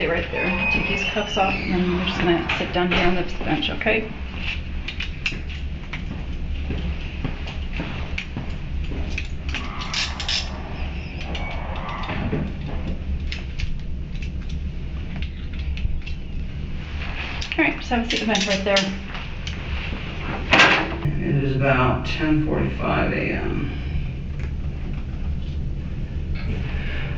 Stay right there. Take these cuffs off, and then we're just gonna sit down here on the bench, okay? All right, just have a seat at the bench right there. It is about 10:45 a.m.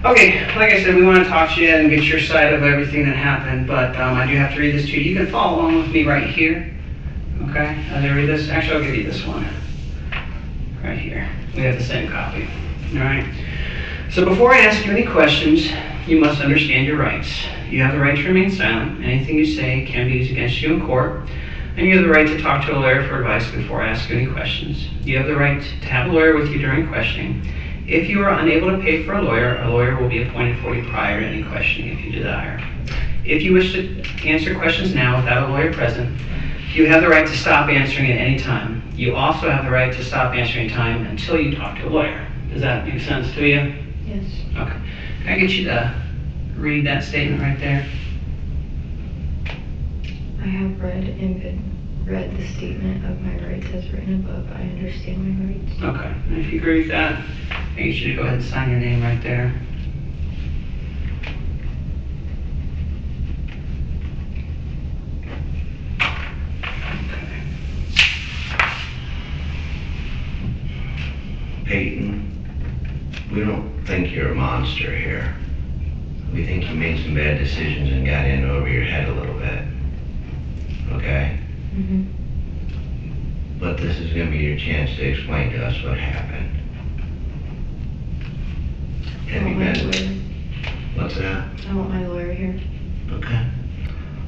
Okay, like I said, we want to talk to you and get your side of everything that happened, but I do have to read this to you. You can follow along with me right here. Okay, as I read this, actually I'll give you this one. Right here. We have the same copy. Alright. So before I ask you any questions, you must understand your rights. You have the right to remain silent. Anything you say can be used against you in court. And you have the right to talk to a lawyer for advice before I ask you any questions. You have the right to have a lawyer with you during questioning. If you are unable to pay for a lawyer will be appointed for you prior to any questioning if you desire. If you wish to answer questions now without a lawyer present, you have the right to stop answering at any time. You also have the right to stop answering time until you talk to a lawyer. Does that make sense to you? Yes. Okay. Can I get you to read that statement right there? I have read the statement of my rights as written above. I understand my rights. Okay. And if you agree with that, I get you to go ahead and sign your name right there. Payton, we don't think you're a monster here. We think you made some bad decisions and got in over your head a little bit. Okay? Mm-hmm. But this is going to be your chance to explain to us what happened. Have you been? What's that? I want my lawyer here. Okay.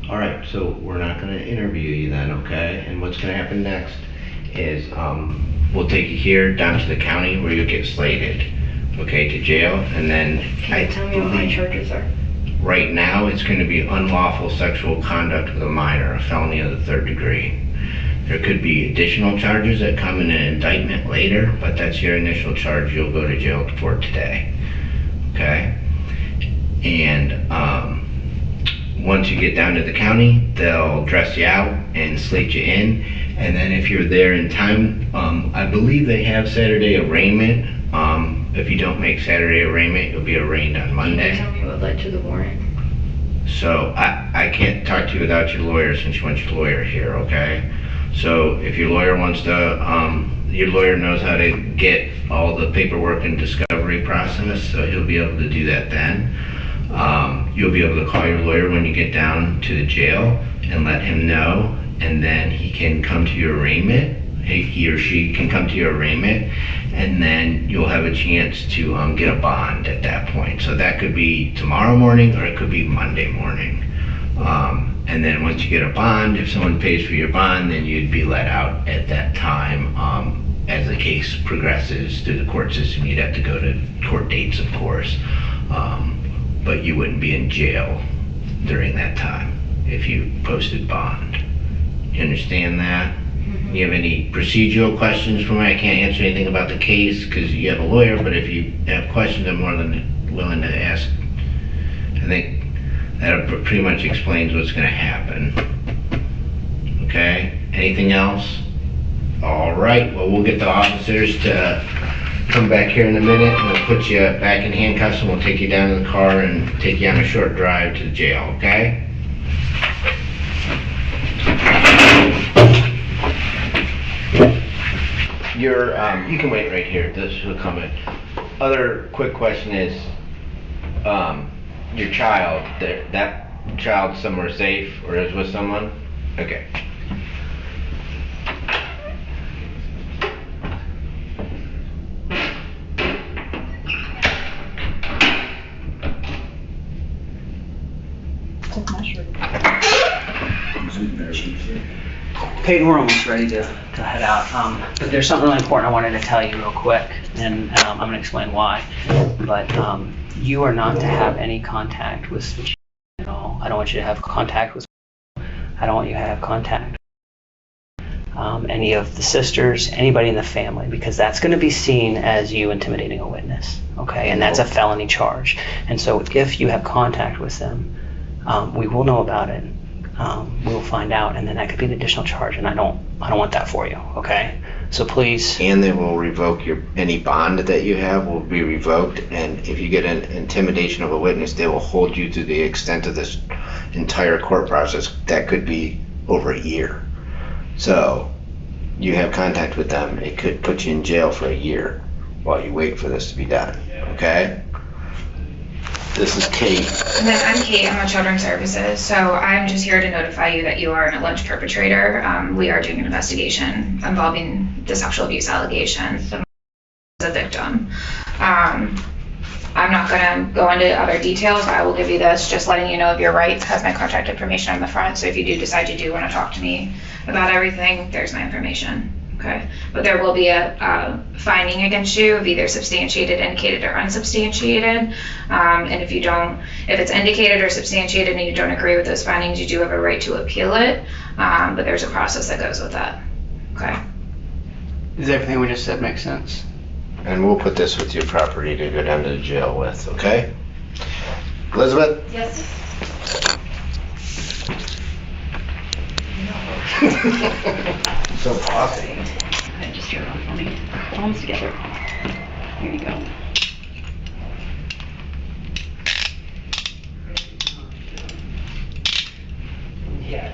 All right, so we're not going to interview you then, okay? And what's going to happen next is we'll take you here down to the county where you'll get slated, okay, to jail, and then Can you tell me what my charges are? right now it's going to be unlawful sexual conduct with a minor, a felony of the 3rd degree. There could be additional charges that come in an indictment later, but that's your initial charge. You'll go to jail for today, okay? And once you get down to the county, they'll dress you out and slate you in. And then if you're there in time, I believe they have Saturday arraignment. If you don't make Saturday arraignment, you'll be arraigned on Monday. Can you tell me what led to the warrant? So I can't talk to you without your lawyer since you want your lawyer here, okay? So if your lawyer wants to, your lawyer knows how to get all the paperwork and discovery process, so he'll be able to do that then. You'll be able to call your lawyer when you get down to the jail and let him know, and then he can come to your arraignment. He or she can come to your arraignment, and then you'll have a chance to get a bond at that point. So that could be tomorrow morning or it could be Monday morning. And then once you get a bond, if someone pays for your bond, then you'd be let out at that time. As the case progresses through the court system, you'd have to go to court dates, of course. But you wouldn't be in jail during that time if you posted bond. You understand that? You have any procedural questions for me? I can't answer anything about the case because you have a lawyer, but if you have questions, I'm more than willing to ask. I think that pretty much explains what's going to happen. Okay? Anything else? All right. Well, we'll get the officers to come back here in a minute, and we'll put you back in handcuffs, and we'll take you down to the car and take you on a short drive to the jail, okay? You can wait right here. This will come in. Other quick question is, your child, that child somewhere safe or is with someone? Okay. Peyton, we're almost ready to head out. But there's something really important I wanted to tell you real quick, and I'm going to explain why. But you are not to have any contact with Switch at all. I don't want you to have contact with. I don't want you to have contact. Any of the sisters, anybody in the family, because that's going to be seen as you intimidating a witness, okay? And that's a felony charge. And so if you have contact with them, we will know about it. We'll find out, and then that could be an additional charge, and I don't want that for you, okay? So please. And they will revoke any bond that you have will be revoked, and if you get an intimidation of a witness, they will hold you to the extent of this entire court process. That could be over a year. So you have contact with them, it could put you in jail for a year while you wait for this to be done, okay? This is Kate. And then I'm Kate, I'm with Children's Services, so I'm just here to notify you that you are an alleged perpetrator. We are doing an investigation involving the sexual abuse allegations of the victim. I'm not gonna go into other details, but I will give you this, just letting you know of your rights, has my contact information on the front, so if you do decide you do wanna talk to me about everything, there's my information. Okay, but there will be a finding against you of either substantiated, indicated, or unsubstantiated. And if it's indicated or substantiated and you don't agree with those findings, you do have a right to appeal it. But there's a process that goes with that. Okay. Does everything we just said make sense? And we'll put this with your property to go down to the jail with, okay? Elizabeth? Yes. So bossy. Just here, let me palms together. Here you go. Yeah.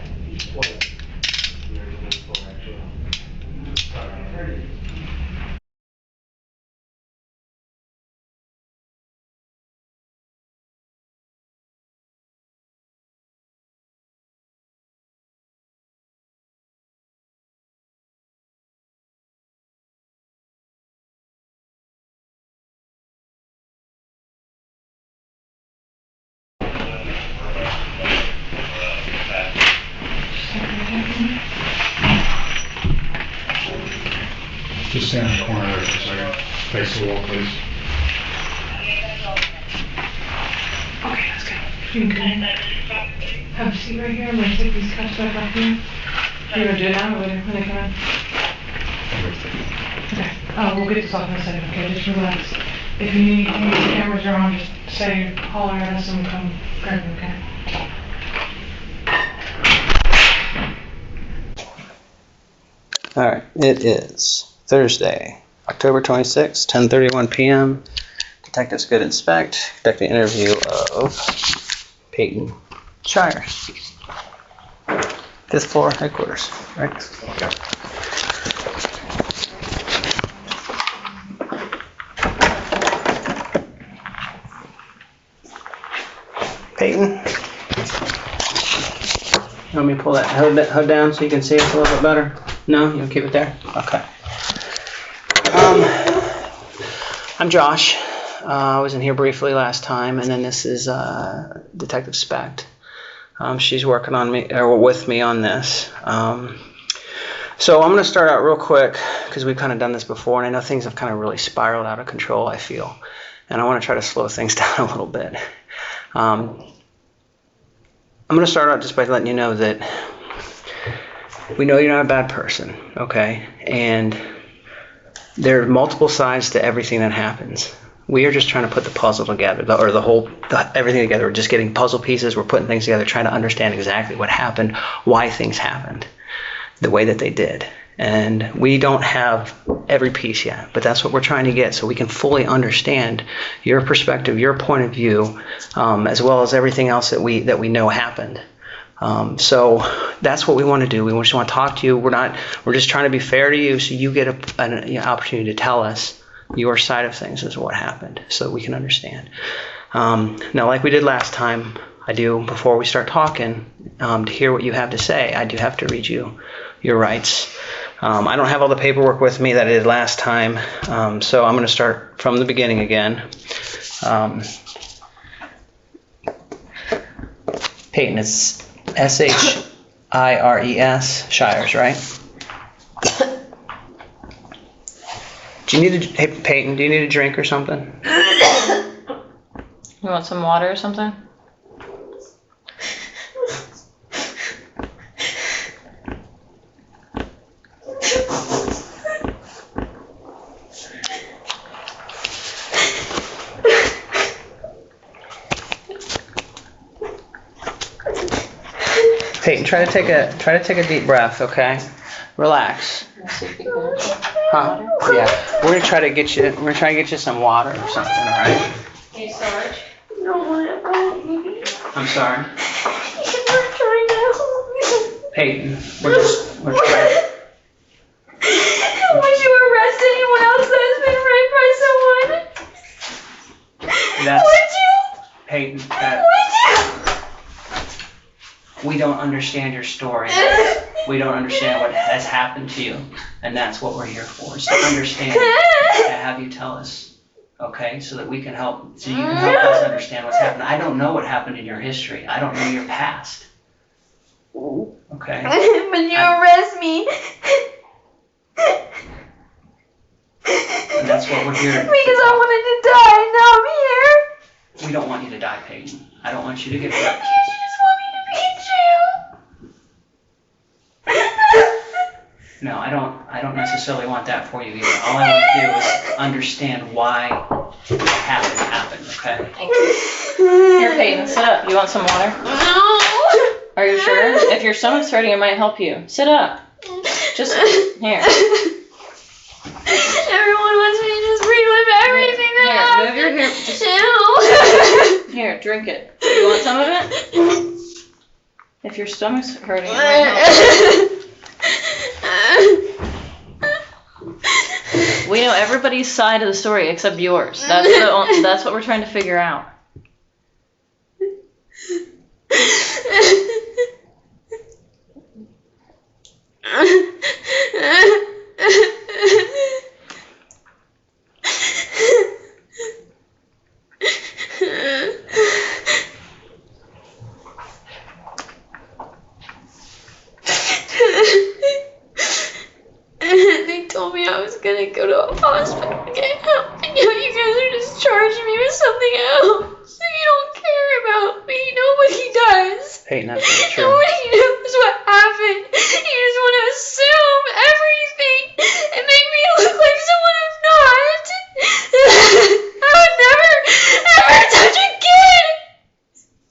Just stand in the corner there for a second. Face the wall, please. Okay, that's good. You can have a seat right here. I'm gonna take these cups back off you. You're gonna do it now or later when they come in? Okay. We'll get this off in a second, okay? Just relax. If you need anything, the cameras are on, just say, holler at us and we'll come grab you, okay? All right, it is Thursday, October 26th, 10:31 p.m. Detectives Good Inspect, conducting an interview of Payton Shires. 5th floor headquarters, right? Okay. Payton? You want me to pull that hood down so you can see us a little bit better? No? You want to keep it there? Okay. I'm Josh. I was in here briefly last time, and then this is Detective Specht. She's working on me, or with me on this. So I'm going to start out real quick, because we've kind of done this before, and I know things have kind of really spiraled out of control, I feel. And I want to try to slow things down a little bit. I'm going to start out just by letting you know that we know you're not a bad person, okay? And there are multiple sides to everything that happens. We are just trying to put the puzzle together, or everything together. We're just getting puzzle pieces. We're putting things together, trying to understand exactly what happened, why things happened, the way that they did. And we don't have every piece yet, but that's what we're trying to get so we can fully understand your perspective, your point of view, as well as everything else that we know happened. So that's what we want to do. We just want to talk to you. We're just trying to be fair to you, so you get an opportunity to tell us your side of things as what happened, so we can understand. Now, like we did last time, before we start talking, to hear what you have to say, I do have to read you your rights. I don't have all the paperwork with me that I did last time, so I'm going to start from the beginning again. Payton, it's S-H-I-R-E-S, Shires, right? Hey, Payton, do you need a drink or something? You want some water or something? Peyton, try to take a deep breath, okay? Relax. Huh? Yeah. We're gonna try to get you some water or something, all right? Hey, Sarge. No, I'm sorry. we're trying to help you. Peyton, we're trying. Would you arrest anyone else that has been raped by someone? That's Would you? Peyton. We don't understand your story. We don't understand what has happened to you, and that's what we're here for. So understand to have you tell us, okay, so that we can help. So you can help us understand what's happened. I don't know what happened in your history. I don't know your past. Okay. But you arrest me. And that's what we're here. Because I wanted to die, and now I'm here. We don't want you to die, Peyton. I don't want you to get hurt. You just want me to be in jail. No, I don't necessarily want that for you either. All I want to do is understand why what happened, okay? Here, Peyton, sit up. You want some water? No. Are you sure? If your stomach's hurting, it might help you. Sit up. Just here. Everyone wants me to just relive everything that happened. Here, move your hair. Ew. Here, drink it. You want some of it? If your stomach's hurting, it might help. We know everybody's side of the story except yours. That's what we're trying to figure out. They told me I was gonna go to a hospital to get help, and now you guys are just charging me with something else. You don't care about me. Nobody does. Peyton, that's not true. Nobody knows what happened. You just want to assume everything and make me look like someone I'm not. I would never, ever touch a kid.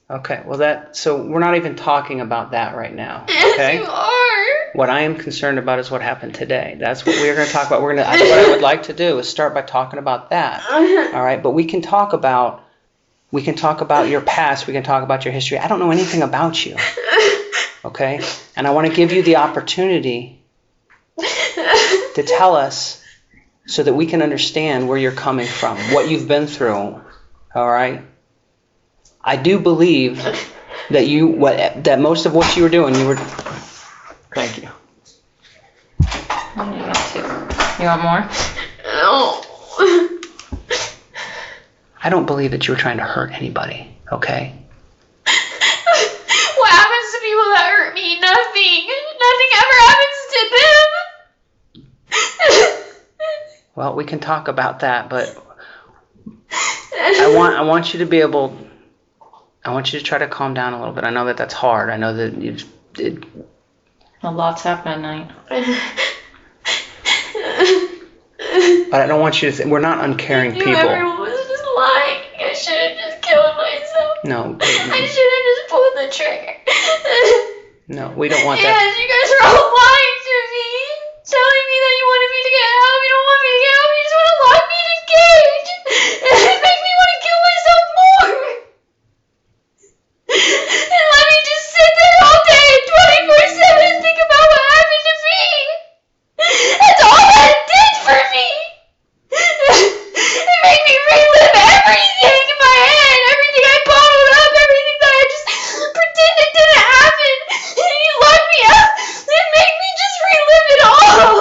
Okay, well so we're not even talking about that right now, Yes, okay? you are. What I am concerned about is what happened today. That's what we're going to talk about. What I would like to do is start by talking about that. All right, but we can talk about your past. We can talk about your history. I don't know anything about you. Okay? And I want to give you the opportunity to tell us so that we can understand where you're coming from, what you've been through. All right? I do believe that that most of what you were doing, you were. Thank you. You want more? No. I don't believe that you were trying to hurt anybody, okay? What happens to people that hurt me? Nothing. Nothing ever happens to them. Well, we can talk about that, but I want you to be able. I want you to try to calm down a little bit. I know that that's hard. I know that A lot's happened at night. but I don't want you to. We're not uncaring people. Everyone was just lying. I should have just killed myself. No, I should have just pulled the trigger. no, we don't want that. Yes, you guys are all lying to me. Telling me that you wanted me to get help. You don't want me to get help. You just want to lock me in a cage. And make me want to kill myself more. And let me just sit there all day, 24/7, and think about what happened to me. That's all that it did for me. It made me relive everything in my head, everything I bottled up, everything that I just pretended didn't happen. And you locked me up and made me just relive it all.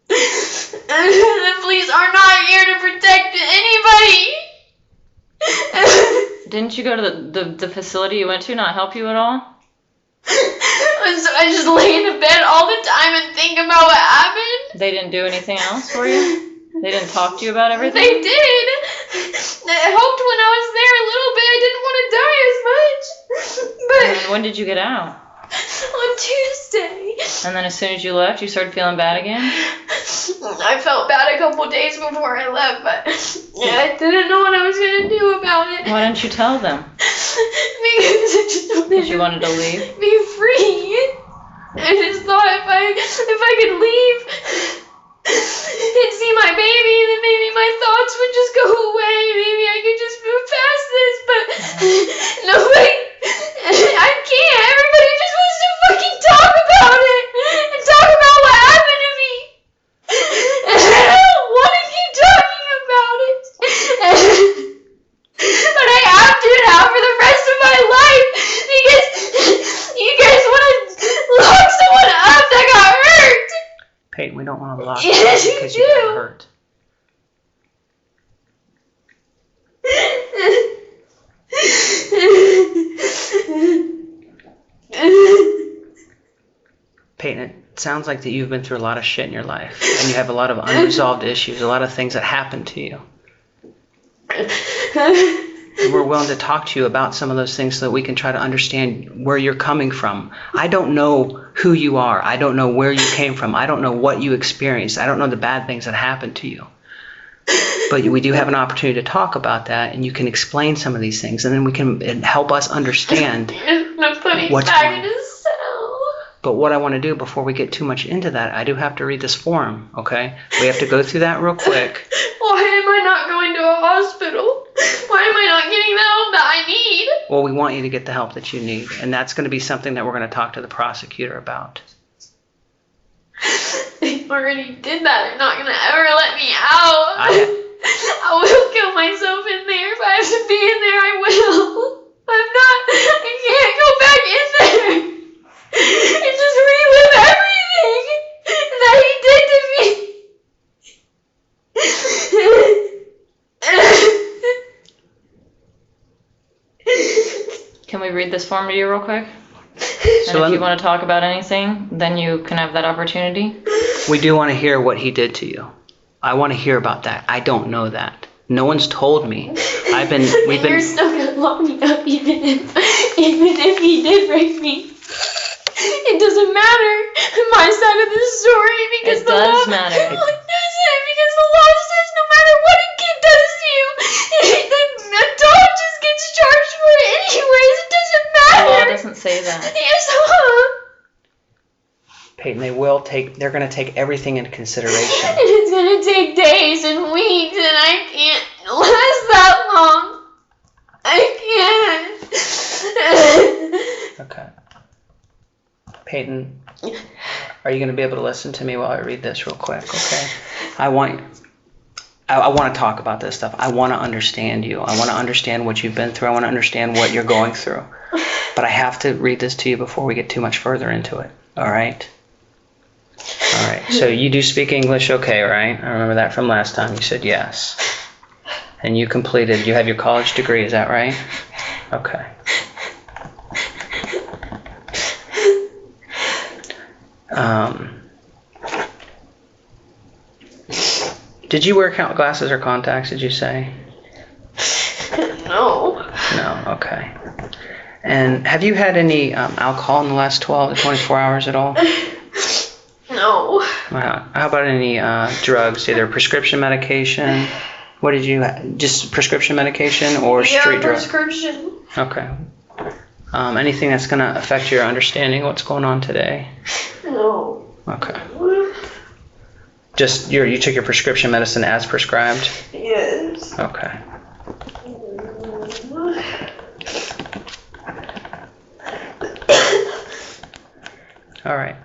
The police are not here to protect anybody. Didn't you go to the facility you went to not help you at all? So I just lay in the bed all the time and think about what happened. They didn't do anything else for you? They didn't talk to you about everything? They did. It helped when I was there a little bit. I didn't want to die as much. And then when did you get out? On Tuesday. And then as soon as you left, you started feeling bad again? I felt bad a couple days before I left, but I didn't know what I was going to do about it. Why didn't you tell them? Because I just wanted Because you wanted to leave? be free. I just thought if I could leave and see my baby, then maybe my thoughts would just go away. Maybe I could just move past this, but nobody, I can't. Everybody just wants to fucking talk about it and talk about what happened to me. And I don't want to keep talking about it. But I have to now for the rest of my life because you guys want to lock someone up that got hurt. Peyton, we don't want to lock you Yes, up you because you got do. hurt. Peyton, it sounds like that you've been through a lot of shit in your life, and you have a lot of unresolved issues, a lot of things that happened to you. And we're willing to talk to you about some of those things so that we can try to understand where you're coming from. I don't know who you are. I don't know where you came from. I don't know what you experienced. I don't know the bad things that happened to you. But we do have an opportunity to talk about that, and you can explain some of these things, and then we can help us understand I'm putting what's back going in on. his cell. But what I want to do before we get too much into that, I do have to read this form, okay? We have to go through that real quick. Why am I not going to a hospital? Why am I not getting the help that I need? Well, we want you to get the help that you need, and that's going to be something that we're going to talk to the prosecutor about. They already did that. They're not gonna ever let me out. I will kill myself in there. If I have to be in there, I will. I can't go back in there and just relive everything that he did to me. Can we read this form to you real quick? So And if you want to talk about anything, then you can have that opportunity. we do want to hear what he did to you. I want to hear about that. I don't know that. No one's told me. We've You're been. still gonna lock me up even if he did rape me. It doesn't matter my side of the story because It the does law matter. It doesn't because the law says no matter what a kid does to you, the adult just gets charged for it anyways. It doesn't The matter. law doesn't say that. Yes, Peyton, they're going to take everything into consideration. and it's gonna take days and weeks, and I can't last that long. I can't. Okay. Peyton, are you going to be able to listen to me while I read this real quick, okay? I want to talk about this stuff. I want to understand you. I want to understand what you've been through. I want to understand what you're going through. But I have to read this to you before we get too much further into it, all right? All right, so you do speak English okay, right? I remember that from last time. You said yes. And you have your college degree, is that right? Okay. Did you wear glasses or contacts, did you say? No. No, okay. And have you had any alcohol in the last 12 to 24 hours at all? No. How about any drugs, either prescription medication? What did you just prescription medication or street drugs? prescription. Okay. Anything that's going to affect your understanding of what's going on today? No. Okay. Just you took your prescription medicine as prescribed? Yes. Okay. All right.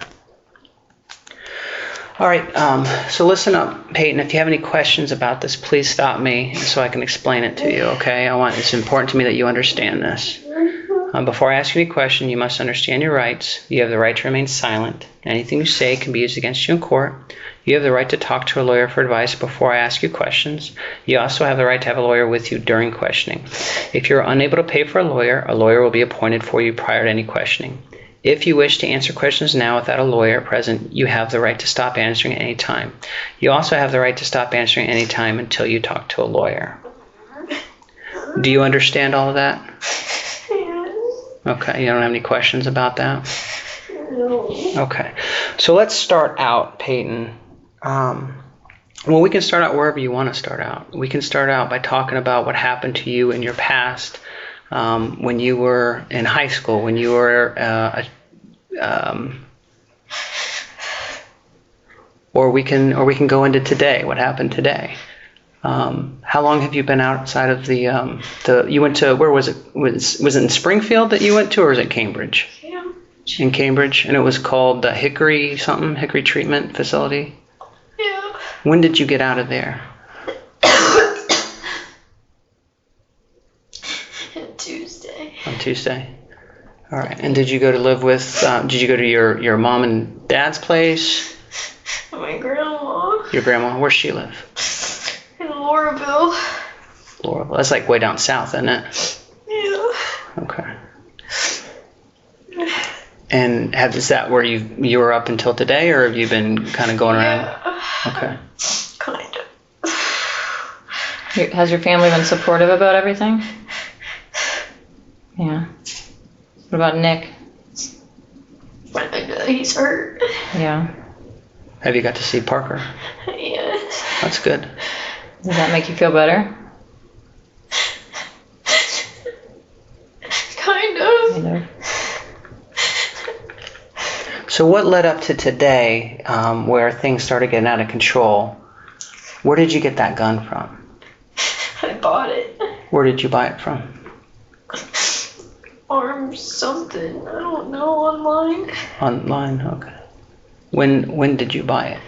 All right, so listen up, Peyton. If you have any questions about this, please stop me so I can explain it to you, okay? It's important to me that you understand this. Before I ask you any question, you must understand your rights. You have the right to remain silent. Anything you say can be used against you in court. You have the right to talk to a lawyer for advice before I ask you questions. You also have the right to have a lawyer with you during questioning. If you're unable to pay for a lawyer will be appointed for you prior to any questioning. If you wish to answer questions now without a lawyer present, you have the right to stop answering at any time. You also have the right to stop answering at any time until you talk to a lawyer. Do you understand all of that? Yes. Okay, you don't have any questions about that? No. Okay, so let's start out, Peyton. Well, we can start out wherever you want to start out. We can start out by talking about what happened to you in your past, when you were in high school, when you were or we can go into today. What happened today? How long have you been outside of the you went to, where was it? Was it in Springfield that you went to, or was it Cambridge? Yeah. In Cambridge, and it was called the Hickory Treatment Facility. Yeah. When did you get out of there? Tuesday. On Tuesday. All right. And did you go to live with? Did you go to your mom and dad's place? My grandma. Your grandma? Where's she live? In Laurelville. Laurel. That's like way down south, isn't it? Yeah. Okay. And is that where you were up until today, or have you been kind of going around? Yeah. Okay. Kind of. Has your family been supportive about everything? Yeah. What about Nick? He's hurt. Yeah. Have you got to see Parker? Yeah. That's good. Does that make you feel better? Kind of. Kind of. So what led up to today, where things started getting out of control? Where did you get that gun from? I bought it. Where did you buy it from? Arm something. I don't know, online. Online, okay. When did you buy it?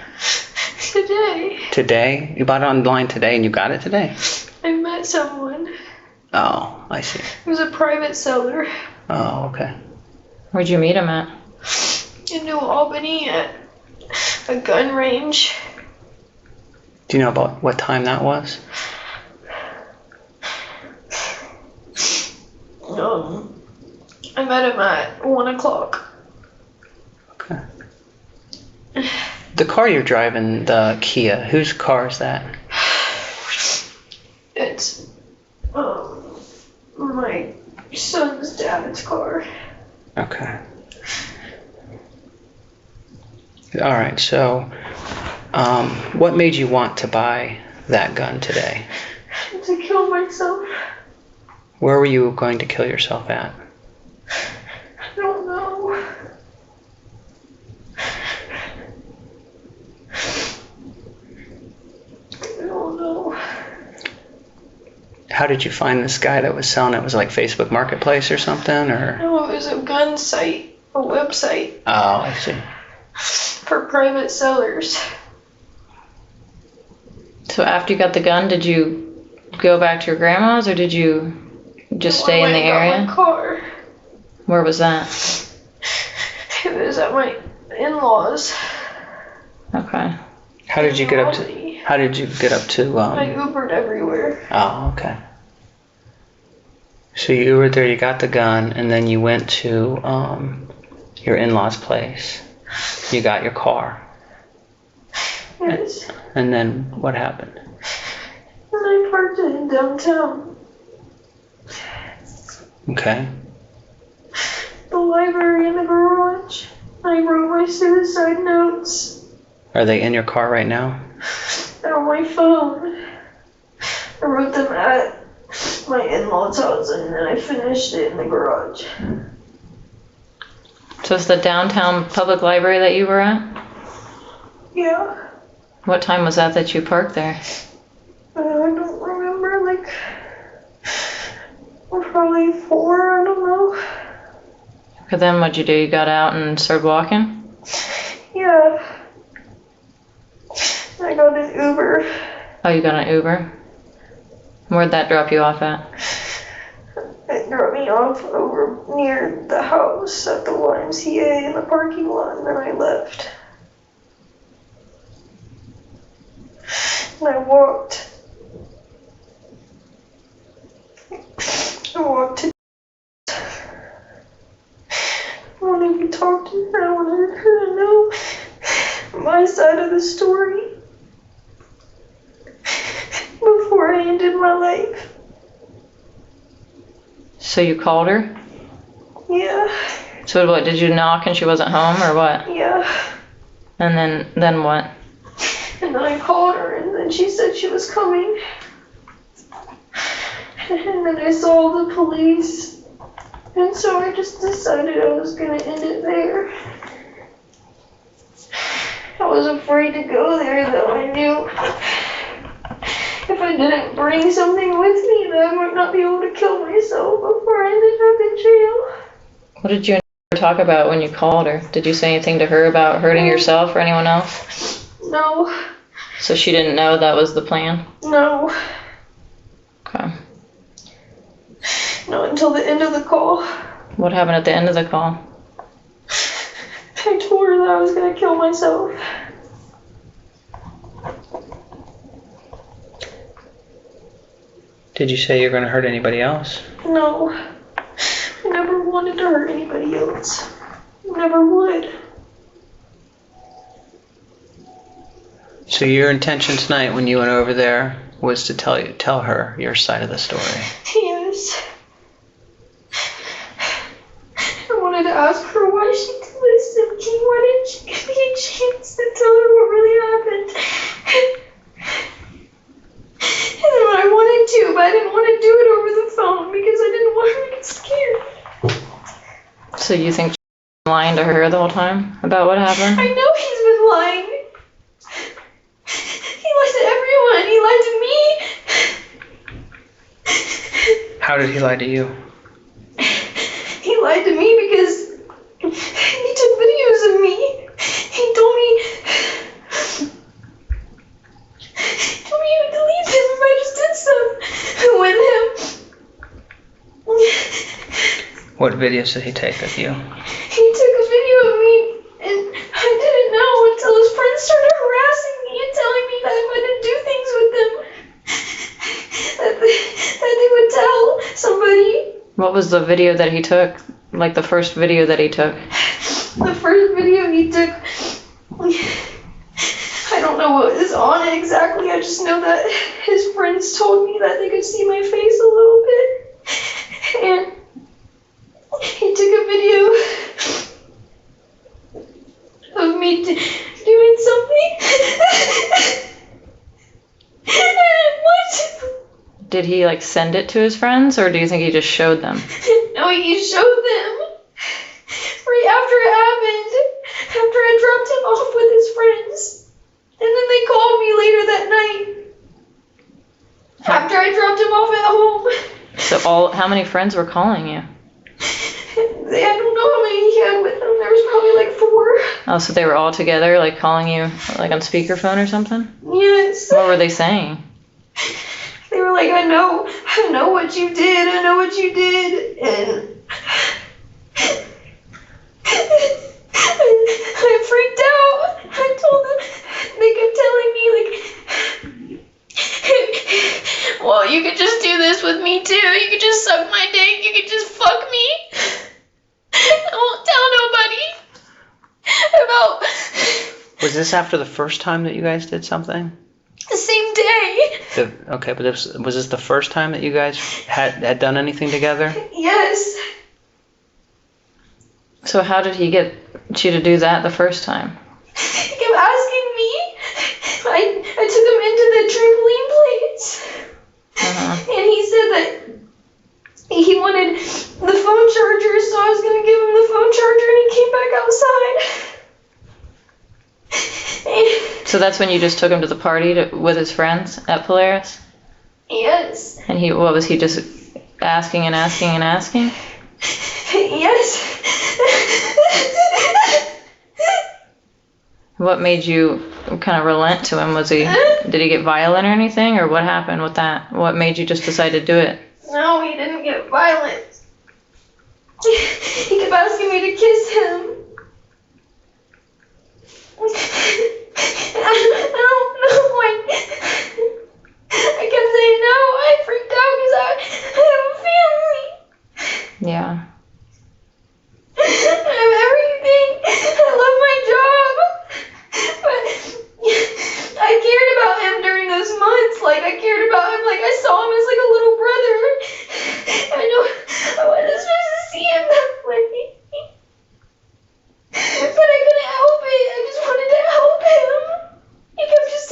Today. Today? You bought it online today and you got it today? I met someone. Oh, I see. He was a private seller Oh, okay. Where'd you meet him at? in New Albany at a gun range. Do you know about what time that was? I met him at 1 o'clock. Okay. The car you're driving, the Kia, whose car is that? It's my son's dad's car. Okay. All right, so what made you want to buy that gun today? To kill myself. Where were you going to kill yourself at? I don't know. I don't know. How did you find this guy that was selling it? Was it like Facebook Marketplace or something, or? No, it was a gun site, a website Oh, I see. for private sellers. So after you got the gun, did you go back to your grandma's, or did you just stay in the I got area? my car. Where was that? It was at my in-laws. Okay. How did you get up to? Albany. How did you get up to? I Ubered everywhere. Oh, okay. So you were there. You got the gun, and then you went to your in-laws' place. You got your car, Yes. and then what happened? And I parked it in downtown. Okay. The library in the garage. I wrote my suicide notes. Are they in your car right now? They're on my phone. I wrote them at my in-laws' house and then I finished it in the garage. So it's the downtown public library that you were at? Yeah. What time was that you parked there? I don't remember, like, probably 4, I don't know. But then what'd you do? You got out and started walking? Yeah. I got an Uber. Oh, you got an Uber? Where'd that drop you off at? It dropped me off over near the house at the YMCA in the parking lot, and then I left. And I walked. I walked to. I wanted to talk to her. I wanted her to know my side of the story before I ended my life. So you called her? Yeah, So what, did you knock and she wasn't home, or what? yeah. And then what? And then I called her, and then she said she was coming. And then I saw the police. And so I just decided I was gonna end it there. I was afraid to go there, though. I knew if I didn't bring something with me, that I might not be able to kill myself before I ended up in jail. What did you and her talk about when you called her? Did you say anything to her about hurting yourself or anyone else? No. So she didn't know that was the plan? No. Okay. Not until the end of the call. What happened at the end of the call? I told her that I was gonna kill myself. Did you say you're going to hurt anybody else? No. I never wanted to hurt anybody else. Never would. So your intention tonight when you went over there was to tell her your side of the story. Yes. I wanted to ask her why she did this to me. Why didn't she give me a chance to tell her what really happened? And then I wanted to, but I didn't want to do it over the phone because I didn't want her to get scared. So you think she's been lying to her the whole time about what happened? I know he's been lying. He lied to everyone. He lied to me. How did he lie to you? He lied to me because he took videos of me. He told me he would delete them if I just did stuff with him. What videos did he take of you? He took a video of me, and I didn't know until his friends started harassing me and telling me that I wouldn't do things with them. That they would tell somebody. What was the video that he took? Like the first video that he took? The first video he took, I don't know what was on it exactly. I just know that his friends told me that they could see my face a little bit. And he took a video of me doing something. What? Did he like send it to his friends or do you think he just showed them? No, he showed them. Right after it happened. After I dropped him off with his friends. And then they called me later that night. After I dropped him off at home. So how many friends were calling you? I don't know how many he had with him. There was probably like 4. Oh, so they were all together, like calling you like on speakerphone or something? Yes. What were they saying? They were like, I know what you did. I know what you did. And I freaked out. I told them, they kept telling me, like, well, you could just do this with me too. You could just suck my dick. You could just fuck me. I won't tell nobody about Was this after the first time that you guys did something? the same day. Okay, but was this the first time that you guys had done anything together? Yes. So how did he get you to do that the first time? He kept asking me. I took him into the trampoline place. And he said that he wanted the phone charger, so I was going to give him the phone charger, and he came back outside. So that's when you just took him to the party with his friends at Polaris? Yes. And what was he just asking and asking and asking? Yes. What made you kind of relent to him? Did he get violent or anything, or what happened with that? What made you just decide to do it? No, he didn't get violent. He kept asking me to kiss him. I don't know. I kept saying no. I freaked out because I have a family. Yeah. I have everything. I love my job. But I cared about him during those months. Like, I cared about him. Like, I saw him as like a little brother. I know I wasn't supposed to see him that way. But I couldn't help it. I just wanted to help him. He kept just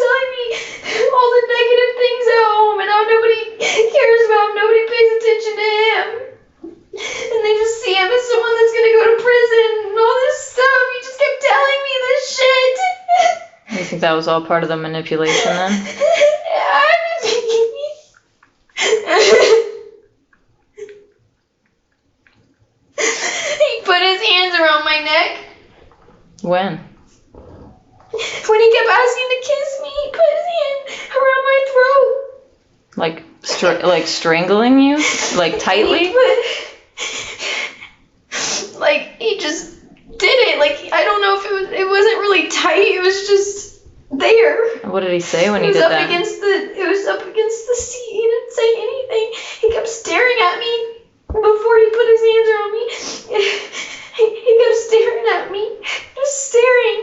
that was all part of the manipulation then? Yeah, he put his hands around my neck. When? When he kept asking to kiss me, he put his hand around my throat. Like strangling you? Like tightly? He just did it. I don't know if it wasn't really tight. It was just there. What did he say when It he was did up that? it was up against the seat. He didn't say anything. He kept staring at me before he put his hands around me. He kept staring at me. Just staring.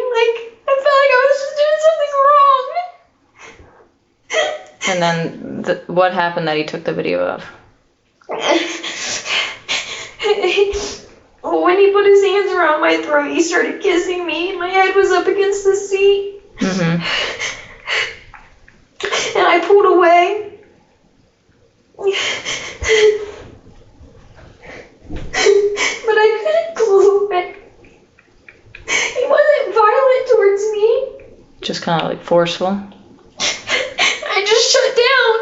I felt like I was just doing something wrong. And then what happened that he took the video of? When he put his hands around my throat, he started kissing me. My head was up against the seat. Mm-hmm. And I pulled away. But I couldn't pull away. He wasn't violent towards me. Just kind of like forceful? I just shut down.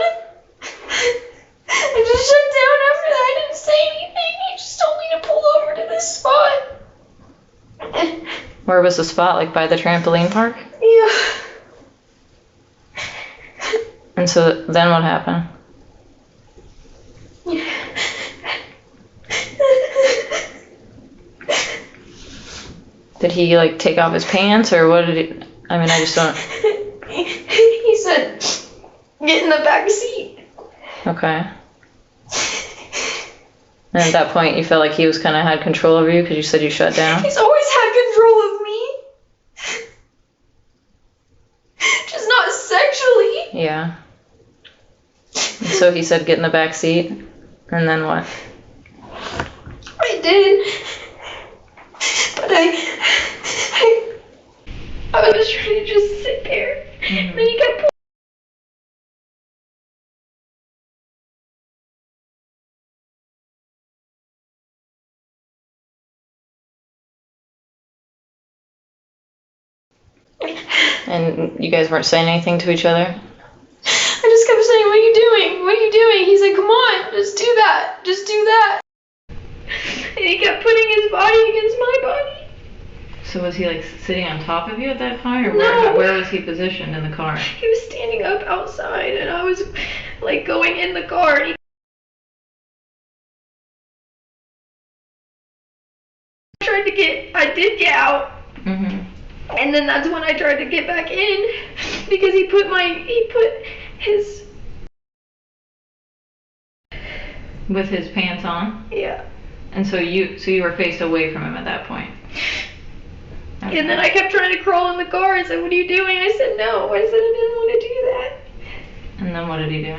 I just shut down after that. I didn't say anything. He just told me to pull over to this spot. Where was the spot? Like by the trampoline park? Yeah. And so then what happened? Did he take off his pants or what did he? I mean, I just don't. He said, get in the back seat. Okay. And at that point, you felt like he was kind of had control over you because you said you shut down? He's always had control of me. Just not sexually. Yeah. And so he said get in the back seat. And then what? I did. But I was trying to just sit there. And then he kept pulling. And you guys weren't saying anything to each other? I just kept saying, what are you doing? What are you doing? He said, come on, just do that. Just do that. And he kept putting his body against my body. So was he sitting on top of you at that point? Or No. where was he positioned in the car? He was standing up outside and I was going in the car and I did get out. Mm-hmm. And then that's when I tried to get back in because he put his. With his pants on? Yeah. And so you were faced away from him at that point? Okay. And then I kept trying to crawl in the car. I said, what are you doing? I said, no. I said, I didn't want to do that. And then what did he do?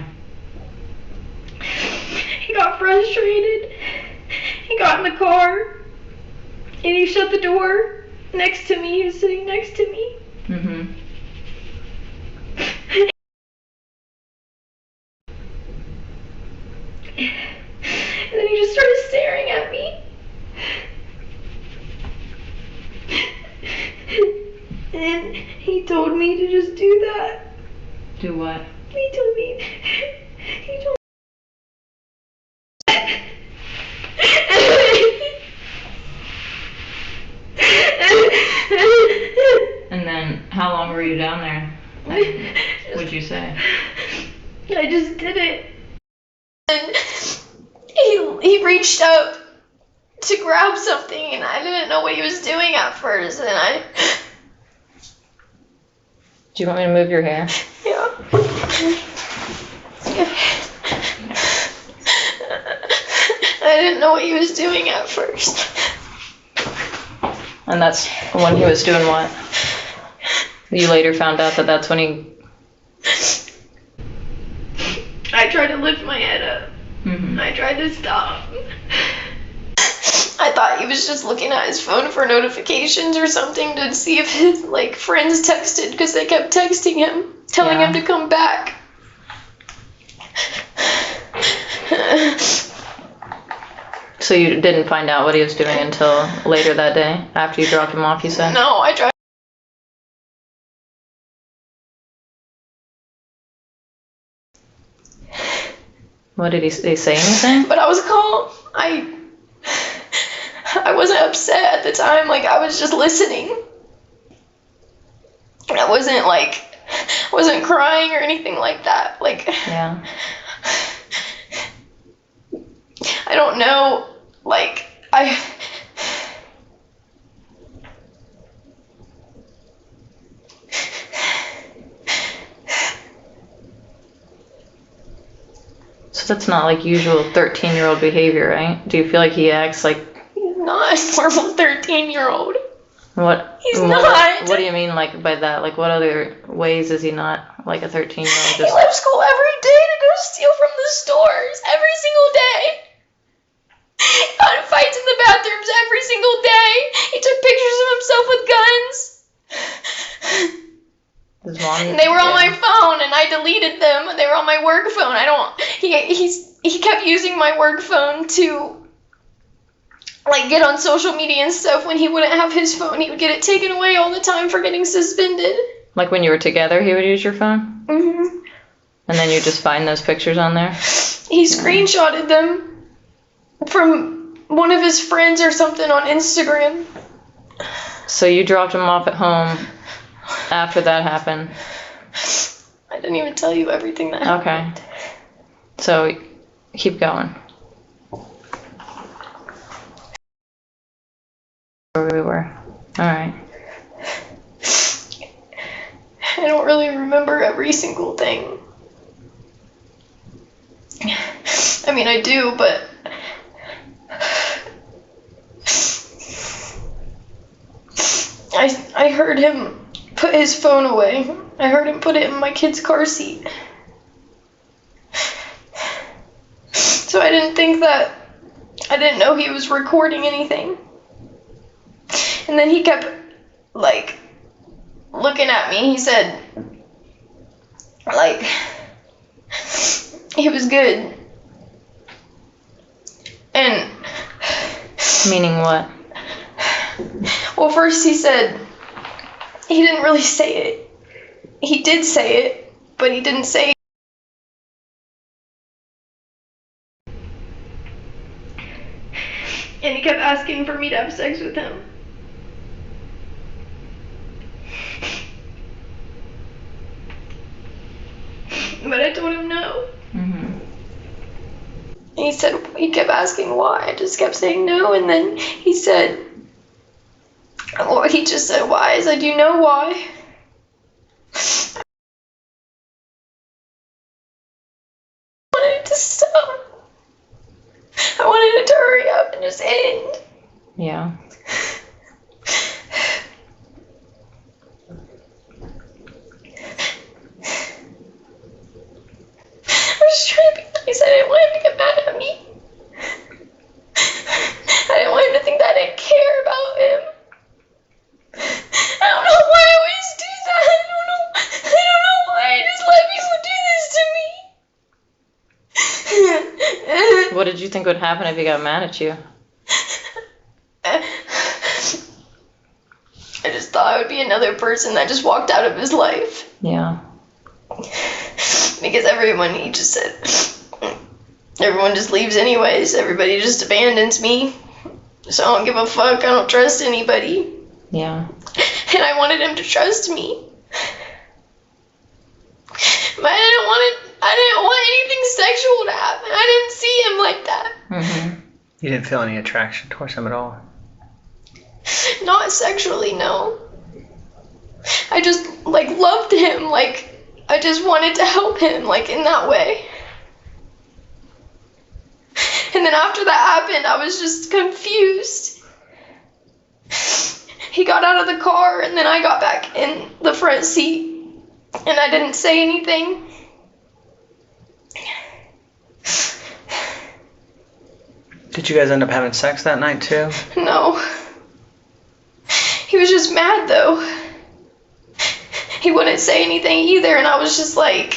He got frustrated. He got in the car. And he shut the door next to me. He was sitting next to me. Mm-hmm. And then he just started staring at me. And he told me to just do that. Do what? He told me. And then how long were you down there? What'd you say? I just did it. And he reached up to grab something and I didn't know what he was doing at first and Do you want me to move your hair? yeah. I didn't know what he was doing at first. And that's when he was doing what? You later found out that that's when he... I tried to lift my head up. Mm-hmm. I tried to stop. I thought he was just looking at his phone for notifications or something to see if his friends texted because they kept texting him, telling him to come back. So you didn't find out what he was doing until later that day? After you dropped him off, you said? No, I tried. What did he say anything? But I was calm. I wasn't upset at the time. Like, I was just listening. I wasn't crying or anything like that. Like, Yeah. I don't know. Like, So that's not like usual 13-year-old behavior, right? Do you feel like he acts like he's not a normal 13-year-old. what? He's what, not. What do you mean like by that? Like what other ways is he not like a 13-year-old? He left school every day to go steal from the stores. Every single day. He got in fights in the bathrooms every single day. He took pictures of himself with guns. His mom, And they were on my phone, and I deleted them. They were on my work phone. He kept using my work phone to like get on social media and stuff. When he wouldn't have his phone, he would get it taken away all the time for getting suspended. Like when you were together, he would use your phone? Mhm. And then you just find those pictures on there? He screenshotted them from one of his friends or something on Instagram. So you dropped him off at home after that happened? I didn't even tell you everything that happened. Okay. So keep going. Where we were. Alright. I don't really remember every single thing. I mean, I do, but I heard him put his phone away. I heard him put it in my kid's car seat. So I didn't know he was recording anything. And then he kept, like, looking at me. He said, like, he was good. And Meaning what? well, first he said he didn't really say it. He did say it, but he didn't say it. And he kept asking for me to have sex with him. But I told him no. Mm-hmm. And he kept asking why. I just kept saying no, and then he said, well, he just said why. I said, do you know why? I wanted it to stop. I wanted it to hurry up and just end. Yeah. I was trying to be nice. I didn't want him to get mad at me. I didn't want him to think that I didn't care about him. I don't know why I always do that. I don't know why I just let people do this to me. What did you think would happen if he got mad at you? I just thought I would be another person that just walked out of his life. Yeah. Because he just said, everyone just leaves anyways. Everybody just abandons me. So I don't give a fuck. I don't trust anybody. Yeah. And I wanted him to trust me. But I didn't want anything sexual to happen. I didn't see him like that. Mm-hmm. You didn't feel any attraction towards him at all? Not sexually, no. I just, loved him. I just wanted to help him, in that way. And then after that happened, I was just confused. He got out of the car, and then I got back in the front seat, and I didn't say anything. Did you guys end up having sex that night too? No. He was just mad, though. He wouldn't say anything either, and I was just like,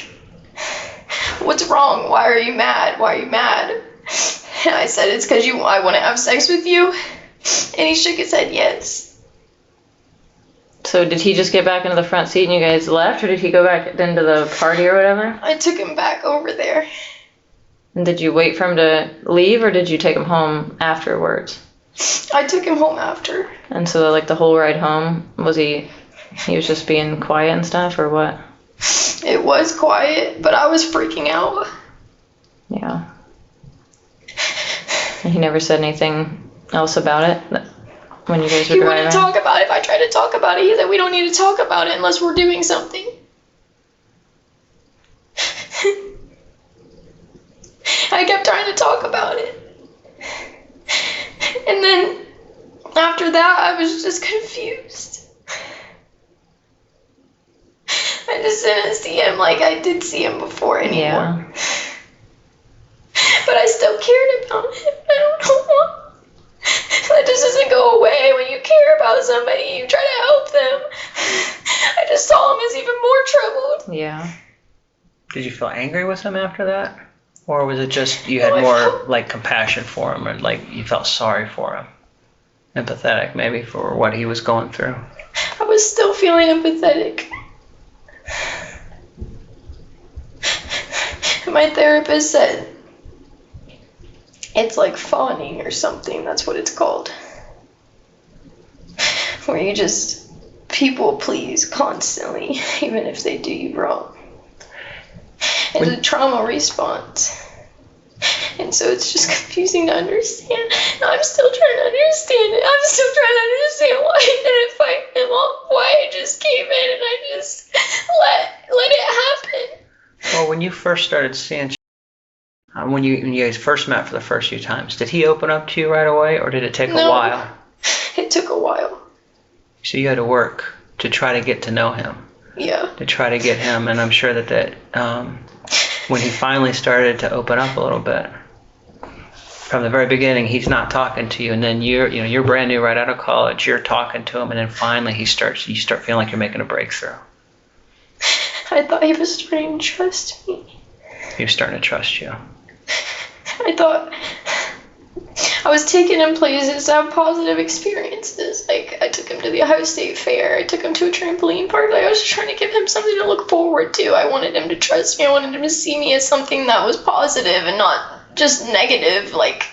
what's wrong? Why are you mad? Why are you mad? And I said, it's because I want to have sex with you. And he shook his head yes. So did he just get back into the front seat and you guys left, or did he go back into the party or whatever? I took him back over there. And did you wait for him to leave, or did you take him home afterwards? I took him home after. And so, like, the whole ride home, was he was just being quiet and stuff, or what? It was quiet, but I was freaking out. Yeah. And he never said anything else about it when you guys were He driving? wouldn't talk about it. If I tried to talk about it, he said we don't need to talk about it unless we're doing something. I kept trying to talk about it. And then after that, I was just confused. I just didn't see him like I did see him before anymore. Yeah. But I still cared about him. I don't know why. That just doesn't go away when you care about somebody. You try to help them. I just saw him as even more troubled. Yeah. Did you feel angry with him after that? Or was it just you had more like compassion for him, or like you felt sorry for him? Empathetic maybe for what he was going through? I was still feeling empathetic. My therapist said it's like fawning or something. That's what it's called. Where you just people please constantly, even if they do you wrong. It's a trauma response. And so it's just confusing to understand. And I'm still trying to understand it. I'm still trying to understand why I didn't fight him off, why I just came in and I just let it happen. Well, when you first started seeing, when you guys first met for the first few times, did he open up to you right away, or did it take a while? It took a while. So you had to work to try to get to know him. Yeah. To try to get him, and I'm sure that when he finally started to open up a little bit, from the very beginning, he's not talking to you, and then you're brand new right out of college, you're talking to him, and then finally you start feeling like you're making a breakthrough. I thought he was starting to trust me. He was starting to trust you. I thought I was taking him places to have positive experiences. Like, I took him to the Ohio State Fair. I took him to a trampoline park. Like, I was trying to give him something to look forward to. I wanted him to trust me. I wanted him to see me as something that was positive and not just negative. Like,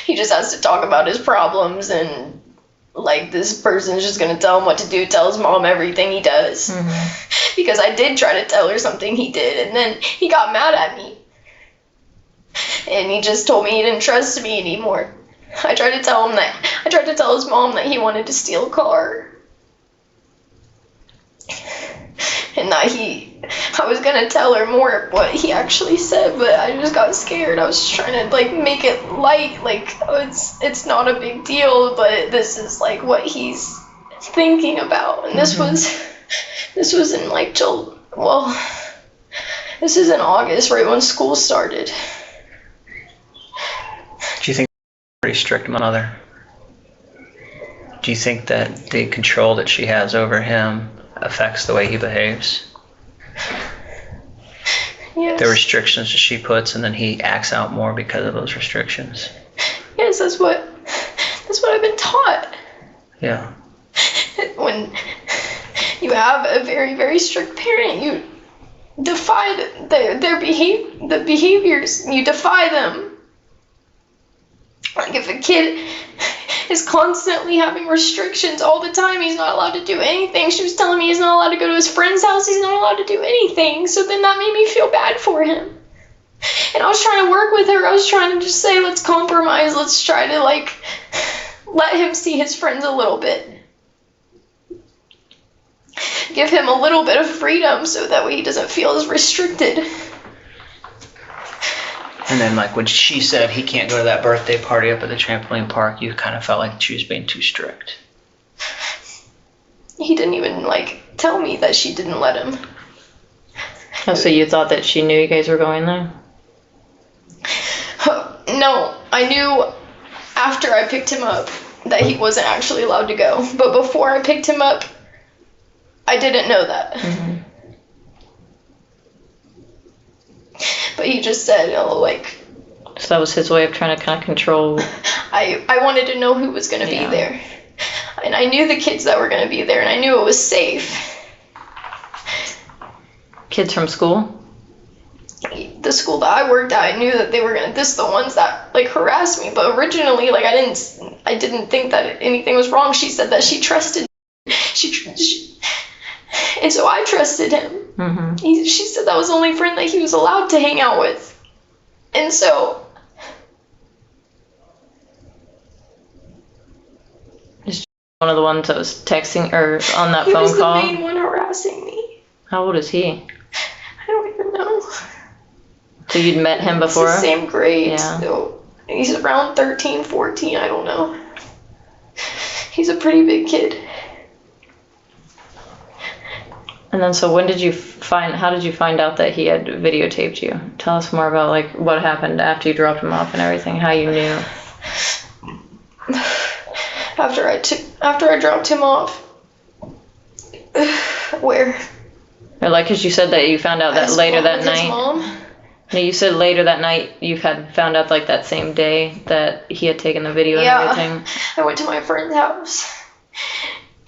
he just has to talk about his problems and, like, this person's just going to tell him what to do, tell his mom everything he does. Mm-hmm. Because I did try to tell her something he did, and then he got mad at me. And he just told me he didn't trust me anymore. I tried to tell his mom that he wanted to steal a car. And that I was gonna tell her more of what he actually said, but I just got scared. I was just trying to, like, make it light, like, oh, it's not a big deal, but this is, like, what he's thinking about. And this was in, like, this is in August, right when school started. Do you think she's a pretty strict mother? Do you think that the control that she has over him affects the way he behaves? Yes. The restrictions that she puts, and then he acts out more because of those restrictions. Yes, that's what I've been taught. Yeah. When you have a very, very strict parent, you defy the behaviors. You defy them. Like, if a kid is constantly having restrictions all the time, he's not allowed to do anything. She was telling me he's not allowed to go to his friend's house. He's not allowed to do anything. So then that made me feel bad for him. And I was trying to work with her. I was trying to just say, let's compromise. Let's try to, like, let him see his friends a little bit. Give him a little bit of freedom so that way he doesn't feel as restricted. And then, like, when she said he can't go to that birthday party up at the trampoline park, you kind of felt like she was being too strict. He didn't even, like, tell me that she didn't let him. Oh, so you thought that she knew you guys were going there? No, I knew after I picked him up that he wasn't actually allowed to go. But before I picked him up, I didn't know that. Mm-hmm. But he just said, oh, like... So that was his way of trying to kind of control... I wanted to know who was going to be there. And I knew the kids that were going to be there, and I knew it was safe. Kids from school? the school that I worked at, I knew that they were gonna diss the ones that like harassed me. But originally, like I didn't think that anything was wrong. She said that she trusted. And so I trusted him. Mm-hmm. She said that was the only friend that he was allowed to hang out with. And so One of the ones that was texting or on that he phone was the call. main one harassing me. How old is he? I don't even know. So you'd met him before? It's the same grade. Yeah. So he's around 13, 14, I don't know. He's a pretty big kid. And then so how did you find out that he had videotaped you? Tell us more about like what happened after you dropped him off and everything, how you knew. After I dropped him off. Where? Or like, cause you said that you found out that later that night. His mom. No, you said later that night you had found out like that same day that he had taken the video and everything. I went to my friend's house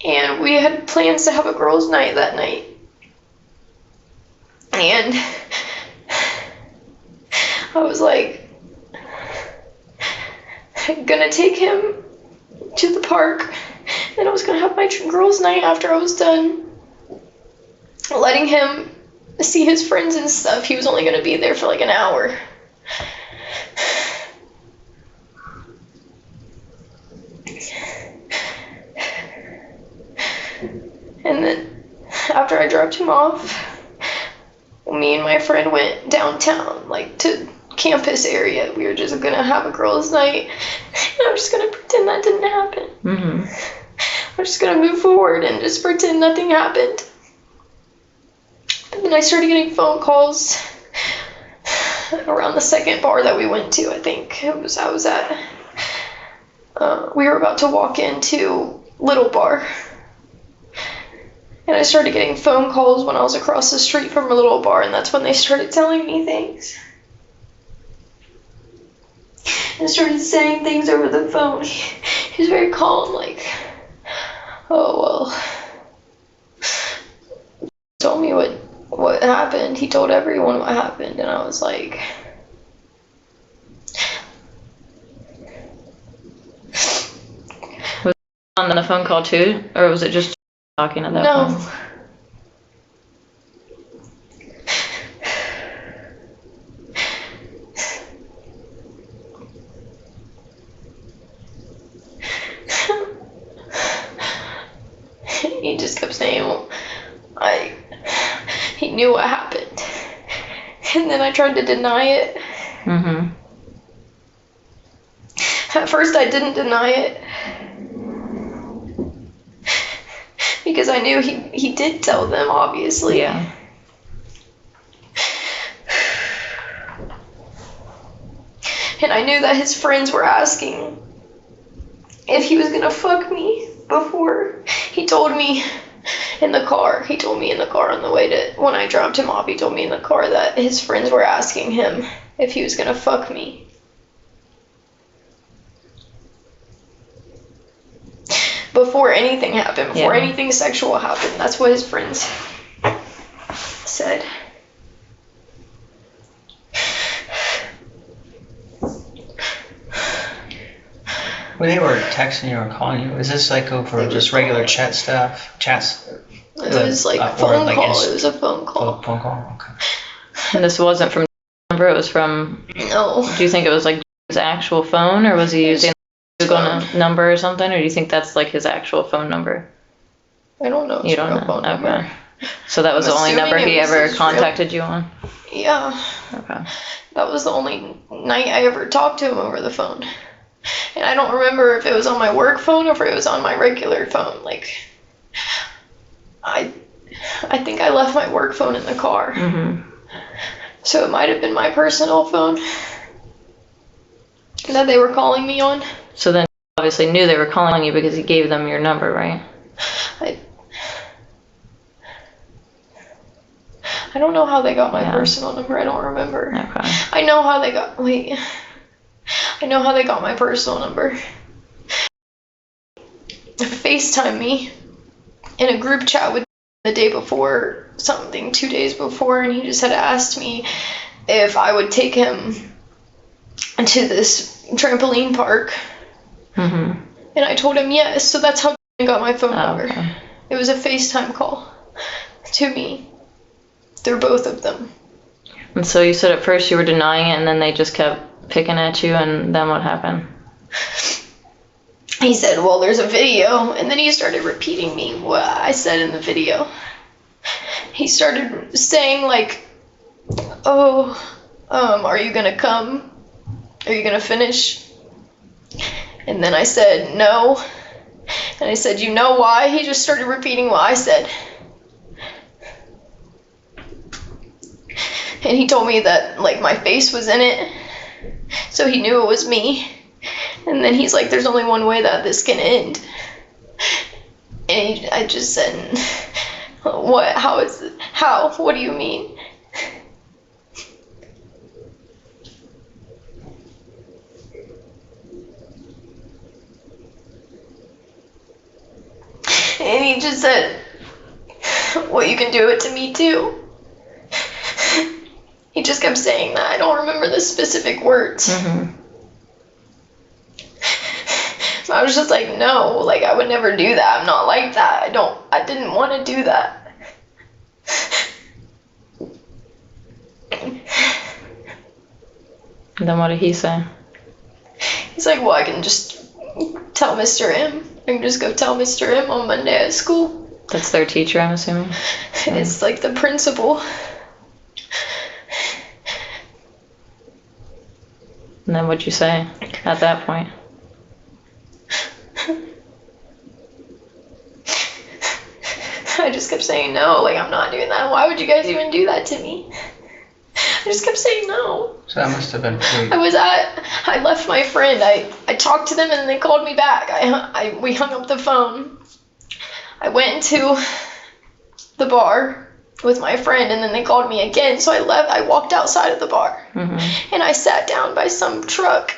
and we had plans to have a girls' night that night. And I was like, gonna take him to the park and I was gonna have my girls' night after I was done. Letting him see his friends and stuff. He was only gonna be there for like an hour. And then after I dropped him off, me and my friend went downtown, like to campus area. We were just gonna have a girls' night. And I'm just gonna pretend that didn't happen. Mm-hmm. I'm just gonna move forward and just pretend nothing happened. And then I started getting phone calls around the second bar that we went to. I think I was at. We were about to walk into Little Bar. And I started getting phone calls when I was across the street from a Little Bar, and that's when they started telling me things. And started saying things over the phone. He was very calm, like, oh, well, told me what happened. He told everyone what happened, and I was like, Was it on the phone call too, or was it just talking at that no. point? He just kept saying, well, he knew what happened. And then I tried to deny it. Mm-hmm. At first I didn't deny it. Because I knew he did tell them, obviously. Yeah. And I knew that his friends were asking if he was gonna fuck me before. He told me in the car. He told me in the car on the way to, when I dropped him off, he told me in the car that his friends were asking him if he was gonna fuck me. Before anything happened, before anything sexual happened. That's what his friends said. When they were texting you or calling you, was this like over just regular chats? It was like phone call. It was a phone call. Phone call. Okay. And this wasn't from number. It was from. No. Do you think it was like his actual phone, or was he using a Google number or something, or do you think that's like his actual phone number? I don't know. You don't know. Phone Okay. number. So that was the only number he ever contacted you on? Yeah. Okay. That was the only night I ever talked to him over the phone. And I don't remember if it was on my work phone or if it was on my regular phone. Like, I think I left my work phone in the car. Mm-hmm. So it might have been my personal phone that they were calling me on. So then you obviously knew they were calling you because he gave them your number, right? I don't know how they got my personal number. I don't remember. Okay. I know how they got my personal number. FaceTime me in a group chat with the day before, 2 days before, and he just had asked me if I would take him to this trampoline park. Mm-hmm. And I told him yes, so that's how I got my phone Oh, number. okay. It was a FaceTime call to me through both of them. And so you said at first you were denying it, and then they just kept picking at you, and then what happened? He said, well, there's a video, and then he started repeating me what I said in the video. He started saying, like, oh, are you gonna come? Are you gonna finish? And then I said, no. And I said, you know why? He just started repeating what I said. And he told me that, like, my face was in it, so he knew it was me. And then he's like, there's only one way that this can end. And I just said, what? How is it? How? What do you mean? And he just said, well, you can do it to me too. He just kept saying that. I don't remember the specific words. Mm-hmm. I was just like, no, like, I would never do that. I'm not like that. I didn't want to do that. And then what did he say? He's like, well, I can just tell Mr. M. I can just go tell Mr. M on Monday at school. That's their teacher, I'm assuming? It's like the principal. And then what'd you say at that point? I just kept saying no, like, I'm not doing that. Why would you guys even do that to me? I just kept saying no. So that must have been pretty. I left my friend. I talked to them and they called me back. We hung up the phone. I went into the bar with my friend and then they called me again. So I left. I walked outside of the bar and I sat down by some truck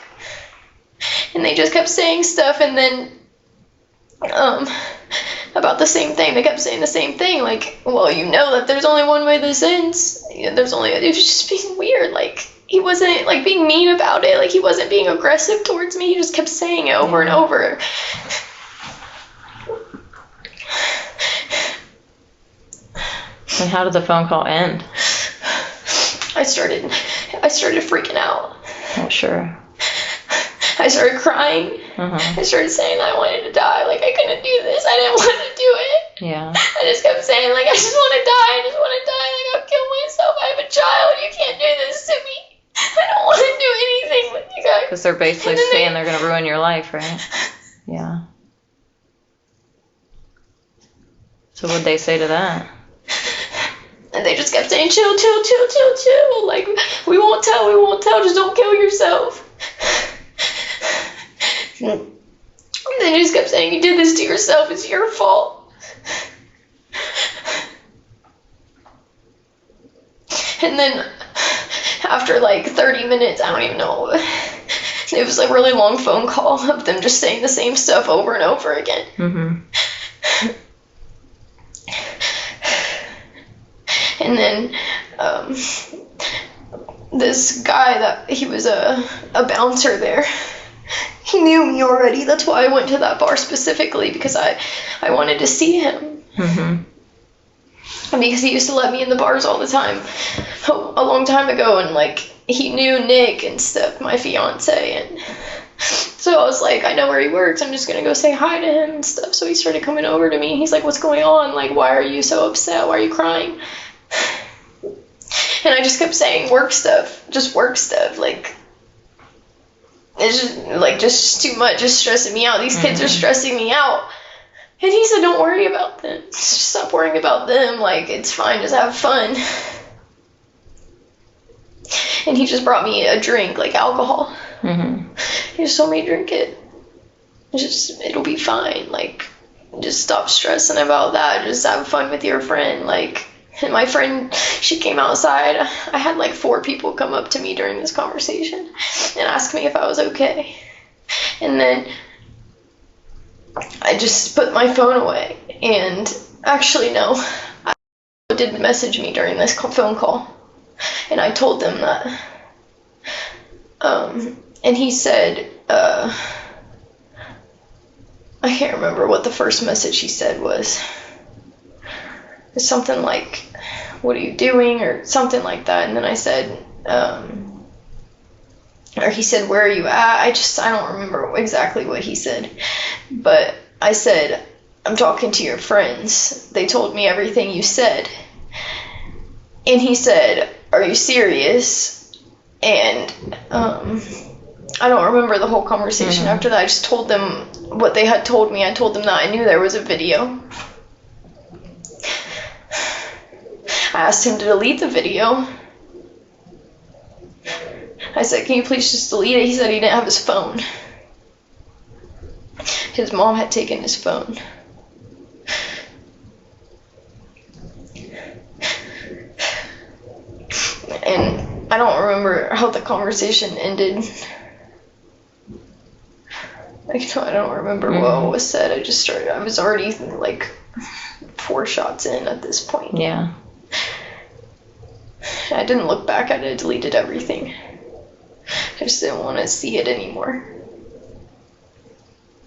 and they just kept saying stuff and then about the same thing. They kept saying the same thing, like, well, you know that there's only one way this ends. It was just being weird. Like, he wasn't, like, being mean about it. Like, he wasn't being aggressive towards me. He just kept saying it over and over. And how did the phone call end? I started freaking out. Oh, sure. I started crying. I started saying I wanted to die. Like, I couldn't do this. I didn't want to do it. Yeah. I just kept saying, like, I just want to die. I just want to die. Like, I'll kill myself. I have a child. You can't do this to me. I don't want to do anything with you guys. Because they're basically saying they're going to ruin your life, right? Yeah. So what'd they say to that? And they just kept saying, chill, chill, chill, chill, chill. Like, we won't tell. Just don't kill yourself. And they just kept saying, you did this to yourself. It's your fault. And then after like 30 minutes, I don't even know, it was a really long phone call of them just saying the same stuff over and over again. And then this guy, he was a bouncer there. He knew me already. That's why I went to that bar specifically, because I wanted to see him. And because he used to let me in the bars all the time a long time ago, and like he knew Nick and stuff, my fiance, and so I was like, I know where he works, I'm just gonna go say hi to him and stuff. So he started coming over to me. He's like, what's going on? Like, why are you so upset? Why are you crying? And I just kept saying work stuff, just work stuff. Like, it's just too much, just stressing me out. These kids are stressing me out. And he said, don't worry about them. Just stop worrying about them. Like, it's fine, just have fun. And he just brought me a drink, like alcohol. He just told me to drink it. It'll be fine. Like, just stop stressing about that. Just have fun with your friend. Like, and my friend, she came outside. I had like 4 people come up to me during this conversation and ask me if I was okay. And then I just put my phone away. And actually, no, I did message me during this phone call. And I told them that. And he said, I can't remember what the first message he said was. It's something like, what are you doing? Or something like that. And then I said, or he said, where are you at? I don't remember exactly what he said. But I said, I'm talking to your friends. They told me everything you said. And he said, are you serious? And I don't remember the whole conversation after that. I just told them what they had told me. I told them that I knew there was a video. I asked him to delete the video. I said, can you please just delete it? He said he didn't have his phone. His mom had taken his phone. And I don't remember how the conversation ended. Like, I don't remember what was said. I was already like 4 shots in at this point. Yeah. I didn't look back at it. I deleted everything. I just didn't want to see it anymore.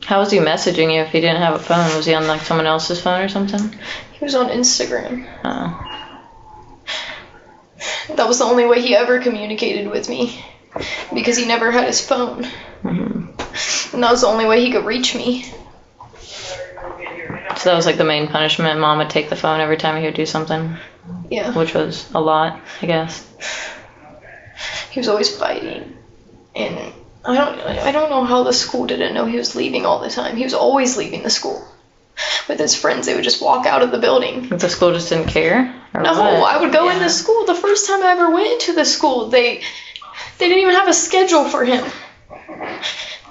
How was he messaging you if he didn't have a phone? Was he on like someone else's phone or something? He was on Instagram. Oh. That was the only way he ever communicated with me, because he never had his phone. Mm-hmm. And that was the only way he could reach me. So that was like the main punishment. Mom would take the phone every time he would do something. Yeah. Which was a lot, I guess. He was always fighting. And I don't know how the school didn't know he was leaving all the time. He was always leaving the school. With his friends, they would just walk out of the building. The school just didn't care? Or No, what? I would go into school. The first time I ever went into the school, they didn't even have a schedule for him.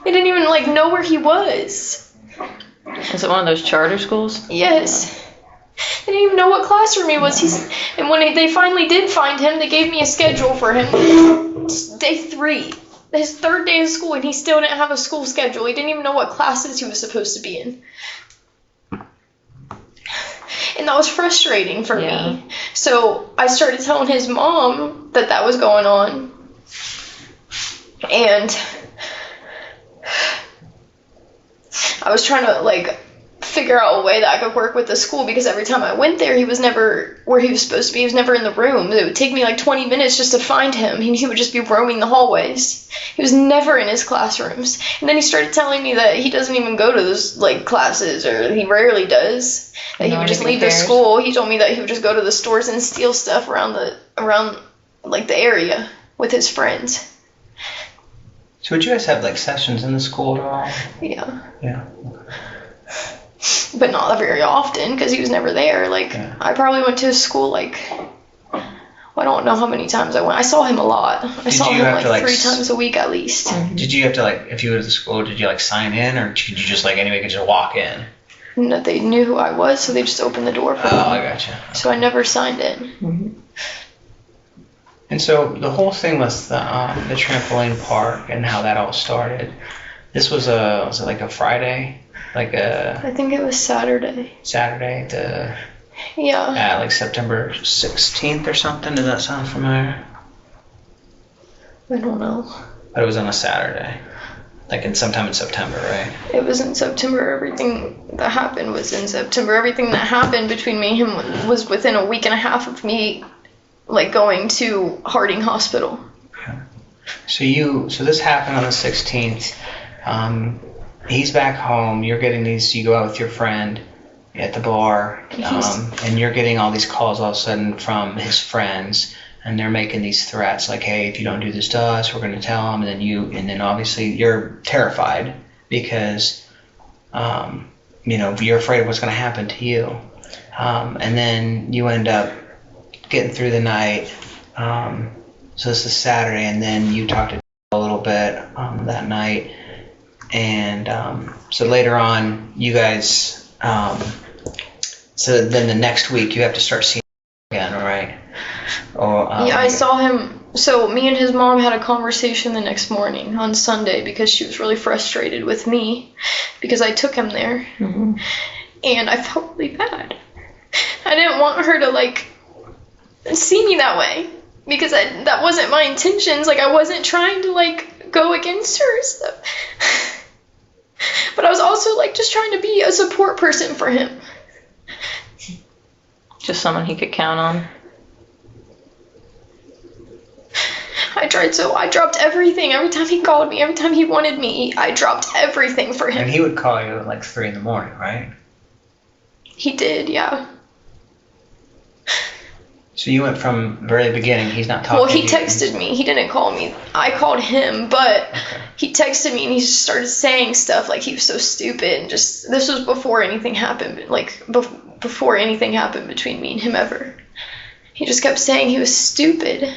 They didn't even like know where he was. Is it one of those charter schools? Yes. They didn't even know what classroom he was. And when they finally did find him, they gave me a schedule for him. Day 3. His 3rd day of school, and he still didn't have a school schedule. He didn't even know what classes he was supposed to be in. And that was frustrating for me. So I started telling his mom that was going on. And I was trying to like figure out a way that I could work with the school, because every time I went there, he was never where he was supposed to be. He was never in the room. It would take me like 20 minutes just to find him. He would just be roaming the hallways. He was never in his classrooms. And then he started telling me that he doesn't even go to those like classes, or he rarely does. That he would just leave the school. He told me that he would just go to the stores and steal stuff around like the area with his friends. So would you guys have like sessions in the school at all? Yeah. Yeah. But not very often, because he was never there. Like, I probably went to his school like, I don't know how many times I went. I saw him a lot. I saw him like 3 times a week at least. Did you have to like, if you went to the school, did you like sign in, or did you just like anybody could just walk in? No, they knew who I was, so they just opened the door for me. Oh, I gotcha. So I never signed in. Mm-hmm. And so the whole thing with the trampoline park and how that all started. This was it like a Friday? I think it was Saturday. Yeah. Like September 16th or something. Does that sound familiar? I don't know. But it was on a Saturday. Like sometime in September, right? It was in September. Everything that happened was in September. Everything that happened between me and him was within a week and a half of me like going to Harding Hospital. Okay. So this happened on the 16th. He's back home. You're getting these. You go out with your friend at the bar, and you're getting all these calls all of a sudden from his friends, and they're making these threats like, "Hey, if you don't do this to us, we're going to tell them." And then obviously you're terrified because, you're afraid of what's going to happen to you, and then you end up getting through the night. So this is Saturday, and then you talked to a little bit that night. And so later on, you guys, so then the next week you have to start seeing him again, right? Yeah, I saw him. So me and his mom had a conversation the next morning on Sunday, because she was really frustrated with me because I took him there. Mm-hmm. And I felt really bad. I didn't want her to like see me that way. because that wasn't my intentions. Like, I wasn't trying to, like, go against her and stuff. But I was also, like, just trying to be a support person for him. Just someone he could count on. I tried so. I dropped everything. Every time he called me, every time he wanted me, I dropped everything for him. And he would call you at like 3 in the morning, right? He did, yeah. So you went from very beginning, he's not talking Well, he to you. texted me. He didn't call me. I called him, but Okay. he texted me and he just started saying stuff like he was so stupid. And just, this was before anything happened, like before anything happened between me and him ever. He just kept saying he was stupid.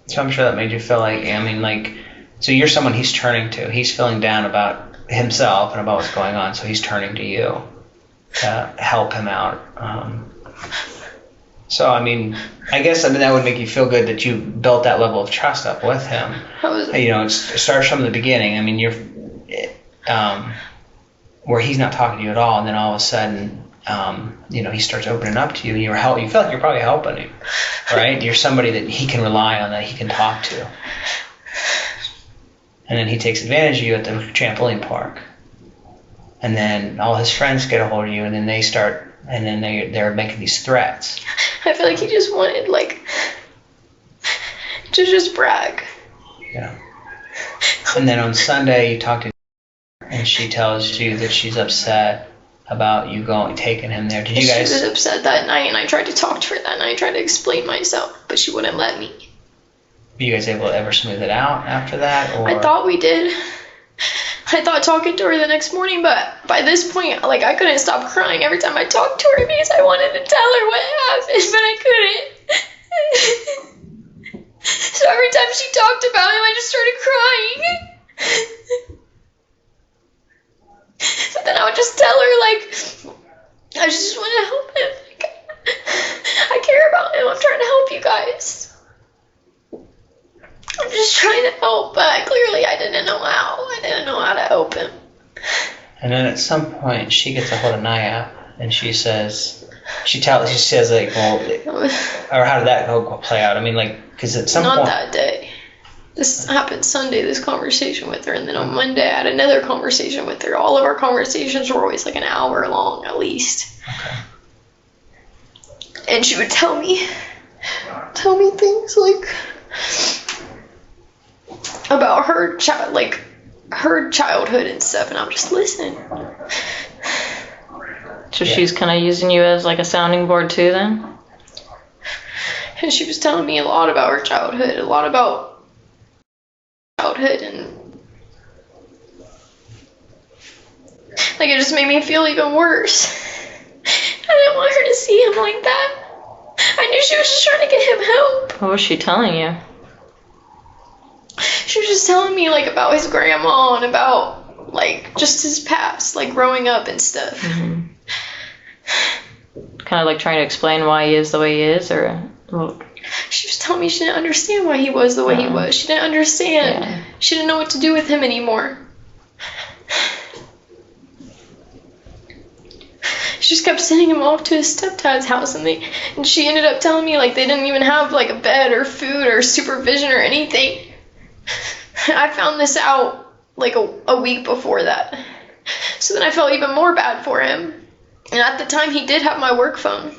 So I'm sure that made you feel like, I mean, like, so you're someone he's turning to. He's feeling down about himself and about what's going on, so he's turning to you to help him out. So, I mean, I guess that would make you feel good that you built that level of trust up with him. You know, it starts from the beginning. I mean, you're where he's not talking to you at all, and then all of a sudden, you know, he starts opening up to you, and you feel like you're probably helping him, right? You're somebody that he can rely on, that he can talk to. And then he takes advantage of you at the trampoline park. And then all his friends get a hold of you, and then they start, and then they're making these threats. I feel like he just wanted, like, to just brag. Yeah. And then on Sunday, you talk to her, and she tells you that she's upset about you taking him there. Did you guys? She was upset that night, and I tried to talk to her that night. I tried to explain myself, but she wouldn't let me. Were you guys able to ever smooth it out after that? Or? I thought we did. I thought talking to her the next morning, but by this point, like, I couldn't stop crying every time I talked to her because I wanted to tell her what happened, but I couldn't. So every time she talked about him, I just started crying. But then I would just tell her, like, I just want to help him. Like, I care about him. I'm trying to help you guys. I'm just trying to help, but clearly I didn't know how. I didn't know how to help him. And then at some point, she gets a hold of Naya, and she says, like, well, or how did that play out? I mean, like, because at some point. Not that day. This happened Sunday, this conversation with her, and then on Monday I had another conversation with her. All of our conversations were always like an hour long, at least. Okay. And she would tell me things like about her childhood and stuff, and I would just listen. So she's kind of using you as like a sounding board too then? And she was telling me a lot about her childhood, and like, it just made me feel even worse. I didn't want her to see him like that. I knew she was just trying to get him help. What was she telling you? She was just telling me, like, about his grandma and about, like, just his past, like, growing up and stuff. Mm-hmm. Kind of like trying to explain why he is the way he is, or? Well, she was telling me she didn't understand why he was the way he was. She didn't understand. Yeah. She didn't know what to do with him anymore. She just kept sending him off to his stepdad's house, and she ended up telling me, like, they didn't even have, like, a bed or food or supervision or anything. I found this out, like, a week before that. So then I felt even more bad for him. And at the time, he did have my work phone.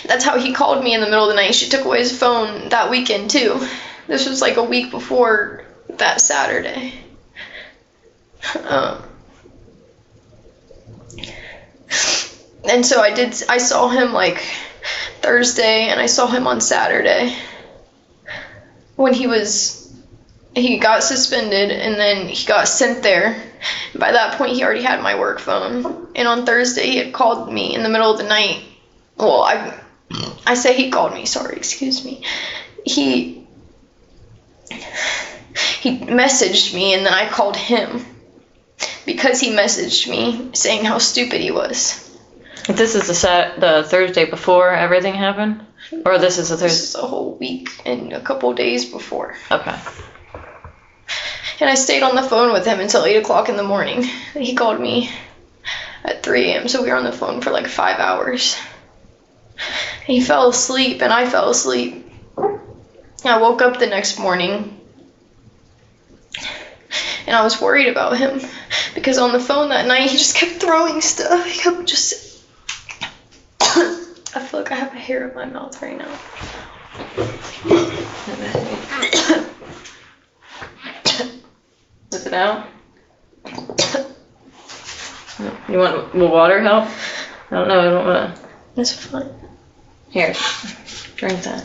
That's how he called me in the middle of the night. She took away his phone that weekend, too. This was, like, a week before that Saturday. And so I saw him, like, Thursday, and I saw him on Saturday when he got suspended, and then he got sent there. By that point, he already had my work phone. And on Thursday, he had called me in the middle of the night. Well, I say he called me, sorry, excuse me. He messaged me, and then I called him because he messaged me saying how stupid he was. this is the Thursday before everything happened? Or this is the Thursday? This is a whole week and a couple days before. Okay. And I stayed on the phone with him until 8 o'clock in the morning. He called me at 3 a.m., so we were on the phone for like 5 hours. He fell asleep, and I fell asleep. I woke up the next morning, and I was worried about him, because on the phone that night, he just kept throwing stuff. He kept just... I feel like I have a hair in my mouth right now. Is it out? You want, will water help? I don't know, I don't want to. It's fine. Here, drink that.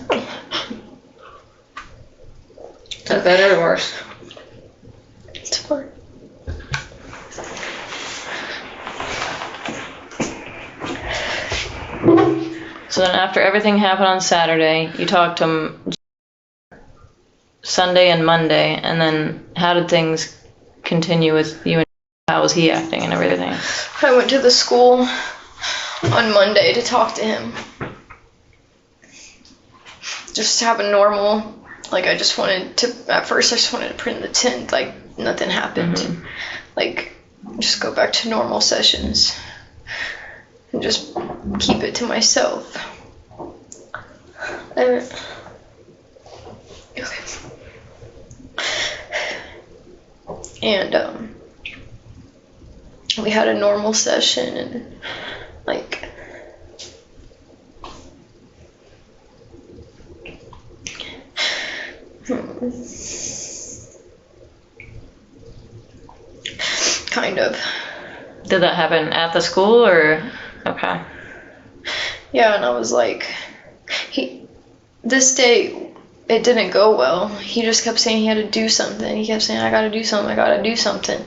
Is that better or worse? It's fine. So then after everything happened on Saturday, you talked to him Sunday and Monday, and then how did things continue with you and how was he acting and everything? I went to the school on Monday to talk to him. Just have a normal, like at first I just wanted to print the tent, like nothing happened. Like just go back to normal sessions and just keep it to myself. And we had a normal session, and like kind of. Did that happen at the school or? Okay. Yeah, and I was like, this day, it didn't go well. He just kept saying he had to do something. He kept saying, I gotta do something, I gotta do something.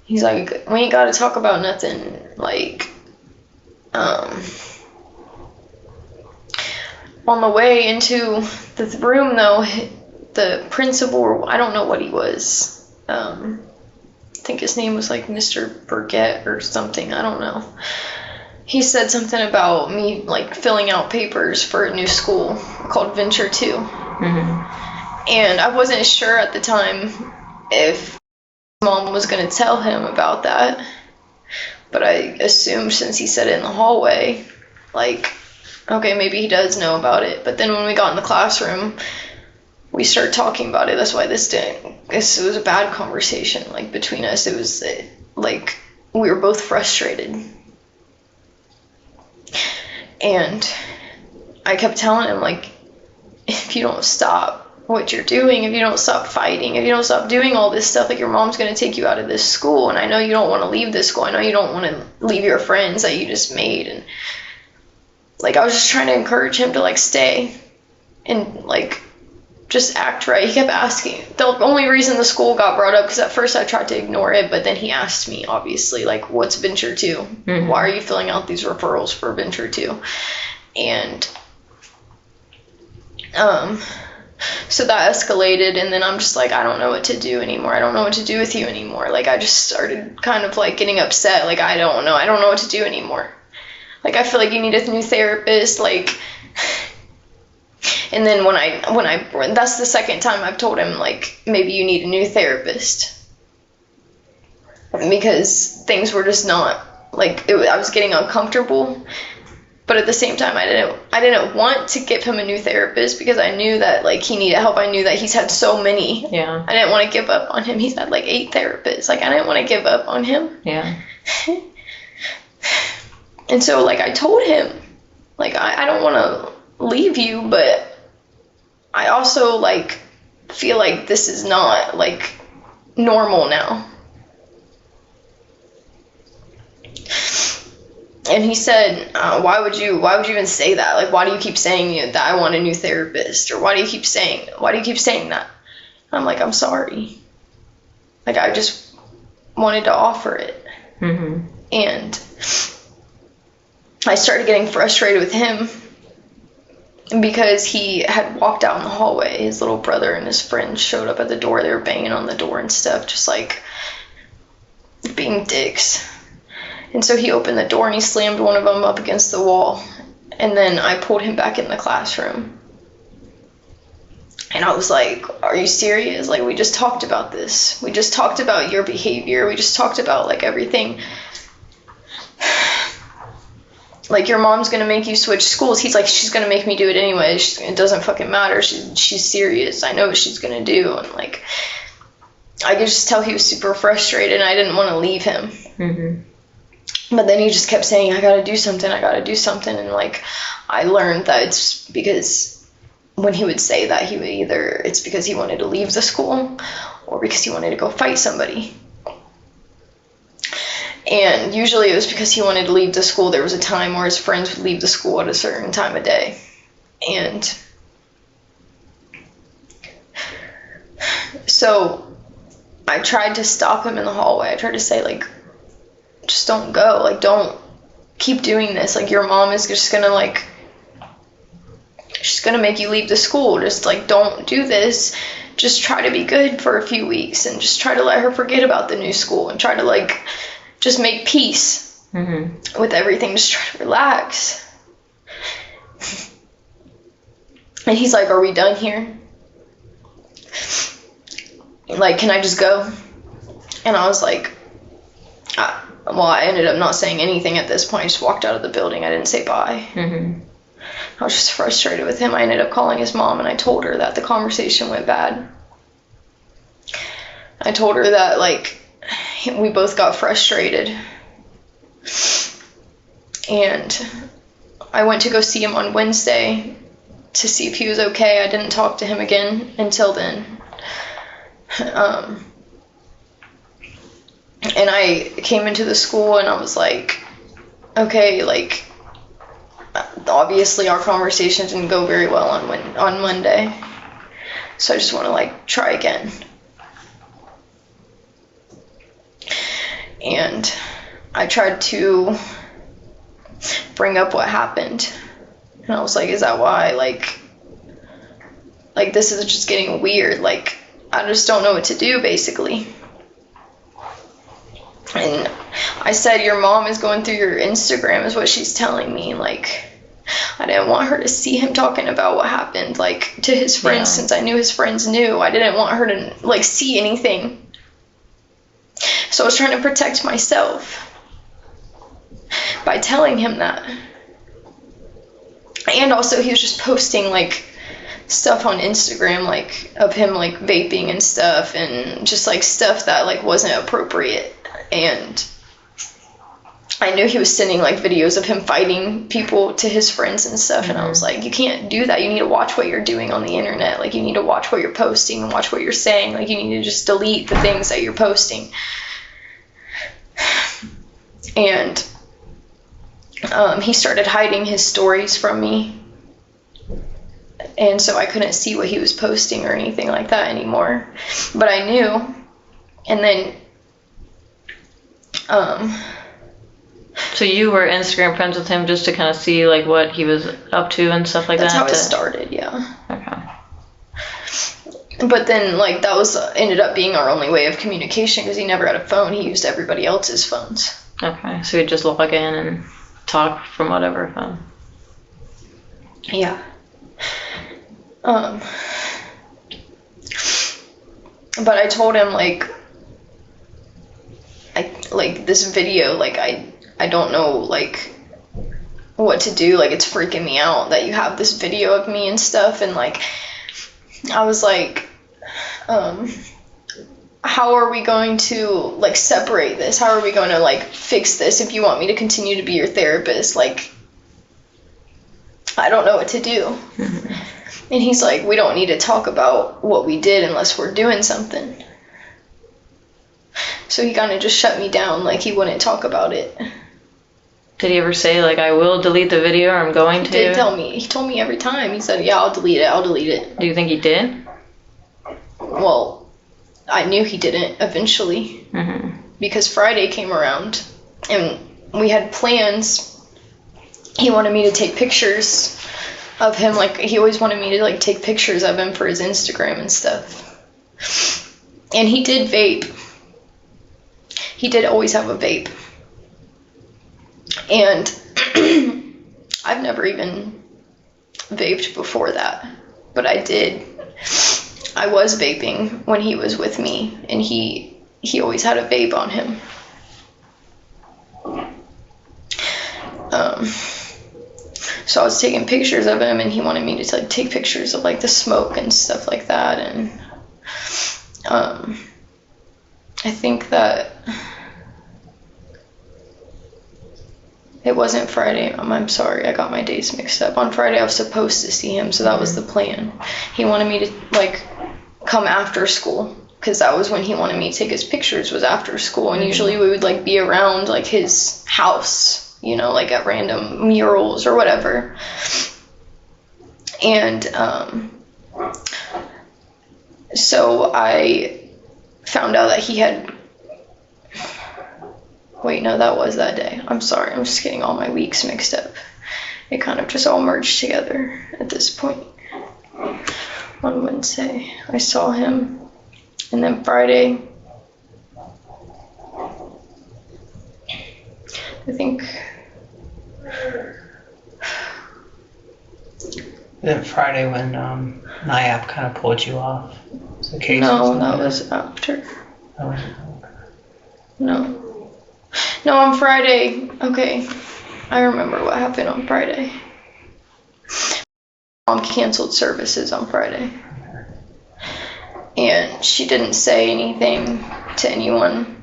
He's like, we ain't gotta talk about nothing. Like, on the way into the room though, the principal, or I don't know what he was, I think his name was like Mr. Burgett or something, I don't know. He said something about me like filling out papers for a new school called Venture 2. And I wasn't sure at the time if Mom was going to tell him about that, but I assumed since he said it in the hallway, like, okay, maybe he does know about it. But then when we got in the classroom, we started talking about it. That's why this was a bad conversation, like, between us. It was like we were both frustrated. And I kept telling him, like, if you don't stop what you're doing, if you don't stop fighting, if you don't stop doing all this stuff, like, your mom's going to take you out of this school. And I know you don't want to leave this school. I know you don't want to leave your friends that you just made. And, like, I was just trying to encourage him to, like, stay and, like, just act right. He kept asking. The only reason the school got brought up, because at first I tried to ignore it, but then he asked me, obviously, like, what's Venture 2? Why are you filling out these referrals for Venture 2? And so that escalated, and then I'm just like, I don't know what to do anymore. I don't know what to do with you anymore. Like, I just started kind of like getting upset. Like, I don't know what to do anymore. Like, I feel like you need a new therapist. Like, and then when I that's the second time I've told him, like, maybe you need a new therapist, because things were just not like I was getting uncomfortable. But at the same time, I didn't want to give him a new therapist, because I knew that, like, he needed help. I knew that he's had so many. Yeah. I didn't want to give up on him. He's had like 8 therapists. Like, I didn't want to give up on him. Yeah. And so, like, I told him, like, I don't want to leave you, but I also, like, feel like this is not, like, normal now. And he said, why would you even say that? Like, why do you keep saying that I want a new therapist? Or why do you keep saying that? I'm like, I'm sorry. Like, I just wanted to offer it. And I started getting frustrated with him, because he had walked out in the hallway. His little brother and his friends showed up at the door. They were banging on the door and stuff, just like being dicks. And so he opened the door and he slammed one of them up against the wall. And then I pulled him back in the classroom. And I was like, are you serious? Like, we just talked about this. We just talked about your behavior. We just talked about, like, everything. like, your mom's gonna make you switch schools. He's like, she's gonna make me do it anyway. It doesn't fucking matter. She's serious. I know what she's gonna do. And, like, I could just tell he was super frustrated, and I didn't want to leave him. Mm-hmm. But then he just kept saying, I gotta do something, and, like, I learned that it's because when he would say that, he would it's because he wanted to leave the school or because he wanted to go fight somebody. And usually it was because he wanted to leave the school. There was a time where his friends would leave the school at a certain time of day. And so I tried to stop him in the hallway. I tried to say, like, just don't go. Like, don't keep doing this. Like, your mom is just gonna, like, she's gonna make you leave the school. Just, like, don't do this. Just try to be good for a few weeks and just try to let her forget about the new school and try to, like, just make peace with everything. Just try to relax. And he's like, are we done here? Like, can I just go? And I was like, well, I ended up not saying anything at this point. I just walked out of the building. I didn't say bye. I was just frustrated with him. I ended up calling his mom, and I told her that the conversation went bad. I told her that, like, we both got frustrated. And I went to go see him on Wednesday to see if he was okay. I didn't talk to him again until then. And I came into the school and I was like, okay, like, obviously our conversation didn't go very well on Monday. So I just want to, like, try again. And I tried to bring up what happened. And I was like, is that why? Like, this is just getting weird. Like, I just don't know what to do, basically. And I said, your mom is going through your Instagram, is what she's telling me. Like, I didn't want her to see him talking about what happened, like, to his friends, since I knew his friends knew. I didn't want her to, like, see anything. So I was trying to protect myself by telling him that. And also, he was just posting, like, stuff on Instagram, like, of him, like, vaping and stuff, and just, like, stuff that, like, wasn't appropriate. And I knew he was sending, like, videos of him fighting people to his friends and stuff, and I was like, you can't do that. You need to watch what you're doing on the internet. Like, you need to watch what you're posting and watch what you're saying. Like, you need to just delete the things that you're posting. And he started hiding his stories from me, and so I couldn't see what he was posting or anything like that anymore. But I knew. And then so you were Instagram friends with him just to kind of see, like, what he was up to and stuff like that? That's how it started, yeah. Okay. But then, like, that ended up being our only way of communication, because he never had a phone. He used everybody else's phones. Okay, so he'd just log in and talk from whatever phone. Yeah. But I told him, like, this video, like, I don't know, like, what to do. Like, it's freaking me out that you have this video of me and stuff. And, like, I was like, how are we going to, like, separate this? How are we going to, like, fix this if you want me to continue to be your therapist? Like, I don't know what to do. And he's like, we don't need to talk about what we did unless we're doing something. So he kind of just shut me down, like, he wouldn't talk about it. Did he ever say, like, I will delete the video, or I'm going to? He did tell me. He told me every time. He said, yeah, I'll delete it. Do you think he did? Well, I knew he didn't eventually. Because Friday came around, and we had plans. He wanted me to take pictures of him. Like, he always wanted me to, like, take pictures of him for his Instagram and stuff. And he did vape. He did always have a vape. And I've never even vaped before that, but I did. I was vaping when he was with me, and he always had a vape on him. So I was taking pictures of him, and he wanted me to like take pictures of like the smoke and stuff like that. And I think that it wasn't Friday. I'm sorry, I got my days mixed up. On Friday I was supposed to see him, so that was the plan. He wanted me to like come after school, because that was when he wanted me to take his pictures, was after school. And usually we would like be around like his house, you know, like at random murals or whatever. And so I found out that he had, wait, no, that was that day. I'm sorry, I'm just getting all my weeks mixed up. It kind of just all merged together at this point. On Wednesday, I saw him. And then Friday, I think. Then Friday when NIAP kind of pulled you off the case? No, that was after. Oh, No, on Friday, okay, I remember what happened on Friday. Mom canceled services on Friday. And she didn't say anything to anyone.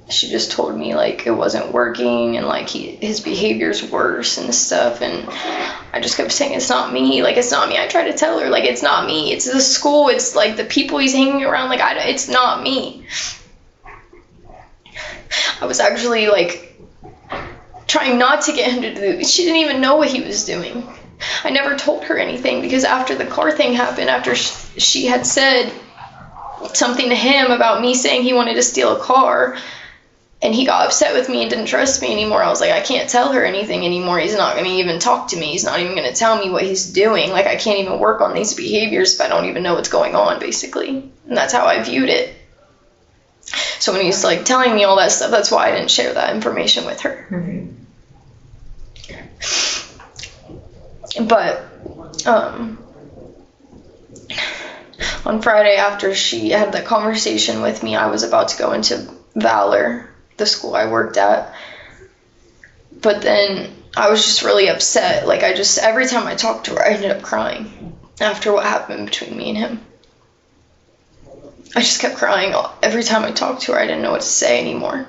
She just told me like it wasn't working, and like his behavior's worse and stuff. And I just kept saying, it's not me, like it's not me. I tried to tell her like it's not me, it's the school, it's like the people he's hanging around, like it's not me. I was actually like trying not to get him to do. She didn't even know what he was doing. I never told her anything, because after the car thing happened, after she had said something to him about me saying he wanted to steal a car, and he got upset with me and didn't trust me anymore, I was like, I can't tell her anything anymore. He's not going to even talk to me. He's not even going to tell me what he's doing. Like, I can't even work on these behaviors if I don't even know what's going on, basically. And that's how I viewed it. So when he's like telling me all that stuff, that's why I didn't share that information with her. Mm-hmm. But on Friday, after she had that conversation with me, I was about to go into Valor, the school I worked at. But then I was just really upset. Like, every time I talked to her, I ended up crying after what happened between me and him. I just kept crying every time I talked to her. I didn't know what to say anymore,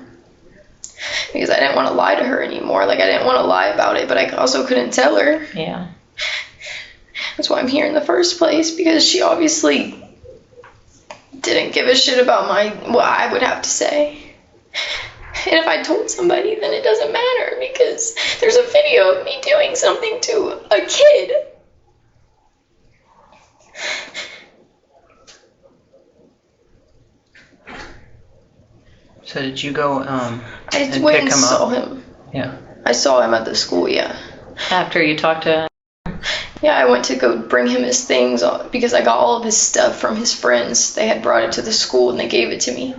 because I didn't want to lie to her anymore. Like, I didn't want to lie about it, but I also couldn't tell her. Yeah. That's why I'm here in the first place, because she obviously didn't give a shit about what I would have to say. And if I told somebody, then it doesn't matter, because there's a video of me doing something to a kid. So did you go I and went pick and him saw up? him. Yeah. I saw him at the school, yeah. After you talked to. Yeah, I went to go bring him his things because I got all of his stuff from his friends. They had brought it to the school and they gave it to me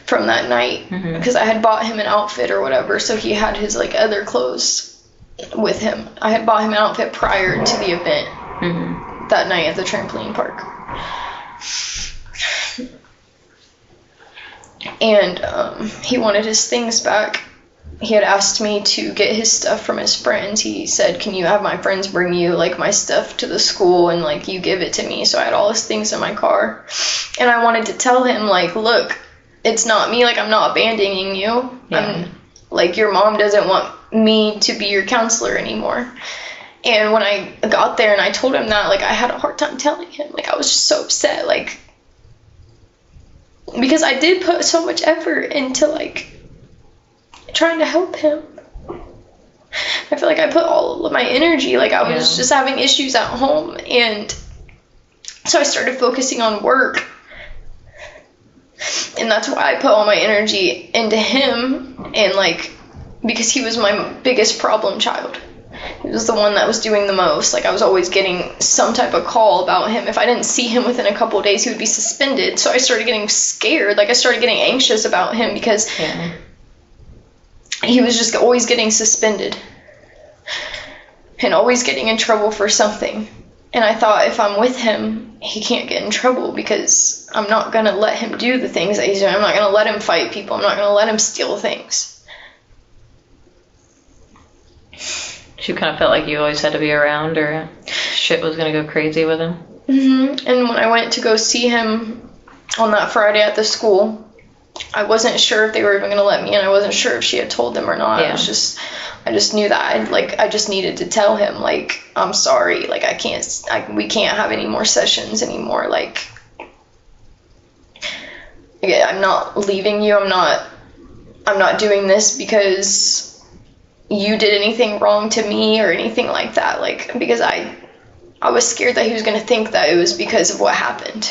from that night, because I had bought him an outfit or whatever, so he had his like other clothes with him. I had bought him an outfit prior to the event that night at the trampoline park. And he wanted his things back. He had asked me to get his stuff from his friends. He said, can you have my friends bring you like my stuff to the school and like you give it to me? So I had all his things in my car. And I wanted to tell him, like, look, it's not me, like I'm not abandoning you. Yeah. Like, your mom doesn't want me to be your counselor anymore. And when I got there and I told him that, like, I had a hard time telling him. Like, I was just so upset, like, because I did put so much effort into like trying to help him. I feel like I put all of my energy, like I was just having issues at home, and so I started focusing on work, and that's why I put all my energy into him. And like, because he was my biggest problem child, he was the one that was doing the most. Like, I was always getting some type of call about him. If I didn't see him within a couple of days, he would be suspended. So I started getting scared. Like, I started getting anxious about him because he was just always getting suspended and always getting in trouble for something. And I thought, if I'm with him, he can't get in trouble, because I'm not going to let him do the things that he's doing. I'm not going to let him fight people. I'm not going to let him steal things. You kind of felt like you always had to be around, or shit was gonna go crazy with him. And when I went to go see him on that Friday at the school, I wasn't sure if they were even gonna let me in. I wasn't sure if she had told them or not. Yeah. I just knew that I just needed to tell him, like, I'm sorry, like, we can't have any more sessions anymore. Like, I'm not leaving you. I'm not doing this because you did anything wrong to me or anything like that. Like, because I was scared that he was going to think that it was because of what happened.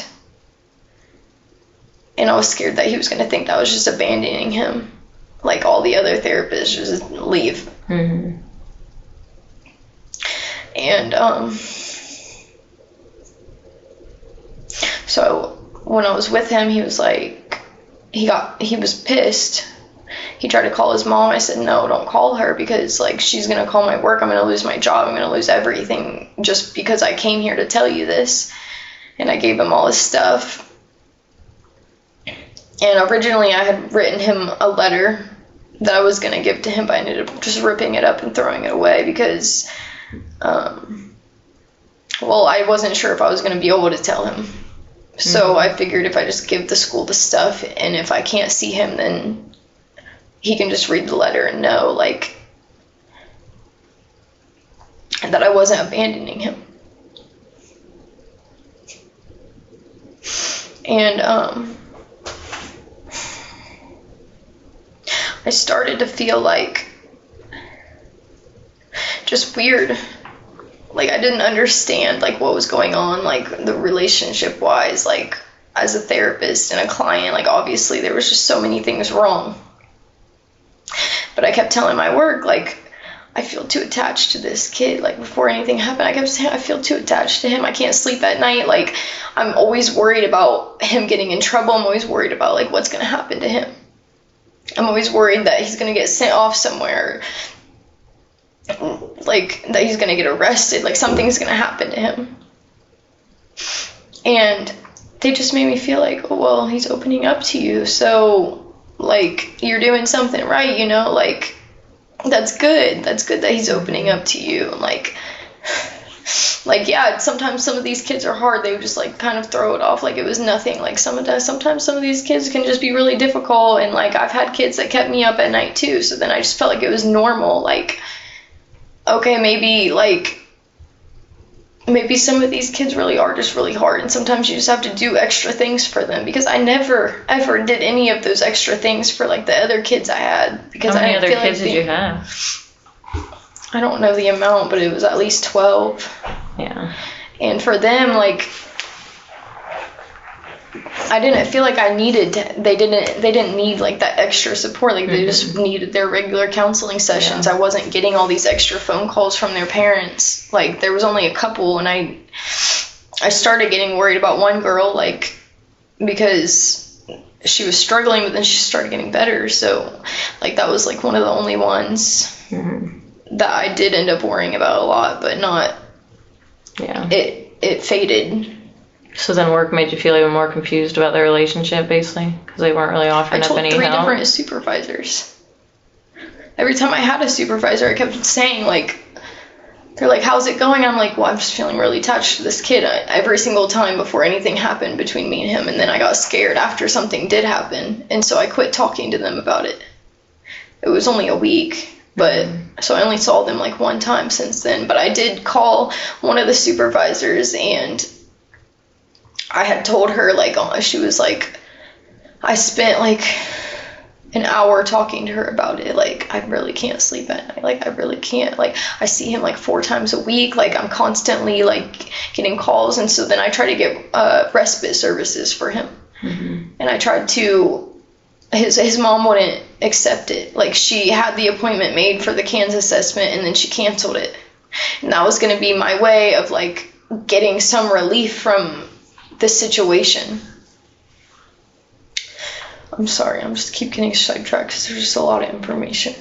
And I was scared that he was going to think that I was just abandoning him. Like all the other therapists, just leave. Mm-hmm. And, so when I was with him, he was like, he was pissed. He tried to call his mom. I said, no, don't call her, because, like, she's going to call my work. I'm going to lose my job. I'm going to lose everything just because I came here to tell you this. And I gave him all his stuff. And originally I had written him a letter that I was going to give to him, but I ended up just ripping it up and throwing it away because, well, I wasn't sure if I was going to be able to tell him. So I figured if I just give the school the stuff, and if I can't see him, then he can just read the letter and know, like, that I wasn't abandoning him. And I started to feel like just weird. Like, I didn't understand, like, what was going on, like, the relationship wise, like, as a therapist and a client. Like, obviously there was just so many things wrong. But I kept telling my work, like, I feel too attached to this kid. Like, before anything happened, I kept saying, I feel too attached to him. I can't sleep at night. Like, I'm always worried about him getting in trouble. I'm always worried about, like, what's going to happen to him. I'm always worried that he's going to get sent off somewhere. Like, that he's going to get arrested. Like, something's going to happen to him. And they just made me feel like, oh, well, he's opening up to you. So, like, you're doing something right, you know? Like, that's good. That's good that he's opening up to you. Like, yeah, sometimes some of these kids are hard. They would just, like, kind of throw it off like it was nothing. Like, sometimes some of these kids can just be really difficult. And, like, I've had kids that kept me up at night, too. So then I just felt like it was normal. Like, okay, maybe some of these kids really are just really hard. And sometimes you just have to do extra things for them. Because I never, ever did any of those extra things for, like, the other kids I had. Because How many I other didn't feel kids like did you have? I don't know the amount, but it was at least 12. Yeah. And for them, like, I didn't feel like I needed they didn't need, like, that extra support. Like, they just needed their regular counseling sessions. Yeah. I wasn't getting all these extra phone calls from their parents. Like, there was only a couple, and I started getting worried about one girl, like, because she was struggling, but then she started getting better. So, like, that was, like, one of the only ones that I did end up worrying about a lot, but not. Yeah. It faded. So then work made you feel even more confused about the relationship, basically, because they weren't really offering up any I told 3 help. different supervisors. Every time I had a supervisor, I kept saying, like, they're like, how's it going? I'm like, well, I'm just feeling really attached to this kid every single time before anything happened between me and him. And then I got scared after something did happen. And so I quit talking to them about it. It was only a week. But, so I only saw them, like, one time since then. But I did call one of the supervisors, and I had told her, like, she was like, I spent, like, an hour talking to her about it. Like, I really can't sleep at night. Like, I really can't. Like, I see him, like, 4 times a week. Like, I'm constantly, like, getting calls. And so then I try to get respite services for him. And I tried to... His mom wouldn't accept it. Like, she had the appointment made for the Kansas assessment, and then she canceled it. And that was going to be my way of, like, getting some relief from the situation. I'm sorry, I'm just keep getting sidetracked because there's just a lot of information.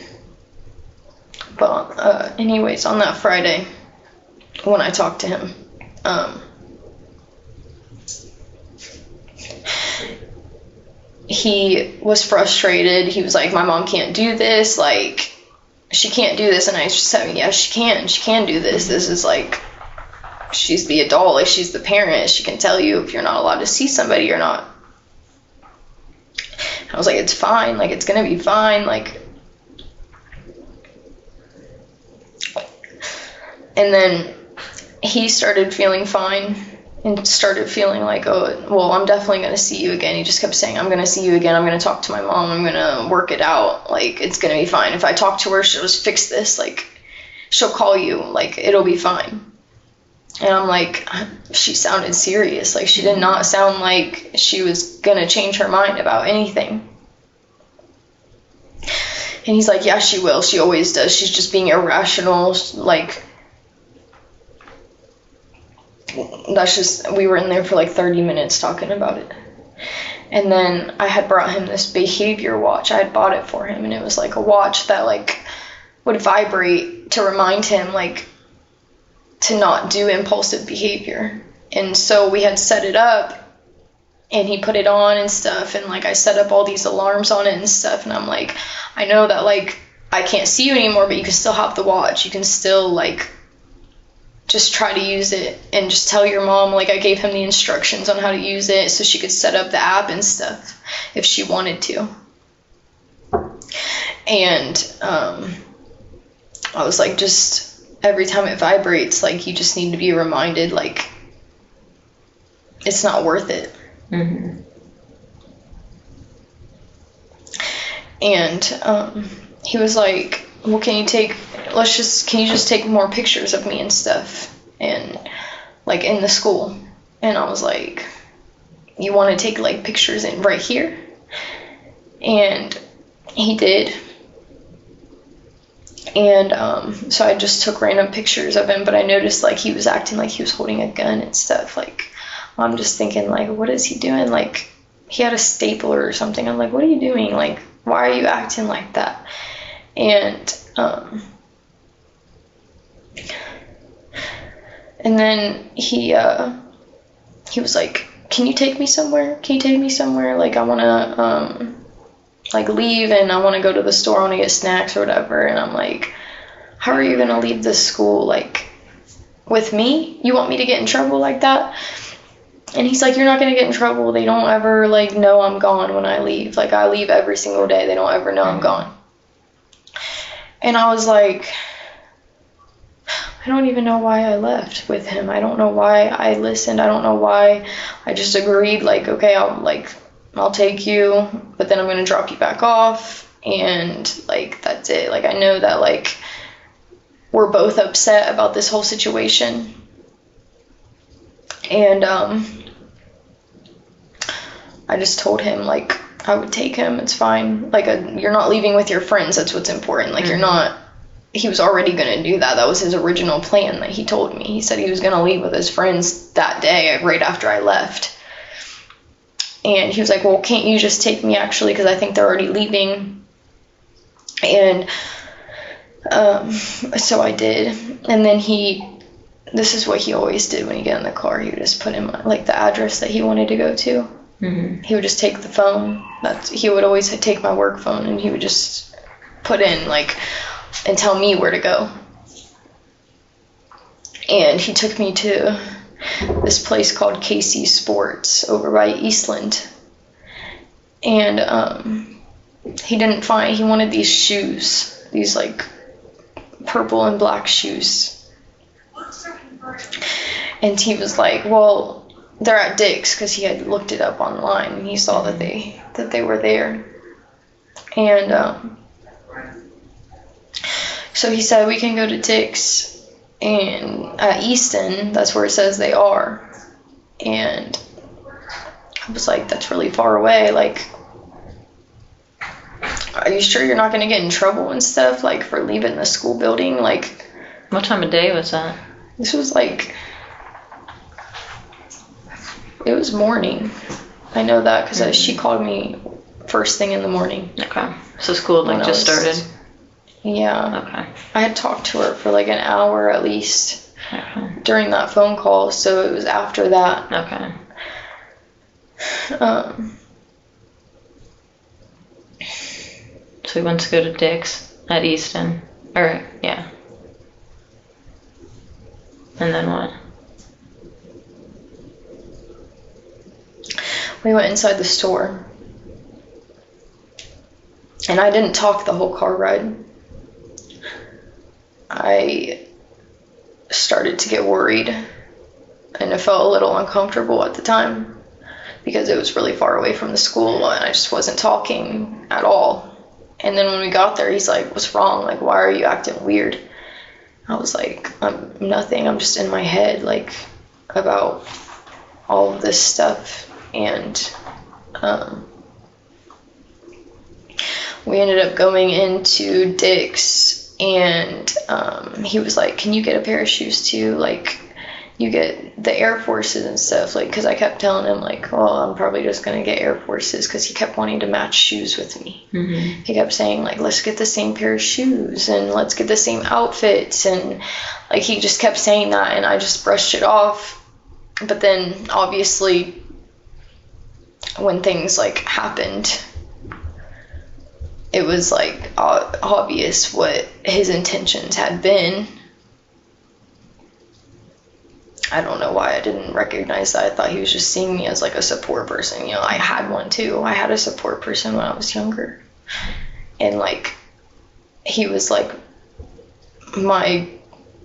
But anyways, on that Friday, when I talked to him, he was frustrated. He was like, my mom can't do this. Like, she can't do this. And I just said, yeah, she can do this. This is like, she's the adult, like she's the parent. She can tell you if you're not allowed to see somebody or not. I was like, it's fine, like it's gonna be fine, like. And then he started feeling fine and started feeling like, oh, well, I'm definitely gonna see you again. He just kept saying, I'm gonna see you again, I'm gonna talk to my mom, I'm gonna work it out, like it's gonna be fine. If I talk to her, she'll just fix this, like she'll call you, like it'll be fine. And I'm like, she sounded serious. Like, she did not sound like she was gonna change her mind about anything. And he's like, yeah, she will. She always does. She's just being irrational. Like, that's just, we were in there for like 30 minutes talking about it. And then I had brought him this behavior watch. I had bought it for him, and it was like a watch that like would vibrate to remind him like to not do impulsive behavior. And so we had set it up, and he put it on and stuff, and like I set up all these alarms on it and stuff, and I'm like, I know that like I can't see you anymore, but you can still have the watch. You can still like just try to use it, and just tell your mom, like I gave him the instructions on how to use it so she could set up the app and stuff if she wanted to. And I was like, just every time it vibrates, like you just need to be reminded, like it's not worth it. Mm-hmm. And he was like, well, can you just take more pictures of me and stuff, and like in the school? And I was like, you want to take like pictures in right here? And he did. And so I just took random pictures of him, but I noticed like he was acting like he was holding a gun and stuff. Like, I'm just thinking like, what is he doing? Like, he had a stapler or something. I'm like, what are you doing? Like, why are you acting like that? And then he was like, can you take me somewhere? Can you take me somewhere? Like, I want to like leave, and I want to go to the store, I want to get snacks or whatever. And I'm like, how are you going to leave this school, like, with me? You want me to get in trouble like that? And he's like, you're not going to get in trouble. They don't ever, like, know I'm gone when I leave. Like, I leave every single day. They don't ever know I'm gone. And I was like, I don't even know why I left with him. I don't know why I listened. I don't know why I just agreed, like, okay, I'll take you, but then I'm going to drop you back off, and like that's it. Like, I know that like we're both upset about this whole situation, and I just told him like I would take him, it's fine. Like, you're not leaving with your friends, that's what's important. Like, you're not, he was already going to do that. That was his original plan that he told me. He said he was going to leave with his friends that day right after I left. And he was like, well, can't you just take me actually, because I think they're already leaving. And so I did. And then this is what he always did when he got in the car. He would just put in like the address that he wanted to go to. Mm-hmm. He would just take the phone. He would always take my work phone, and he would just put in like and tell me where to go. And he took me to this place called KC Sports over by Eastland, and he wanted these shoes, these like purple and black shoes, and he was like, well, they're at Dick's, because he had looked it up online and he saw that they were there. And so he said, we can go to Dick's, and at Easton, that's where it says they are. And I was like, that's really far away. Like, are you sure you're not going to get in trouble and stuff, like, for leaving the school building? Like, what time of day was that? This was like, it was morning. I know that because she called me first thing in the morning. Okay. So school like just started? Yeah. Okay. I had talked to her for like an hour at least during that phone call, so it was after that. Okay. So we went to go to Dick's at Easton. Or, yeah. And then what? We went inside the store. And I didn't talk the whole car ride. I started to get worried. And I felt a little uncomfortable at the time. Because it was really far away from the school and I just wasn't talking at all. And then when we got there, he's like, what's wrong? Like, why are you acting weird? I was like, nothing. I'm just in my head, like, about all of this stuff. And we ended up going into Dick's and he was like, can you get a pair of shoes too? Like, you get the Air Forces and stuff, like, because I kept telling him, like, well, I'm probably just going to get Air Forces, because he kept wanting to match shoes with me. Mm-hmm. He kept saying, like, let's get the same pair of shoes, and let's get the same outfits, and, like, he just kept saying that, and I just brushed it off. But then, obviously, when things, like, happened, it was, like, obvious what his intentions had been. I don't know why I didn't recognize that. I thought he was just seeing me as like a support person. You know, I had one too. I had a support person when I was younger. And like, he was like my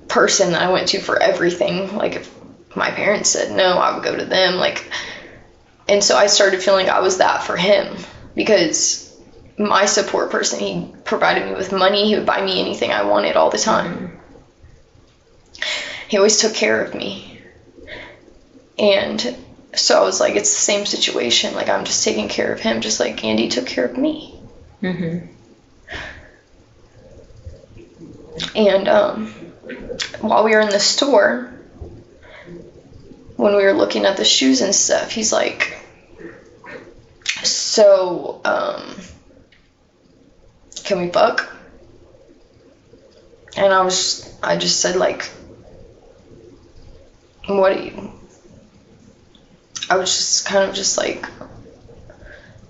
person that I went to for everything. Like, if my parents said no, I would go to them. Like, and so I started feeling I was that for him, because my support person, he provided me with money. He would buy me anything I wanted all the time. He always took care of me. And so I was like, it's the same situation. Like, I'm just taking care of him, just like Andy took care of me. Mm-hmm. And while we were in the store, when we were looking at the shoes and stuff, he's like, so, can we fuck? And I just said, like, what do you... I was just kind of just like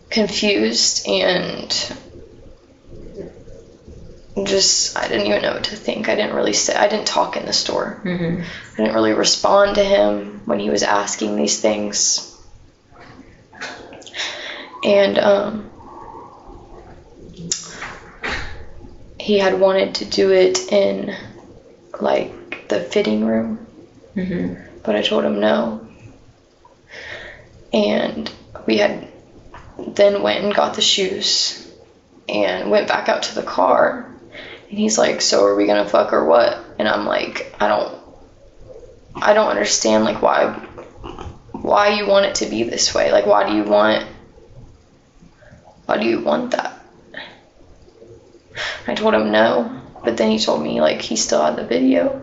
confused and just, I didn't even know what to think. I didn't talk in the store. Mm-hmm. I didn't really respond to him when he was asking these things. And he had wanted to do it in like the fitting room. Mm-hmm. But I told him no. And we had then went and got the shoes and went back out to the car. And he's like, so are we gonna fuck or what? And I'm like, I don't understand, like, why you want it to be this way. Like, why do you want that? I told him no, but then he told me, like, he still had the video.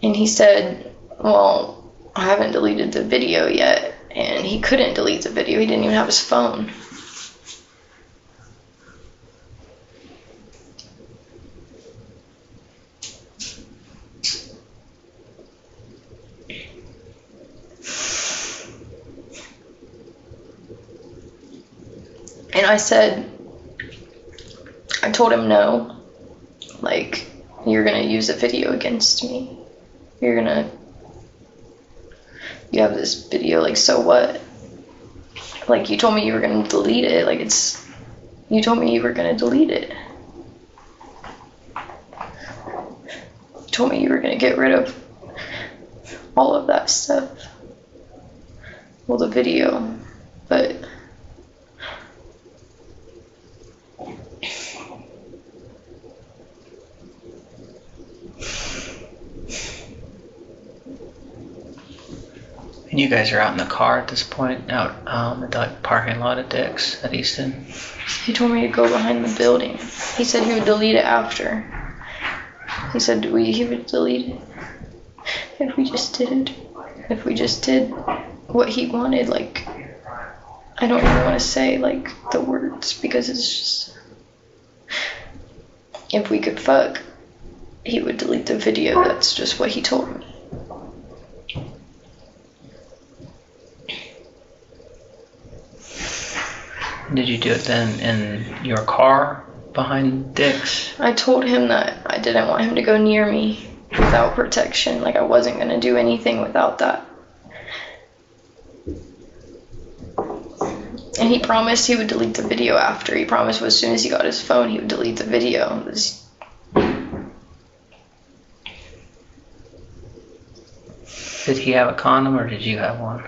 And he said, well, I haven't deleted the video yet. And he couldn't delete the video. He didn't even have his phone. And I told him no. Like, you're gonna use the video against me. You have this video, like, so what? Like, you told me you were gonna delete it. Like, you told me you were gonna delete it. You told me you were gonna get rid of all of that stuff. Well, the video, but And you guys are out in the car at this point, out at the parking lot at Dick's at Easton. he told me to go behind the building. He said he would delete it after. He said he would delete it if we just did what he wanted. Like, I don't even want to say, like, the words, because it's just, if we could fuck, he would delete the video. That's just what he told me. Did you do it then in your car behind Dick's? I told him that I didn't want him to go near me without protection. Like, I wasn't going to do anything without that. And he promised he would delete the video after. He promised as soon as he got his phone, he would delete the video. Did he have a condom or did you have one?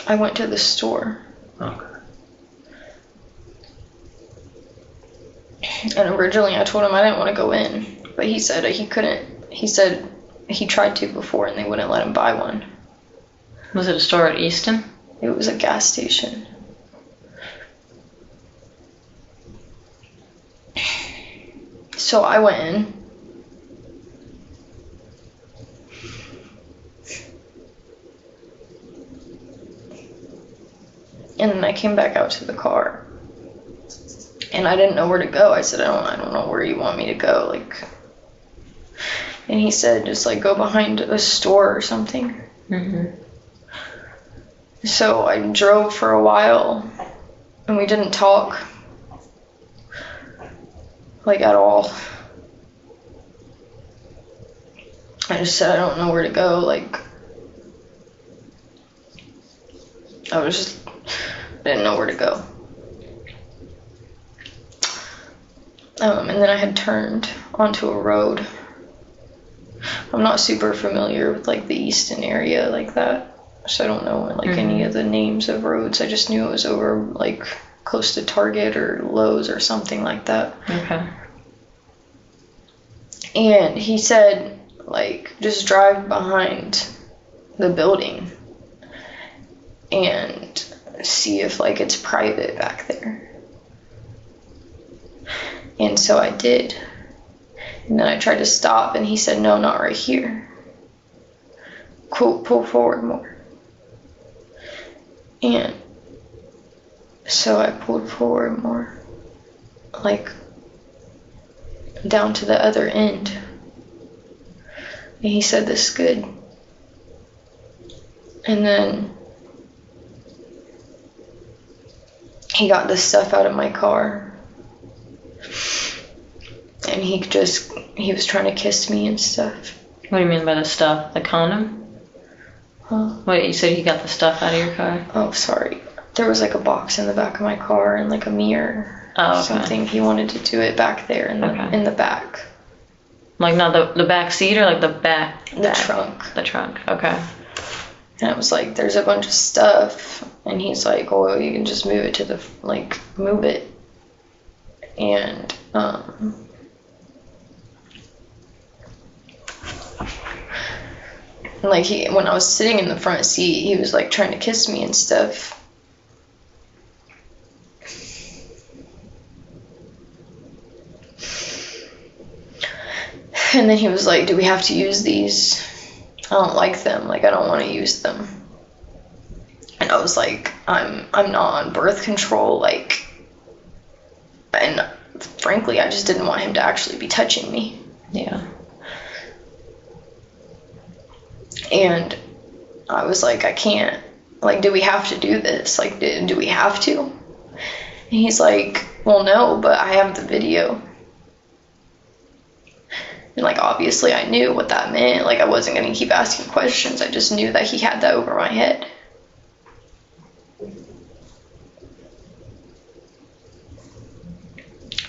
I went to the store. Okay. And originally I told him I didn't want to go in. But he said he couldn't. He said he tried to before and they wouldn't let him buy one. Was it a store at Easton? It was a gas station. So I went in. And then I came back out to the car. And I didn't know where to go. I said, I don't know where you want me to go. Like, and he said, just like go behind a store or something. Mm-hmm. So I drove for a while, and we didn't talk, like, at all. I just said I don't know where to go, like, I didn't know where to go. And then I had turned onto a road. I'm not super familiar with, like, the Easton area like that. So I don't know like any of the names of roads. I just knew it was over like close to Target or Lowe's or something like that. Okay. And he said like just drive behind the building and see if like it's private back there. And so I did. And then I tried to stop and he said no, not right here. Cool, pull forward more. And so I pulled forward more, like down to the other end. And he said, "This is good." And then he got the stuff out of my car. And he was trying to kiss me and stuff. What do you mean by the stuff? The condom? Huh? Wait, you said he got the stuff out of your car? Oh, sorry. There was like a box in the back of my car and like a mirror. Oh, okay. Something. He wanted to do it back there in the back. Like not the back seat or like the back? The trunk. The trunk, okay. And it was like, there's a bunch of stuff. And he's like, oh, well, you can just move it to move it. And, like when I was sitting in the front seat, he was like trying to kiss me and stuff. And then he was like, do we have to use these? I don't like them. Like, I don't want to use them. And I was like, I'm not on birth control. Like, and frankly, I just didn't want him to actually be touching me. Yeah. And I was like, I can't. Like, do we have to do this? Like, do we have to? And he's like, well, no, but I have the video. And, like, obviously I knew what that meant. Like, I wasn't going to keep asking questions. I just knew that he had that over my head.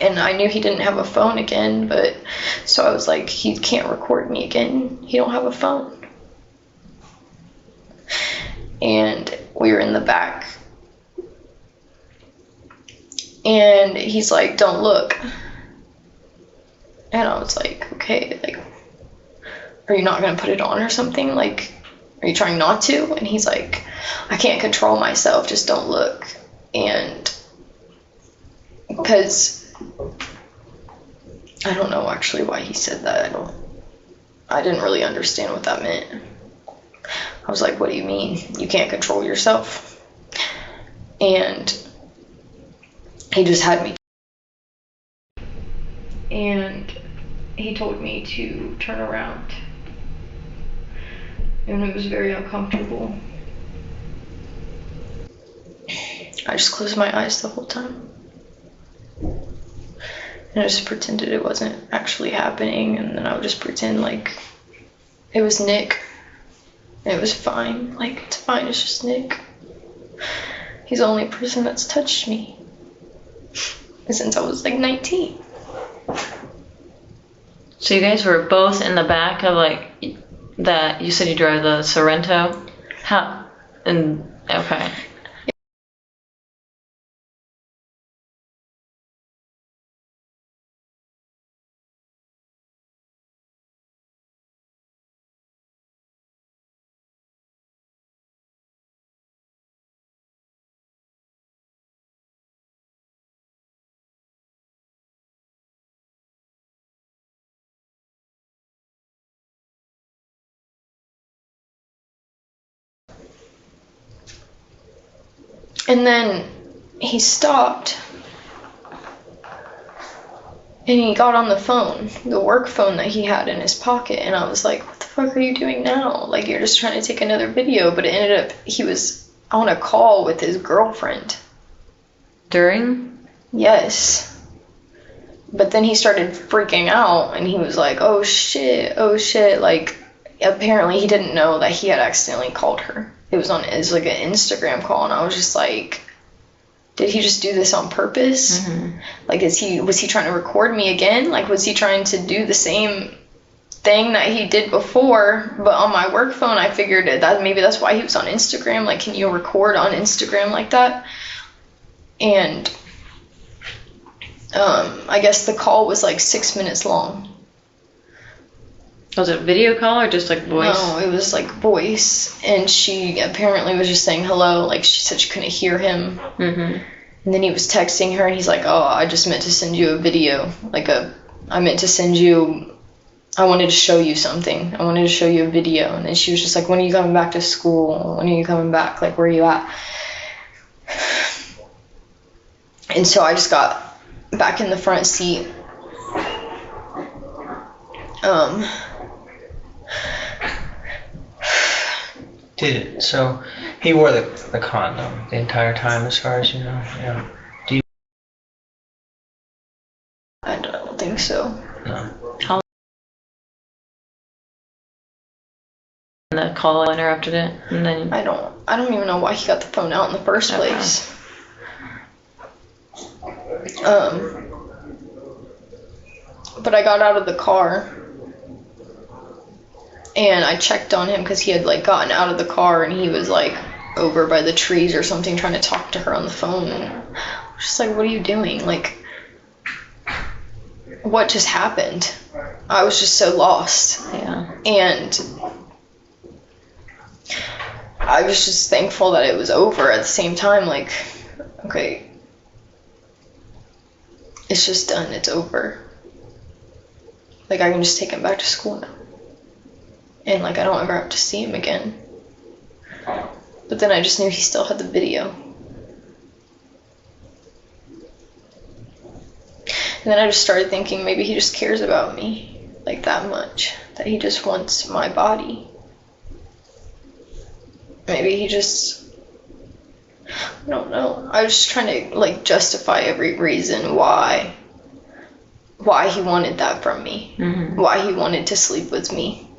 And I knew he didn't have a phone again, but so I was like, he can't record me again. He don't have a phone. And we were in the back. And he's like, don't look. And I was like, okay, like, are you not going to put it on or something? Like, are you trying not to? And he's like, I can't control myself, just don't look. And because I don't know actually why he said that. I didn't really understand what that meant. I was like, what do you mean? You can't control yourself? And he just had me. And he told me to turn around. And it was very uncomfortable. I just closed my eyes the whole time. And I just pretended it wasn't actually happening, and then I would just pretend like it was Nick. And it was fine. Like, it's fine, it's just Nick. He's the only person that's touched me since I was like 19. So you guys were both in the back of like that. You said you drove the Sorrento. How? And okay. And then he stopped. And he got on the phone, the work phone that he had in his pocket. And I was like, what the fuck are you doing now? Like, you're just trying to take another video. But it ended up, he was on a call with his girlfriend. During? Yes. But then he started freaking out. And he was like, oh shit. Like, apparently he didn't know that he had accidentally called her. It was like an Instagram call. And I was just like, did he just do this on purpose? Mm-hmm. Like, was he trying to record me again? Like, was he trying to do the same thing that he did before, but on my work phone? I figured that maybe that's why he was on Instagram. Like, can you record on Instagram like that? And I guess the call was like 6 minutes long. Was it video call or just like voice? No, it was like voice, and she apparently was just saying hello. Like, she said she couldn't hear him. Mm-hmm. And then he was texting her, and he's like, oh, I just meant to send you a video. I wanted to show you something. I wanted to show you a video. And then she was just like, when are you coming back to school? When are you coming back? Like, where are you at? And so I just got back in the front seat. So he wore the condom the entire time, as far as you know? Yeah. Do you? I don't think so. No. The call interrupted it, and then I don't even know why he got the phone out in the first place. But I got out of the car. And I checked on him because he had like gotten out of the car and he was like over by the trees or something trying to talk to her on the phone. And I was just like, what are you doing? Like, what just happened? I was just so lost. yeah. And I was just thankful that it was over at the same time. Like, okay, it's just done. It's over. Like, I can just take him back to school now. And, like, I don't ever have to see him again. But then I just knew he still had the video. And then I just started thinking maybe he just cares about me, like, that much. That he just wants my body. Maybe he just... I don't know. I was just trying to, like, justify every reason why he wanted that from me. Mm-hmm. Why he wanted to sleep with me.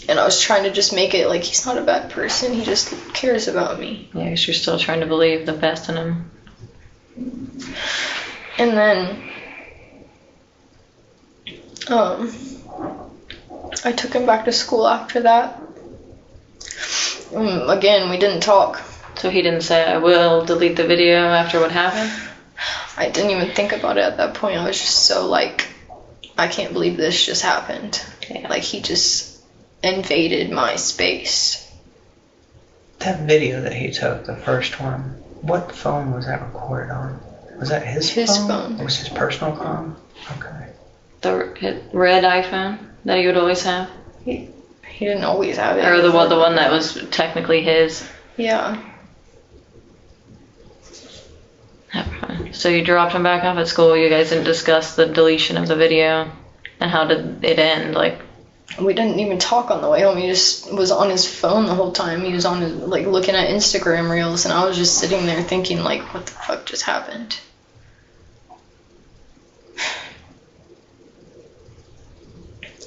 And I was trying to just make it like he's not a bad person. He just cares about me. Yeah, I guess you're still trying to believe the best in him. And then, I took him back to school after that. Again, we didn't talk. So he didn't say, I will delete the video after what happened? I didn't even think about it at that point. I was just so like, I can't believe this just happened. Yeah. Like, he just invaded my space. That video that he took, the first one, what phone was that recorded on? Was that his phone? It was his personal phone? Okay. The red iPhone that he would always have? He didn't always have it. Or the one that was technically his? Yeah. So you dropped him back off at school. You guys didn't discuss the deletion of the video? And how did it end? Like, we didn't even talk on the way home. He just was on his phone the whole time. He was on his, like, looking at Instagram reels, and I was just sitting there thinking, like, what the fuck just happened?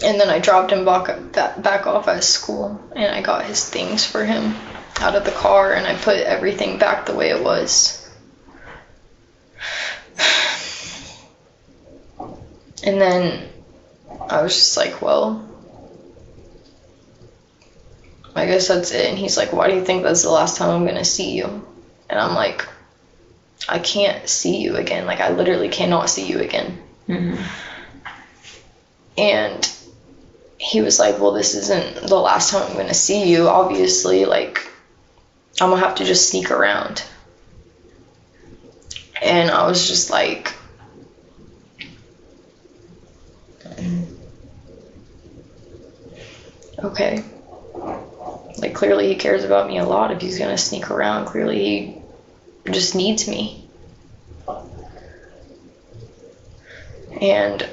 And then I dropped him back off at school, and I got his things for him out of the car, and I put everything back the way it was. And then I was just like, well, I guess that's it. And he's like, why do you think that's the last time I'm gonna see you? And I'm like, I can't see you again. Like, I literally cannot see you again. Mm-hmm. And he was like, well, this isn't the last time I'm gonna see you. Obviously, like, I'm gonna have to just sneak around. And I was just like, okay. Like, clearly he cares about me a lot if he's gonna sneak around. Clearly he just needs me. And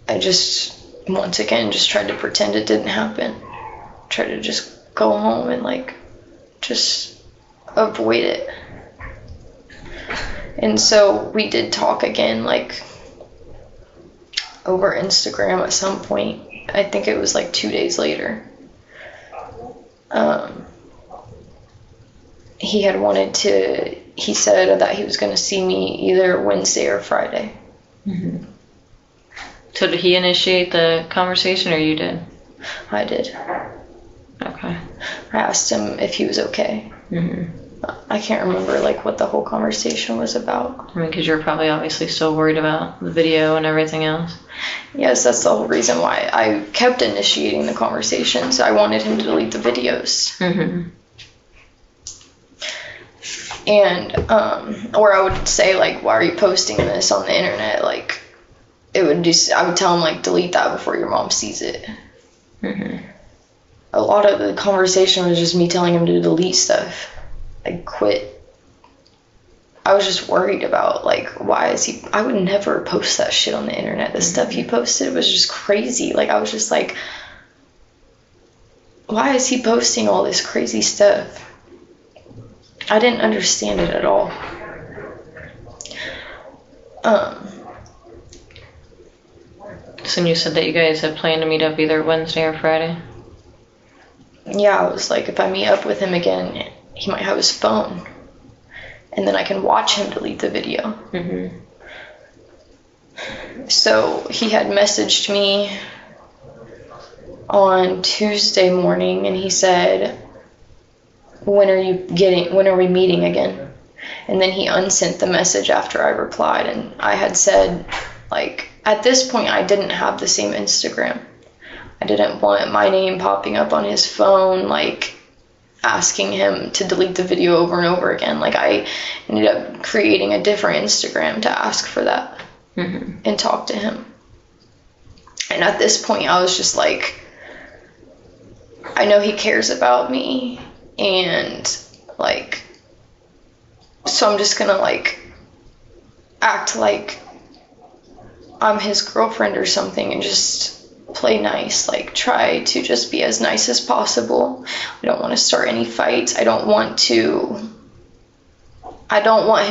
I just, once again, just tried to pretend it didn't happen. Tried to just go home and, like, just avoid it. And so we did talk again, like, over Instagram at some point. I think it was like 2 days later. He said that he was going to see me either Wednesday or Friday. Mm-hmm. So did he initiate the conversation, or you did? I did. Okay. I asked him if he was okay. Mm-hmm. I can't remember, like, what the whole conversation was about. I mean, because you're probably obviously still worried about the video and everything else. Yes, that's the whole reason why I kept initiating the conversations. I wanted him to delete the videos. Mm-hmm. And, or I would say, like, why are you posting this on the internet? Like, I would tell him, like, delete that before your mom sees it. Mm-hmm. A lot of the conversation was just me telling him to delete stuff. Like, quit. I was just worried about, like, I would never post that shit on the internet. The stuff he posted was just crazy. Like, I was just like, why is he posting all this crazy stuff? I didn't understand it at all. So you said that you guys had planned to meet up either Wednesday or Friday? Yeah, I was like, if I meet up with him again, he might have his phone. And then I can watch him delete the video. Mm-hmm. So he had messaged me on Tuesday morning, and he said, when are we meeting again? And then he unsent the message after I replied, and I had said, like, at this point I didn't have the same Instagram. I didn't want my name popping up on his phone, like, asking him to delete the video over and over again. Like, I ended up creating a different Instagram to ask for that. Mm-hmm. And talk to him. And at this point I was just like, I know he cares about me, and, like, so I'm just gonna, like, act like I'm his girlfriend or something and just play nice, like, try to just be as nice as possible. I don't want to start any fights. I don't want him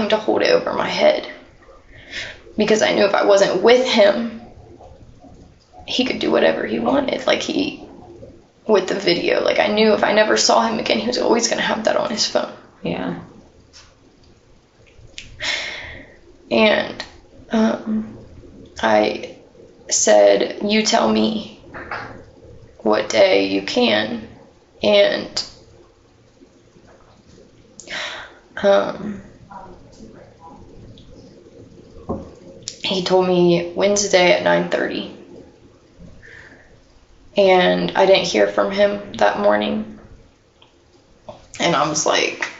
to hold it over my head, because I knew if I wasn't with him, he could do whatever he wanted. Like, with the video, like, I knew if I never saw him again, he was always going to have that on his phone. Yeah. And I said, you tell me what day you can. And he told me Wednesday at 9:30. And I didn't hear from him that morning. And I was like,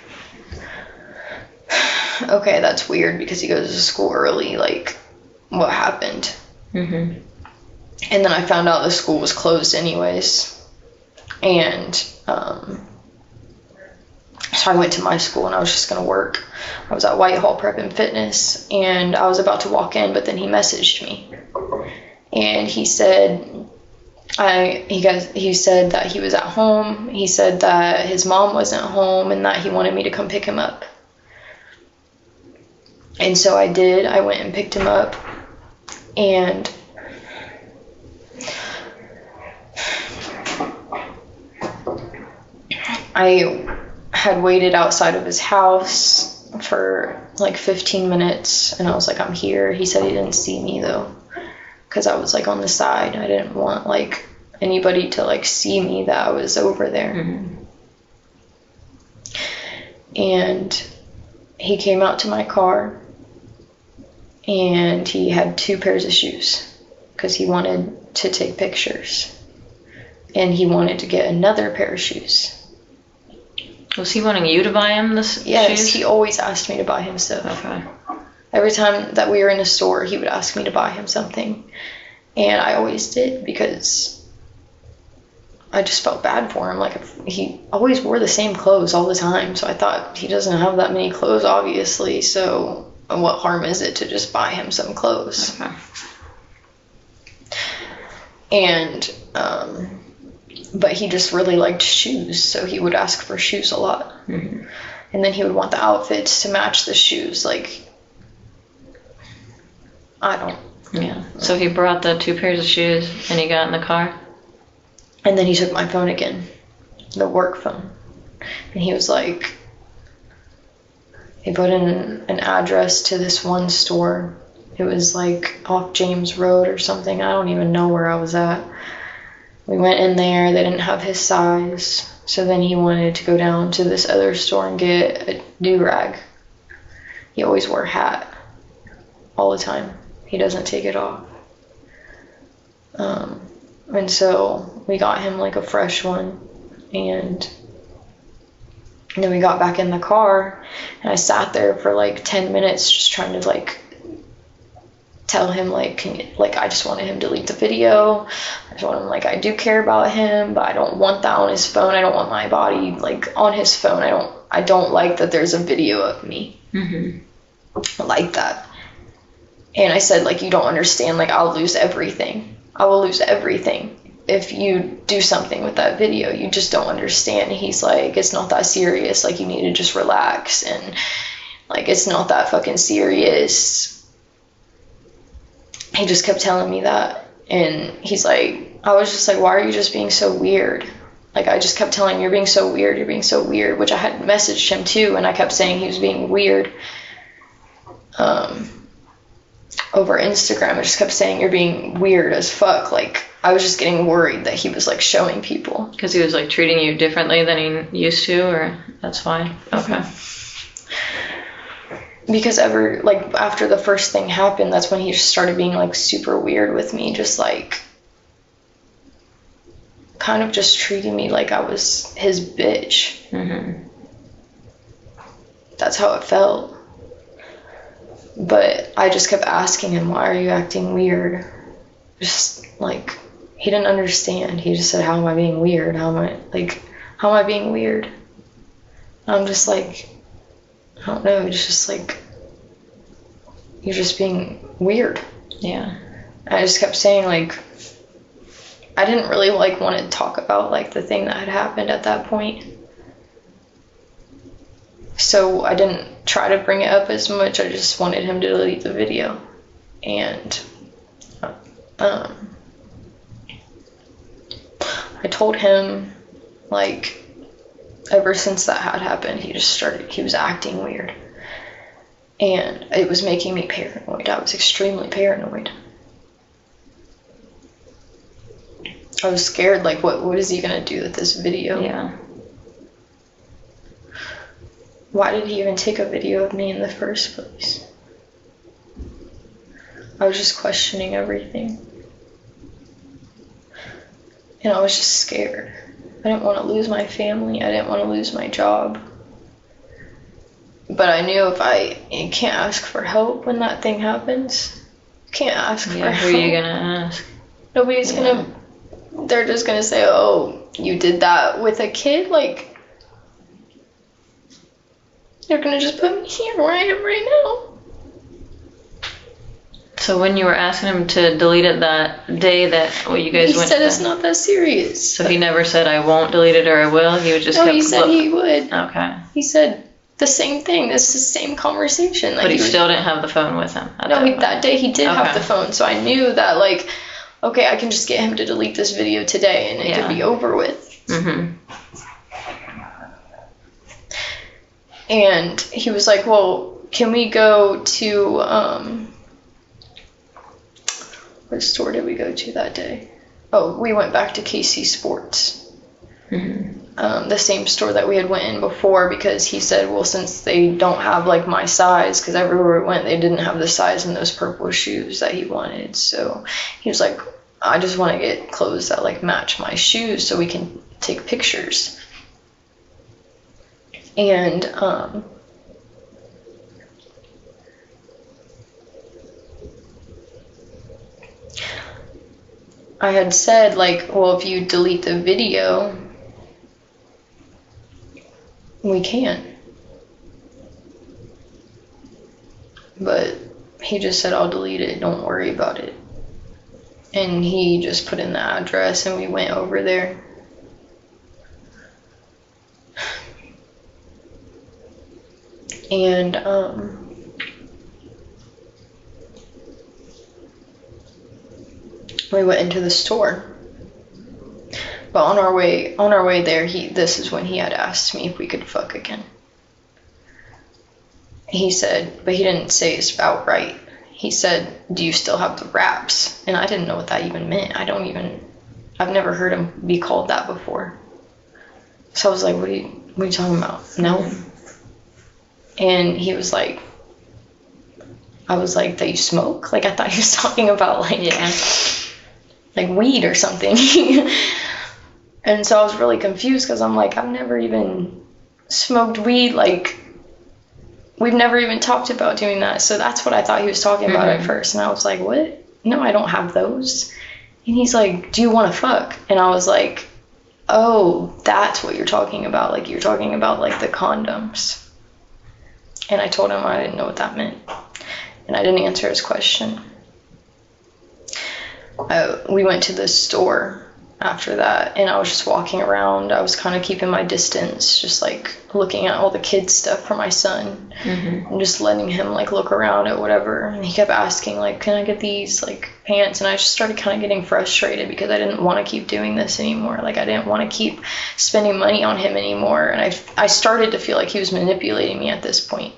okay, that's weird, because he goes to school early. Like, what happened? Mm-hmm. And then I found out the school was closed anyways. And so I went to my school, and I was just going to work. I was at Whitehall Prep and Fitness, and I was about to walk in, but then he messaged me. And he said, he said that he was at home. He said that his mom wasn't home and that he wanted me to come pick him up. And so I did. I went and picked him up, and I had waited outside of his house for like 15 minutes, and I was like, I'm here. He said he didn't see me though, because I was like on the side. I didn't want like anybody to like see me that I was over there. Mm-hmm. And he came out to my car, and he had 2 pairs of shoes because he wanted to take pictures, and he wanted to get another pair of shoes. Was he wanting you to buy him this Yes, shoes? he always asked me to buy him stuff. Okay. Every time that we were in a store, he would ask me to buy him something, and I always did because I just felt bad for him. Like, he always wore the same clothes all the time, so I thought he doesn't have that many clothes, obviously, so what harm is it to just buy him some clothes? Okay. And but he just really liked shoes, so he would ask for shoes a lot. Mm-hmm. And then he would want the outfits to match the shoes. Like, I don't. Yeah. So he brought the 2 pairs of shoes and he got in the car? And then he took my phone again, the work phone. And he was like, he put in an address to this one store. It was like off James Road or something. I don't even know where I was at. We went in there, they didn't have his size. So then he wanted to go down to this other store and get a do-rag. He always wore a hat all the time. He doesn't take it off. And so we got him like a fresh one, and then we got back in the car, and I sat there for like 10 minutes just trying to like tell him like, I just wanted him to delete the video. I just want him, like, I do care about him, but I don't want that on his phone. I don't want my body like on his phone. I don't like that there's a video of me. Mm-hmm. Like that. And I said, like, you don't understand, like, I'll lose everything. I will lose everything if you do something with that video. You just don't understand. He's like, it's not that serious. Like, you need to just relax. And, like, it's not that fucking serious. He just kept telling me that. And he's like, I was just like, why are you just being so weird? Like, I just kept telling him, you're being so weird, which I had messaged him too, and I kept saying he was being weird. Over Instagram, I just kept saying, you're being weird as fuck. Like, I was just getting worried that he was like showing people. Because he was like treating you differently than he used to, or that's why? Okay. Because after the first thing happened, that's when he just started being like super weird with me, just like kind of just treating me like I was his bitch. Mm-hmm. That's how it felt. But I just kept asking him, why are you acting weird? Just like, he didn't understand. He just said, how am I being weird? How am I being weird? And I'm just like, I don't know, it's just like, you're just being weird. Yeah. I just kept saying, like, I didn't really like want to talk about like the thing that had happened at that point. So I didn't try to bring it up as much. I just wanted him to delete the video. And I told him, like, ever since that had happened, he was acting weird. And it was making me paranoid. I was extremely paranoid. I was scared, like, what is he gonna do with this video? Yeah. Why did he even take a video of me in the first place? I was just questioning everything. And I was just scared. I didn't want to lose my family. I didn't want to lose my job. But I knew you can't ask for help when that thing happens. You can't ask for help. Who are you gonna ask? Nobody's gonna, they're just gonna say, oh, you did that with a kid? Like, they're gonna just put me here where I am right now. So when you were asking him to delete it that day that you guys He went said to it's not that serious. So he never said, I won't delete it or I will? He was just No, kept he said he would. Okay. He said the same thing. This is the same conversation. Like, But he still didn't have the phone with him at No, that that day he did have Okay. the phone, so I knew that, like, okay, I can just get him to delete this video today and it Yeah. could be over with. Mm-hmm. And he was like, well, can we go to, what store did we go to that day? Oh, we went back to KC Sports. The same store that we had went in before, because he said, well, since they don't have like my size, because everywhere we went they didn't have the size in those purple shoes that he wanted, so he was like, I just want to get clothes that like match my shoes so we can take pictures. And I had said like, well, if you delete the video, we can. But he just said, I'll delete it, don't worry about it. And he just put in the address and we went over there. And we went into the store. But on our way there, this is when he had asked me if we could fuck again. He said, but he didn't say it's about right. He said, do you still have the wraps? And I didn't know what that even meant. I've never heard him be called that before. So I was like, what are you talking about? No. And he was like, I was like, that you smoke? Like, I thought he was talking about like weed or something. And so I was really confused, because I'm like, I've never even smoked weed. Like, we've never even talked about doing that. So that's what I thought he was talking about at first. And I was like, what? No, I don't have those. And he's like, do you want to fuck? And I was like, oh, that's what you're talking about. Like, you're talking about like the condoms. And I told him I didn't know what that meant. And I didn't answer his question. We went to the store after that, and I was just walking around. I was kind of keeping my distance, just like looking at all the kids stuff for my son, and just letting him like look around at whatever. And he kept asking like, can I get these like pants? And I just started kind of getting frustrated, because I didn't want to keep doing this anymore. Like, I didn't want to keep spending money on him anymore. And I started to feel like he was manipulating me at this point.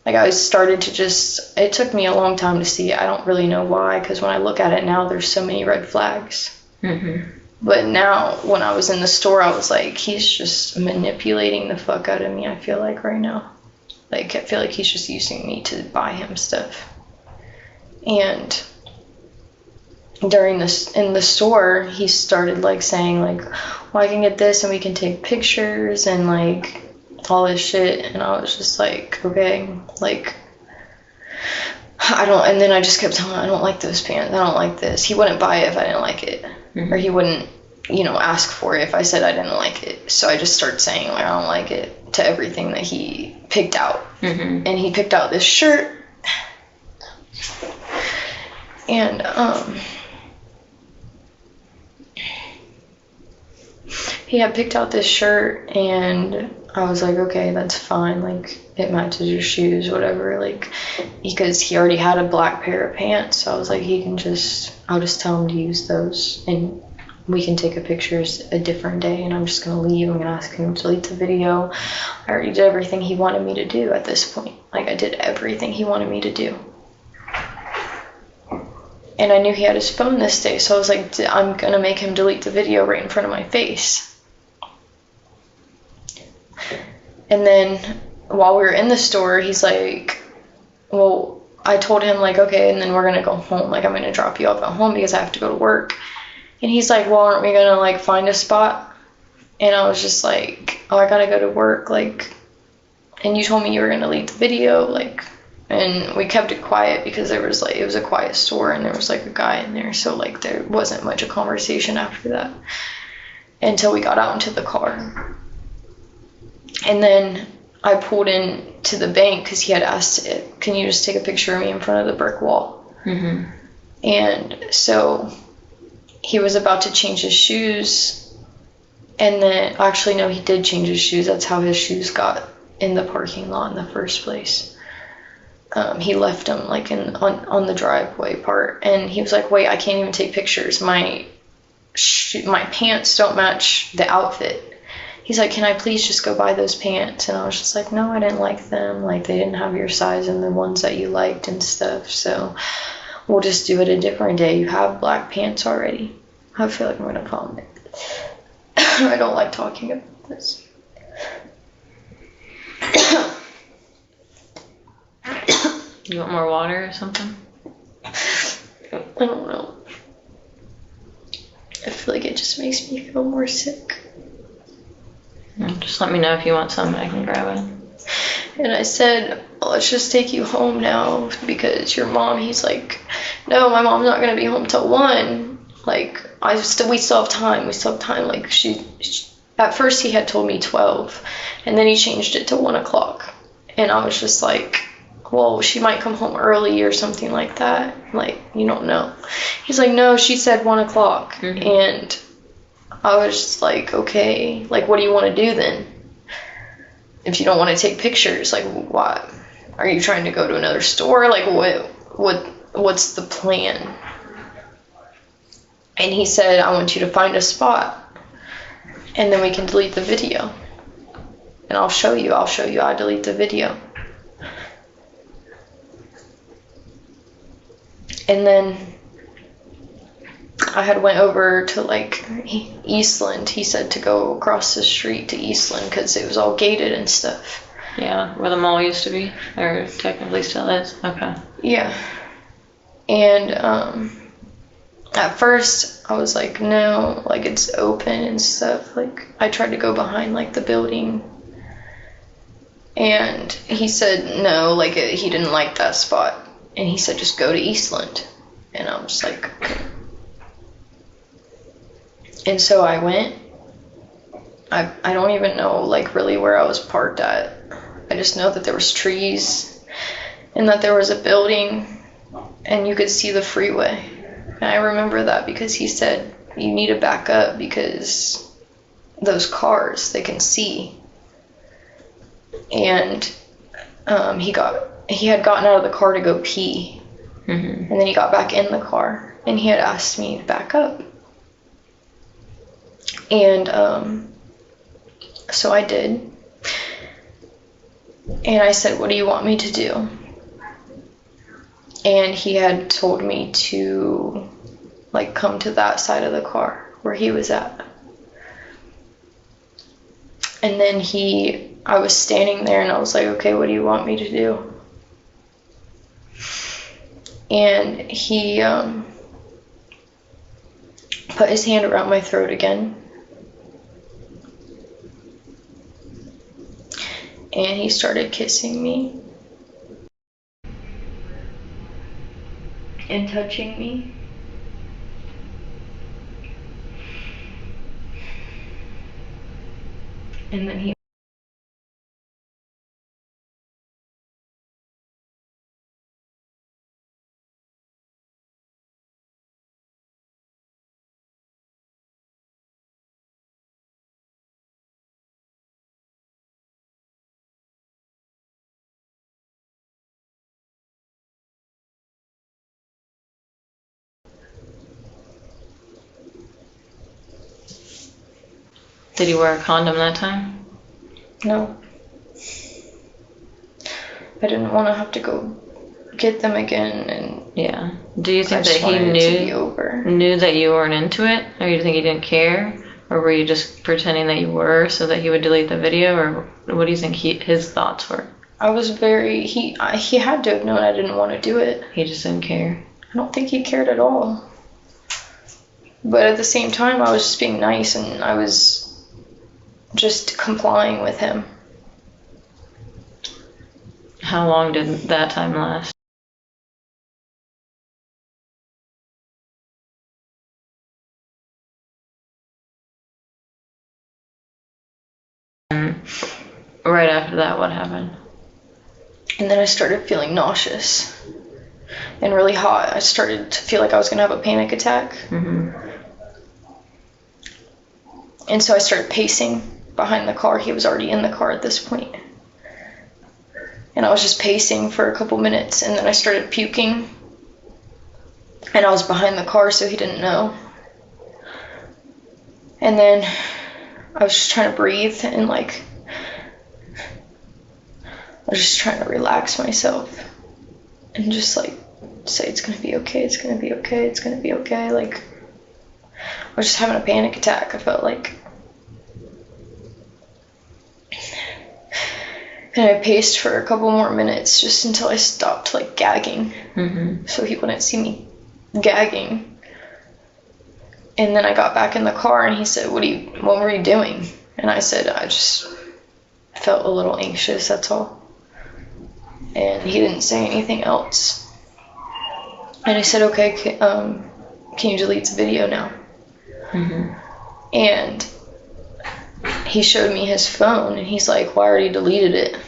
Like, I started to just, it took me a long time to see it. I don't really know why, because when I look at it now, there's so many red flags. But now, when I was in the store, I was like, he's just manipulating the fuck out of me, I feel like, right now. Like, I feel like he's just using me to buy him stuff. And during this, in the store, he started, like, saying, like, well, I can get this, and we can take pictures, and, like, all this shit. And I was just like, okay, like, and then I just kept telling him, I don't like those pants, I don't like this. He wouldn't buy it if I didn't like it. Or he wouldn't, ask for it if I said I didn't like it. So I just started saying, like, I don't like it to everything that he picked out. And he picked out this shirt. And, he had picked out this shirt, and I was like, okay, that's fine, like, it matches your shoes, whatever, like, because he already had a black pair of pants, so I was like, I'll just tell him to use those, and we can take a pictures a different day, and I'm just gonna leave. I'm gonna ask him to delete the video. I already did everything he wanted me to do at this point. Like, I did everything he wanted me to do. And I knew he had his phone this day, so I was like, I'm gonna make him delete the video right in front of my face. And then while we were in the store, he's like, well, I told him, like, okay, and then we're gonna go home. Like, I'm gonna drop you off at home because I have to go to work. And he's like, well, aren't we gonna, like, find a spot? And I was just like, oh, I gotta go to work, like, and you told me you were gonna delete the video, like, and we kept it quiet because there was, like, it was a quiet store, and there was, like, a guy in there, so, like, there wasn't much of a conversation after that until we got out into the car. And then I pulled in to the bank because he had asked, can you just take a picture of me in front of the brick wall? And so he was about to change his shoes, and then, actually, no, he did change his shoes. That's how his shoes got in the parking lot in the first place. He left them, like, on the driveway part, and he was like, wait, I can't even take pictures. My pants don't match the outfit. he's like, can I please just go buy those pants? And I was just like, no, I didn't like them. Like, they didn't have your size and the ones that you liked and stuff. So we'll just do it a different day. You have black pants already. I feel like I'm going to vomit. I don't like talking about this. You want more water or something? I don't know. I feel like it just makes me feel more sick. Just let me know if you want some, I can grab it. And I said, let's just take you home now because your mom, he's like, no, my mom's not going to be home till 1. Like, we still have time. We still have time. Like, she at first he had told me 12, and then he changed it to 1 o'clock. And I was just like, well, she might come home early or something like that. Like, you don't know. He's like, no, she said 1 o'clock. Mm-hmm. And I was just like, okay, like, what do you want to do then? If you don't want to take pictures, like, what? Are you trying to go to another store? Like, what's the plan? And he said, I want you to find a spot, and then we can delete the video. And I'll show you I delete the video. And then I had went over to like Eastland. He said to go across the street to Eastland because it was all gated and stuff. Yeah, where the mall used to be, or technically still is. Okay. Yeah. And at first I was like, no, like it's open and stuff. Like I tried to go behind like the building. And he said no, like he didn't like that spot. And he said, just go to Eastland. And I was like, okay. And so I went. I don't even know, like, really where I was parked at. I just know that there was trees and that there was a building and you could see the freeway. And I remember that because he said, you need to back up because those cars, they can see. And he had gotten out of the car to go pee. Mm-hmm. And then he got back in the car and he had asked me to back up. And so I did. And I said, what do you want me to do? And he had told me to like come to that side of the car where he was at. And then I was standing there and I was like, okay, what do you want me to do? And he put his hand around my throat again. And he started kissing me. And touching me. And then he Did he wear a condom that time? No. I didn't want to have to go get them again, and Yeah. Do you I think just that he wanted it to be over. knew that you weren't into it, or you think he didn't care, or were you just pretending that you were so that he would delete the video, or what do you think his thoughts were? I was very, he had to have known I didn't want to do it. He just didn't care. I don't think he cared at all. But at the same time, I was just being nice and I was just complying with him. How long did that time last? And right after that, what happened? And then I started feeling nauseous and really hot. I started to feel like I was going to have a panic attack. Mm-hmm. And so I started pacing behind the car. He was already in the car at this point. And I was just pacing for a couple minutes, and then I started puking. And I was behind the car, so he didn't know. And then I was just trying to breathe and like, I was just trying to relax myself and just like say it's gonna be okay, it's gonna be okay, it's gonna be okay. Like, I was just having a panic attack. I felt like. And I paced for a couple more minutes just until I stopped like gagging. So he wouldn't see me gagging. And then I got back in the car and he said, what were you doing? And I said, I just felt a little anxious, that's all. And he didn't say anything else. And I said, okay, can you delete the video now? And he showed me his phone and he's like, well, I already deleted it.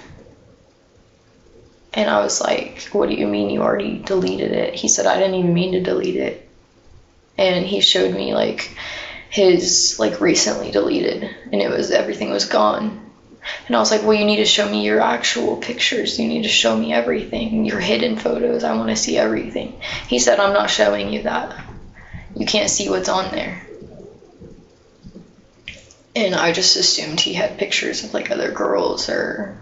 And I was like, what do you mean you already deleted it? He said, I didn't even mean to delete it. And he showed me like his like recently deleted, and everything was gone. And I was like, well, you need to show me your actual pictures. You need to show me everything, your hidden photos. I want to see everything. He said, I'm not showing you that. You can't see what's on there. And I just assumed he had pictures of like other girls or,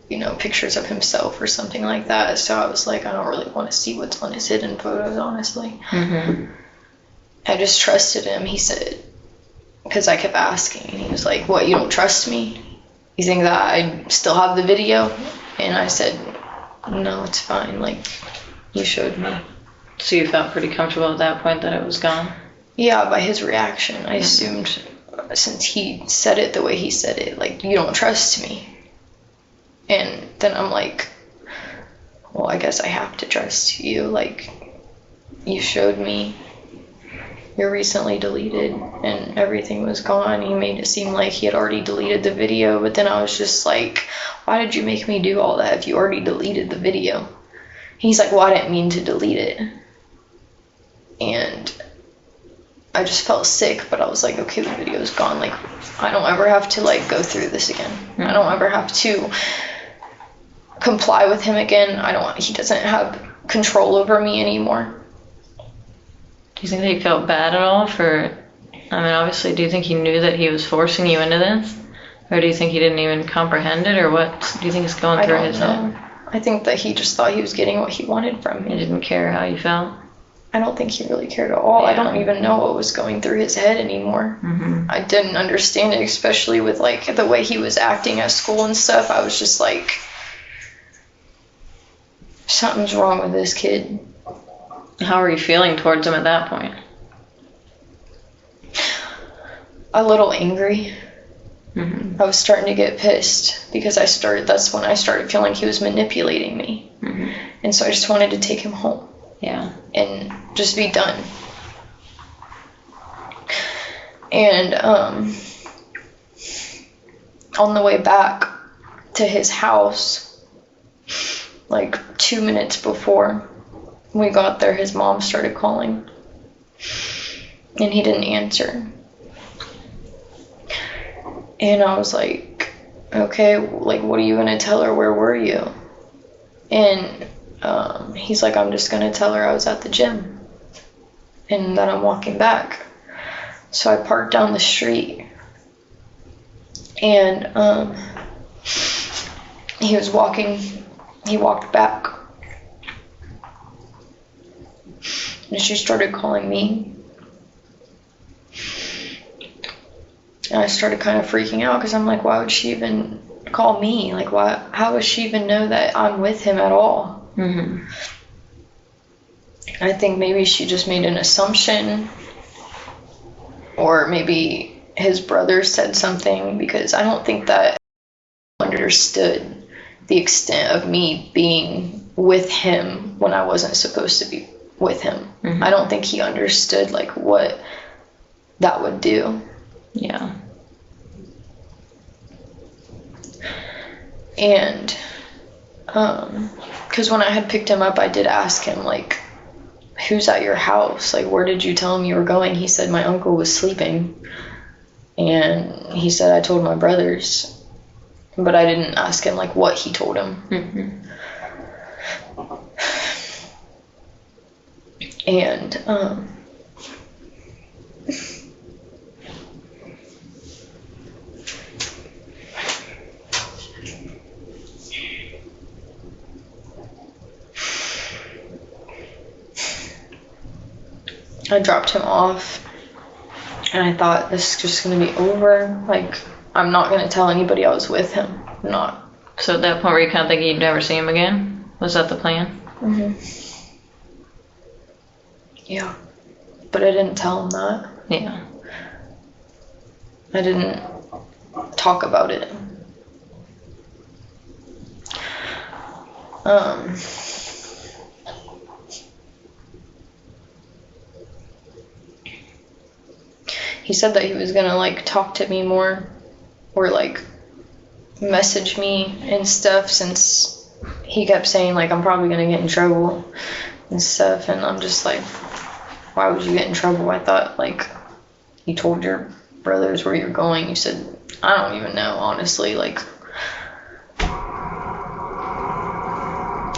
you know, pictures of himself or something like that. So I was like, I don't really want to see what's on his hidden photos, honestly. I just trusted him. He said, because I kept asking, and he was like, what, you don't trust me? You think that I still have the video? And I said, no, it's fine. Like, you showed me. So you felt pretty comfortable at that point that it was gone? Yeah, by his reaction. I assumed, since he said it the way he said it, like, you don't trust me. And then I'm like, well, I guess I have to trust you. Like, you showed me your recently deleted and everything was gone. He made it seem like he had already deleted the video, but then I was just like, why did you make me do all that if you already deleted the video? He's like, well, I didn't mean to delete it. And I just felt sick, but I was like, okay, the video's gone. Like, I don't ever have to like go through this again. I don't ever have to comply with him again. He doesn't have control over me anymore. Do you think that he felt bad at all obviously, do you think he knew that he was forcing you into this? Or do you think he didn't even comprehend it? Or what do you think is going through his head? I think that he just thought he was getting what he wanted from me. He didn't care how you felt? I don't think he really cared at all. Yeah. I don't even know what was going through his head anymore. I didn't understand it, especially with like the way he was acting at school and stuff. I was just like, something's wrong with this kid. How were you feeling towards him at that point? A little angry. I was starting to get pissed because that's when I started feeling like he was manipulating me. And so I just wanted to take him home. Yeah. And just be done. And on the way back to his house, like 2 minutes before we got there, his mom started calling. And he didn't answer. And I was like, okay, like, what are you going to tell her? Where were you? And he's like, I'm just going to tell her I was at the gym and that I'm walking back. So I parked down the street and he walked back and she started calling me. And I started kind of freaking out because I'm like, why would she even call me? Like, how would she even know that I'm with him at all? I think maybe she just made an assumption, or maybe his brother said something, because I don't think that he understood the extent of me being with him when I wasn't supposed to be with him. I don't think he understood like what that would do. Yeah. And because when I had picked him up, I did ask him, like, who's at your house? Like, where did you tell him you were going? He said my uncle was sleeping. And he said I told my brothers. But I didn't ask him, like, what he told him. And I dropped him off, and I thought, this is just going to be over. Like, I'm not going to tell anybody I was with him. I'm not. So at that point, were you kind of thinking you'd never see him again? Was that the plan? Yeah. But I didn't tell him that. Yeah. I didn't talk about it. He said that he was gonna like talk to me more, or like message me and stuff, since he kept saying like I'm probably gonna get in trouble and stuff, and I'm just like, why would you get in trouble? I thought like you told your brothers where you're going. You said, I don't even know, honestly. Like,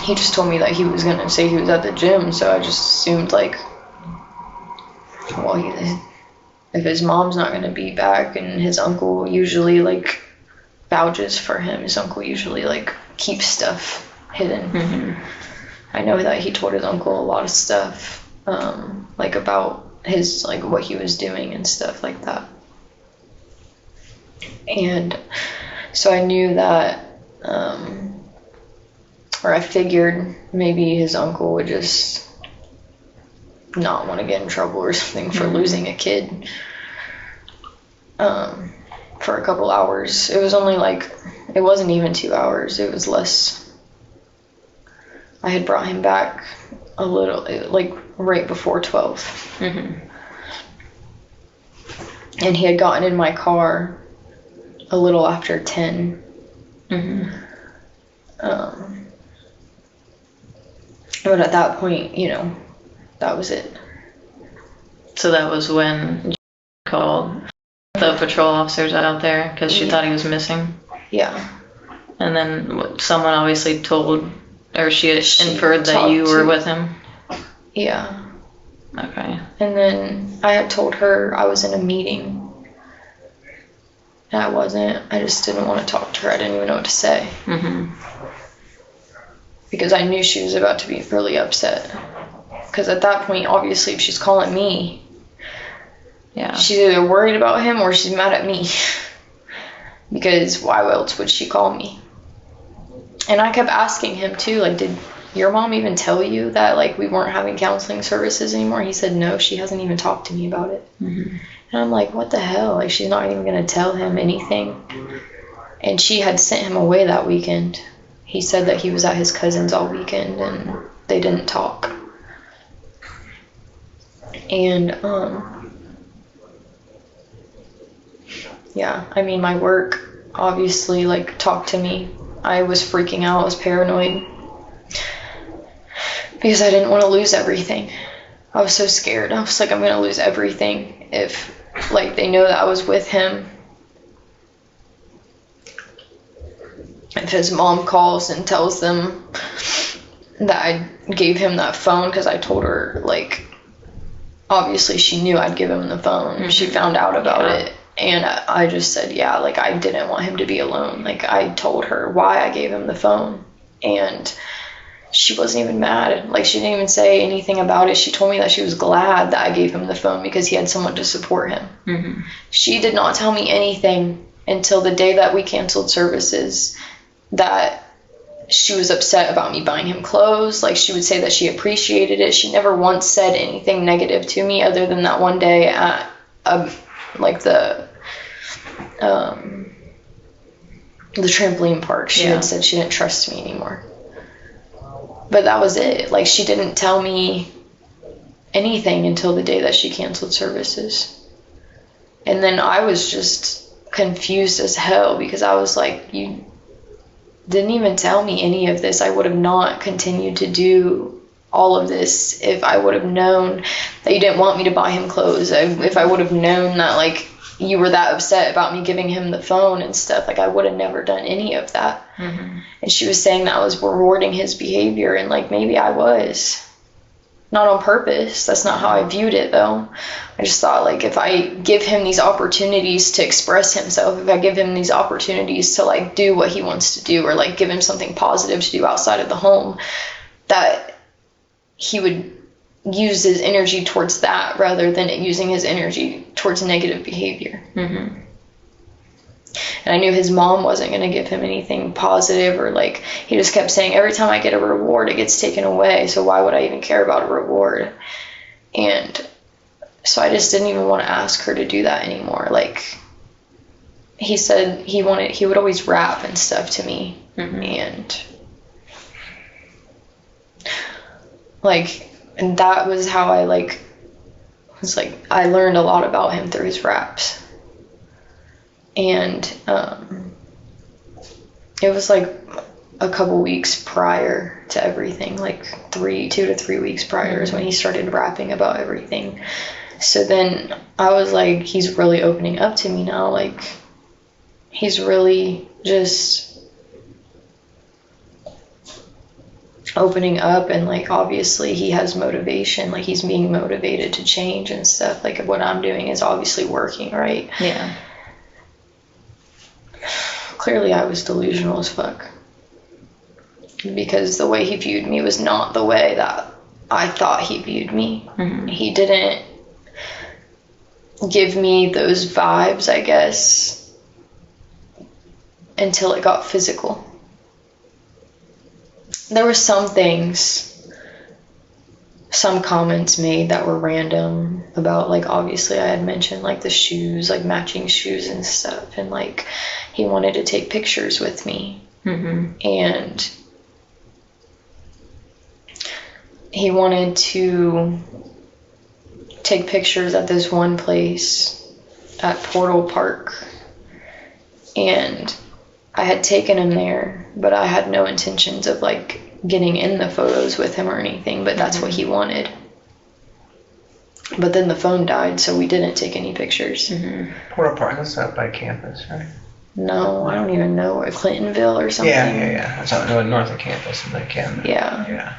he just told me that he was gonna say he was at the gym, so I just assumed like, well, if his mom's not gonna be back, and his uncle usually like vouches for him, his uncle usually like keeps stuff hidden. I know that he told his uncle a lot of stuff, like about his, like what he was doing and stuff like that. And so I knew that, or I figured maybe his uncle would just not want to get in trouble or something for losing a kid for a couple hours. It was only like, it wasn't even 2 hours, it was less. I had brought him back a little, like right before 12. And he had gotten in my car a little after 10. But at that point, you know, that was it. So that was when you called the patrol officers out there because she thought he was missing? Yeah. And then someone obviously told, or she inferred that you were with him? Yeah. Okay. And then I had told her I was in a meeting. And I wasn't. I just didn't want to talk to her. I didn't even know what to say. Because I knew she was about to be really upset. Because at that point, obviously, if she's calling me, she's either worried about him or she's mad at me. Because why else would she call me? And I kept asking him too, like, did your mom even tell you that like we weren't having counseling services anymore? He said no, she hasn't even talked to me about it. And I'm like, what the hell? Like, she's not even gonna tell him anything. And she had sent him away that weekend. He said that he was at his cousin's all weekend and they didn't talk. And yeah, I mean, my work obviously like talked to me. I was freaking out, I was paranoid because I didn't want to lose everything. I was so scared. I was like, I'm gonna lose everything if like they know that I was with him. If his mom calls and tells them that I gave him that phone, because I told her, like, obviously she knew I'd give him the phone. She found out about it. And I just said, yeah, like, I didn't want him to be alone. Like, I told her why I gave him the phone. And she wasn't even mad. Like, she didn't even say anything about it. She told me that she was glad that I gave him the phone because he had someone to support him. She did not tell me anything until the day that we canceled services that she was upset about me buying him clothes. Like, she would say that she appreciated it. She never once said anything negative to me other than that one day at like the trampoline park. She had said she didn't trust me anymore. But that was it. Like, she didn't tell me anything until the day that she canceled services. And then I was just confused as hell because I was like, you didn't even tell me any of this. I would have not continued to do all of this if I would have known that you didn't want me to buy him clothes. If I would have known that, like, you were that upset about me giving him the phone and stuff, like, I would have never done any of that. And she was saying that I was rewarding his behavior, and, like, maybe I was. Not on purpose. That's not how I viewed it, though. I just thought, like, if I give him these opportunities to express himself, if I give him these opportunities to, like, do what he wants to do, or, like, give him something positive to do outside of the home, that he would used his energy towards that rather than using his energy towards negative behavior. Mm-hmm. And I knew his mom wasn't going to give him anything positive, or like, he just kept saying, every time I get a reward, it gets taken away. So why would I even care about a reward? And so I just didn't even want to ask her to do that anymore. Like, he said he would always rap and stuff to me. Mm-hmm. And that was how I I learned a lot about him through his raps. And it was like a couple weeks prior to everything, like 2 to 3 weeks prior is when he started rapping about everything. So then I was like, he's really opening up to me now. Like, he's really just opening up, and like, obviously he has motivation. Like, he's being motivated to change and stuff. Like, what I'm doing is obviously working, right? Yeah. Clearly I was delusional as fuck, because the way he viewed me was not the way that I thought he viewed me. Mm-hmm. He didn't give me those vibes, I guess, until it got physical. There were some things, some comments made that were random about, like, obviously I had mentioned, like, the shoes, like matching shoes and stuff, and like, he wanted to take pictures with me. Mm-hmm. And he wanted to take pictures at this one place at Portal Park, and I had taken him there, but I had no intentions of like getting in the photos with him or anything, but that's what he wanted. But then the phone died, so we didn't take any pictures. Mm-hmm. Portal Park, that's up by campus, right? No, I don't even know where, Clintonville or something. Yeah. That's out north of campus in the campus. Yeah.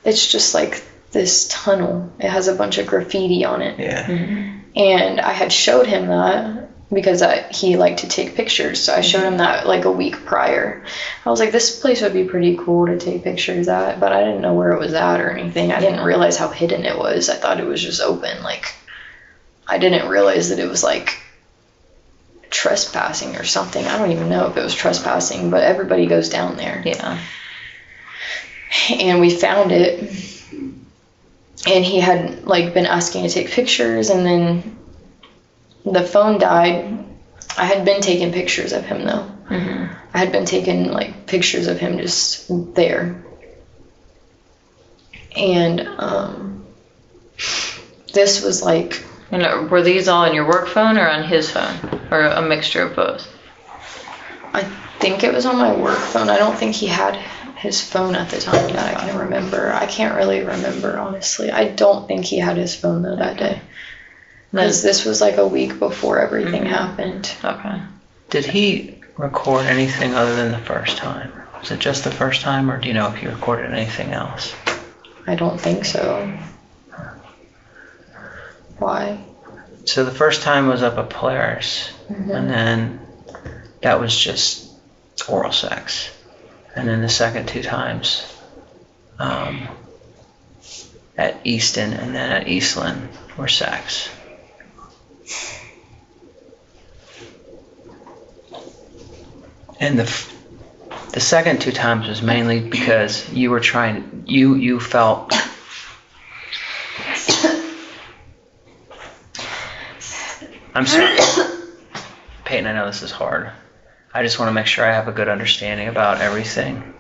It's just like this tunnel. It has a bunch of graffiti on it. Yeah. Mm-hmm. And I had showed him that because he liked to take pictures. So I showed him that like a week prior. I was like, this place would be pretty cool to take pictures at, but I didn't know where it was at or anything. I didn't realize how hidden it was. I thought it was just open. Like, I didn't realize that it was like trespassing or something. I don't even know if it was trespassing, but everybody goes down there. Yeah. And we found it, and he had like been asking to take pictures, and then the phone died. I had been taking pictures of him though. Mm-hmm. I had been taking like pictures of him just there. And this was like, And were these all on your work phone or on his phone, or a mixture of both? I think it was on my work phone. I don't think he had his phone at the time that I can remember. I can't really remember, honestly. I don't think he had his phone though that day, because this was like a week before everything happened. Okay. Did he record anything other than the first time? Was it just the first time, or do you know if he recorded anything else? I don't think so. Why? So the first time was up at Polaris, Mm-hmm. and then that was just oral sex. And then the second 2 times at Easton and then at Eastland were sex. And the second 2 times was mainly because you were trying, you felt I'm sorry, Payton, I know this is hard. I just want to make sure I have a good understanding about everything.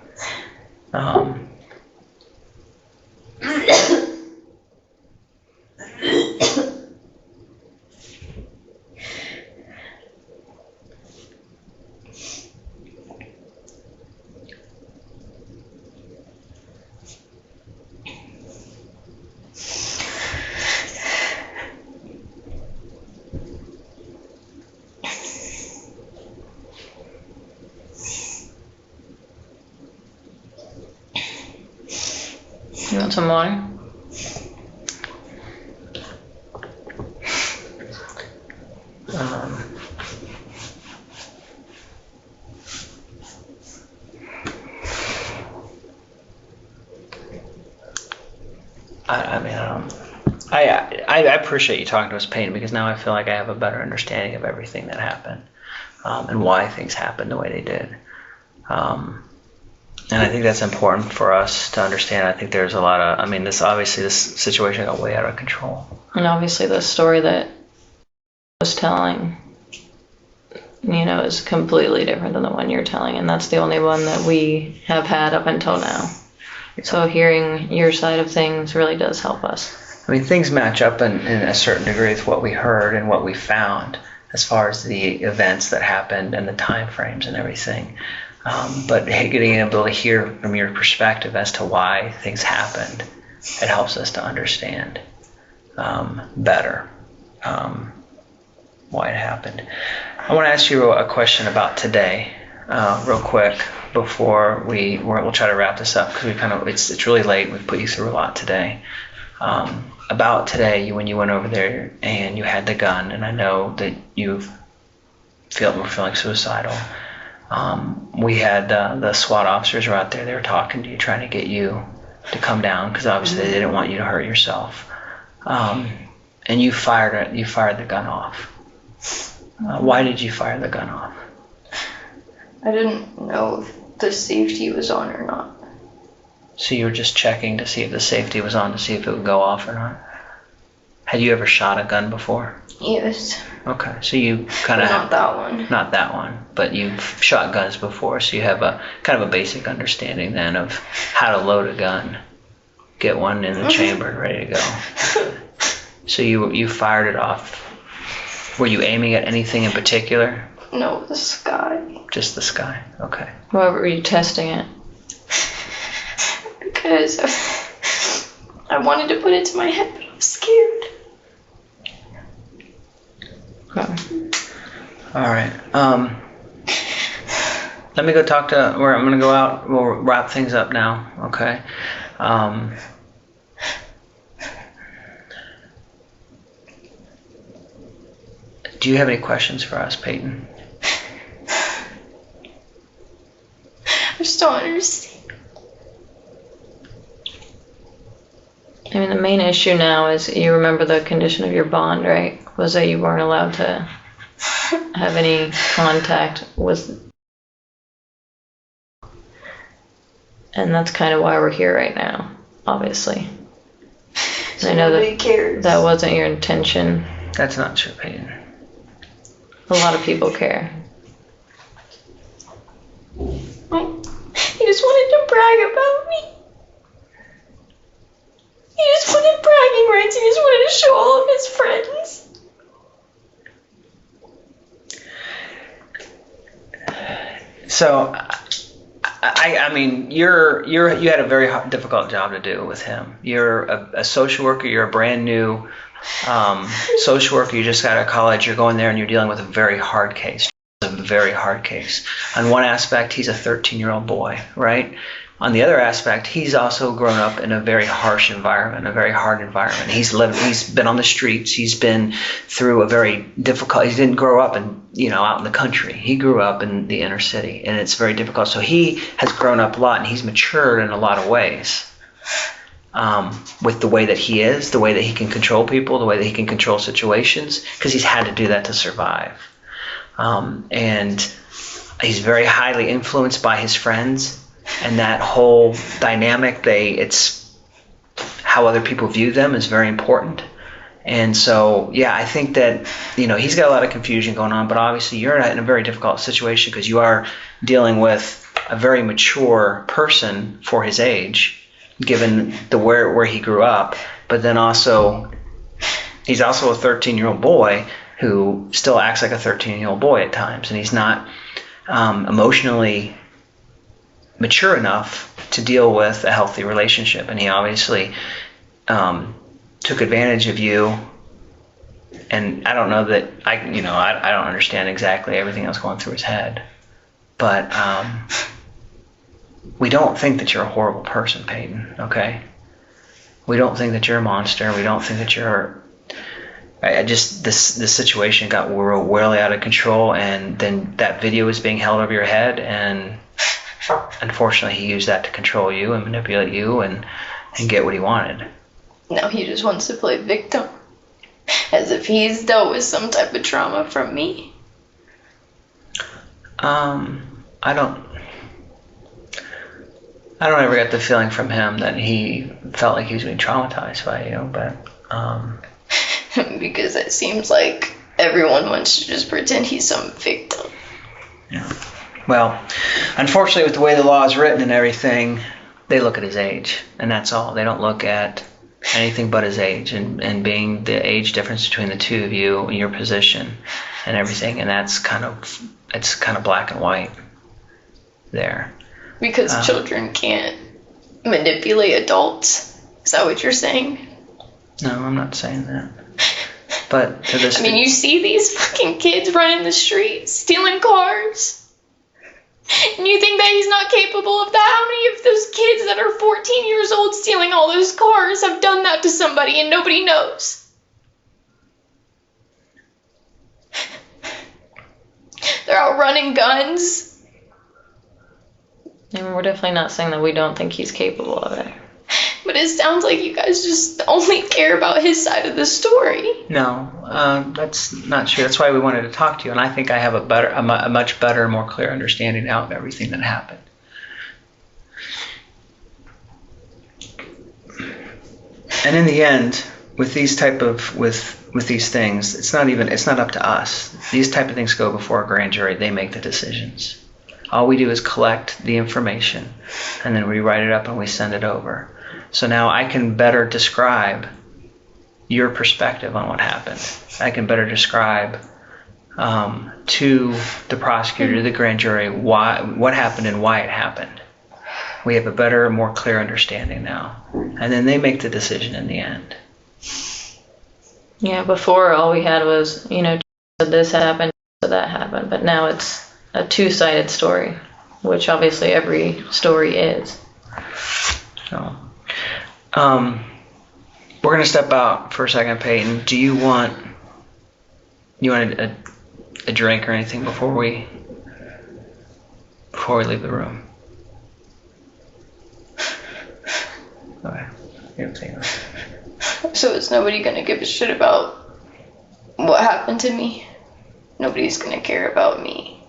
You want some water? I appreciate you talking to us, Payton, because now I feel like I have a better understanding of everything that happened, and why things happened the way they did. And I think that's important for us to understand. I think there's a lot of, this situation got way out of control. And obviously the story that I was telling, is completely different than the one you're telling, and that's the only one that we have had up until now. So hearing your side of things really does help us. Things match up in a certain degree with what we heard and what we found as far as the events that happened and the time frames and everything. But getting able to hear from your perspective as to why things happened, it helps us to understand better why it happened. I want to ask you a question about today, real quick, before we'll try to wrap this up, because it's really late. We've put you through a lot today. About today, when you went over there and you had the gun, and I know that you were feeling suicidal. We had the SWAT officers were out there. They were talking to you, trying to get you to come down, because obviously they didn't want you to hurt yourself. And you fired the gun off. Why did you fire the gun off? I didn't know if the safety was on or not. So you were just checking to see if the safety was on, to see if it would go off or not? Had you ever shot a gun before? Yes. Okay, so you kind of... Not that one. Not that one, but you've shot guns before, so you have a kind of a basic understanding then of how to load a gun. Get one in the chamber, ready to go. So you fired it off. Were you aiming at anything in particular? No, the sky. Just the sky, okay. Why were you testing it? Because I wanted to put it to my head, but I was scared. Okay. All right. Let me go talk to... I'm going to go out. We'll wrap things up now, okay? Do you have any questions for us, Payton? I just don't understand. The main issue now is, you remember the condition of your bond, right? Was that you weren't allowed to have any contact with... And that's kind of why we're here right now, obviously. So I know nobody cares. that wasn't your intention. That's not true, Payton. A lot of people care. He just wanted to brag about me. He just wanted bragging rights. He just wanted to show all of his friends. So, you had a very difficult job to do with him. You're a social worker. You're a brand new social worker. You just got out of college. You're going there and you're dealing with a very hard case. A very hard case. On one aspect, he's a 13-year-old boy, right? On the other aspect, he's also grown up in a very harsh environment, a very hard environment. He's been on the streets. He's been through a very difficult... He didn't grow up out in the country. He grew up in the inner city, and it's very difficult. So he has grown up a lot, and he's matured in a lot of ways. With the way that he is, the way that he can control people, the way that he can control situations, because he's had to do that to survive. And he's very highly influenced by his friends. And that whole dynamic, it's how other people view them is very important. And so, yeah, I think that, he's got a lot of confusion going on, but obviously you're in a very difficult situation because you are dealing with a very mature person for his age, given where he grew up. But then also, he's also a 13-year-old boy who still acts like a 13-year-old boy at times, and he's not emotionally mature enough to deal with a healthy relationship. And he obviously took advantage of you. And I don't know that I don't understand exactly everything that's going through his head, but we don't think that you're a horrible person, Payton. Okay, we don't think that you're a monster. We don't think that you're... this situation got really out of control, and then that video was being held over your head, and unfortunately he used that to control you and manipulate you and get what he wanted. Now he just wants to play victim. As if he's dealt with some type of trauma from me. I don't ever get the feeling from him that he felt like he was being traumatized by you, but Because it seems like everyone wants to just pretend he's some victim. yeah. Well, unfortunately, with the way the law is written and everything, they look at his age, and that's all. They don't look at anything but his age, and being the age difference between the two of you and your position and everything, and that's kind of black and white there. Because children can't manipulate adults. Is that what you're saying? No, I'm not saying that. But to this, I mean, you see these fucking kids running the streets, stealing cars. And you think that he's not capable of that? How many of those kids that are 14 years old stealing all those cars have done that to somebody and nobody knows? They're out running guns. I mean, we're definitely not saying that we don't think he's capable of it. But it sounds like you guys just only care about his side of the story. no, that's not true. That's why we wanted to talk to you, and I think I have a much better, more clear understanding now of everything that happened. And in the end, with these things, it's not up to us. These type of things go before a grand jury. They make the decisions. All we do is collect the information, and then we write it up and we send it over. So now I can better describe your perspective on what happened. I can better describe to the prosecutor, to the grand jury, what happened and why it happened. We have a better, more clear understanding now. And then they make the decision in the end. Yeah, before all we had was, this happened, so that happened. But now it's a two-sided story, which obviously every story is. So, we're going to step out for a second, Payton. Do you want a drink or anything before we leave the room? Okay. Here, take it. So is nobody gonna give a shit about what happened to me? Nobody's gonna care about me.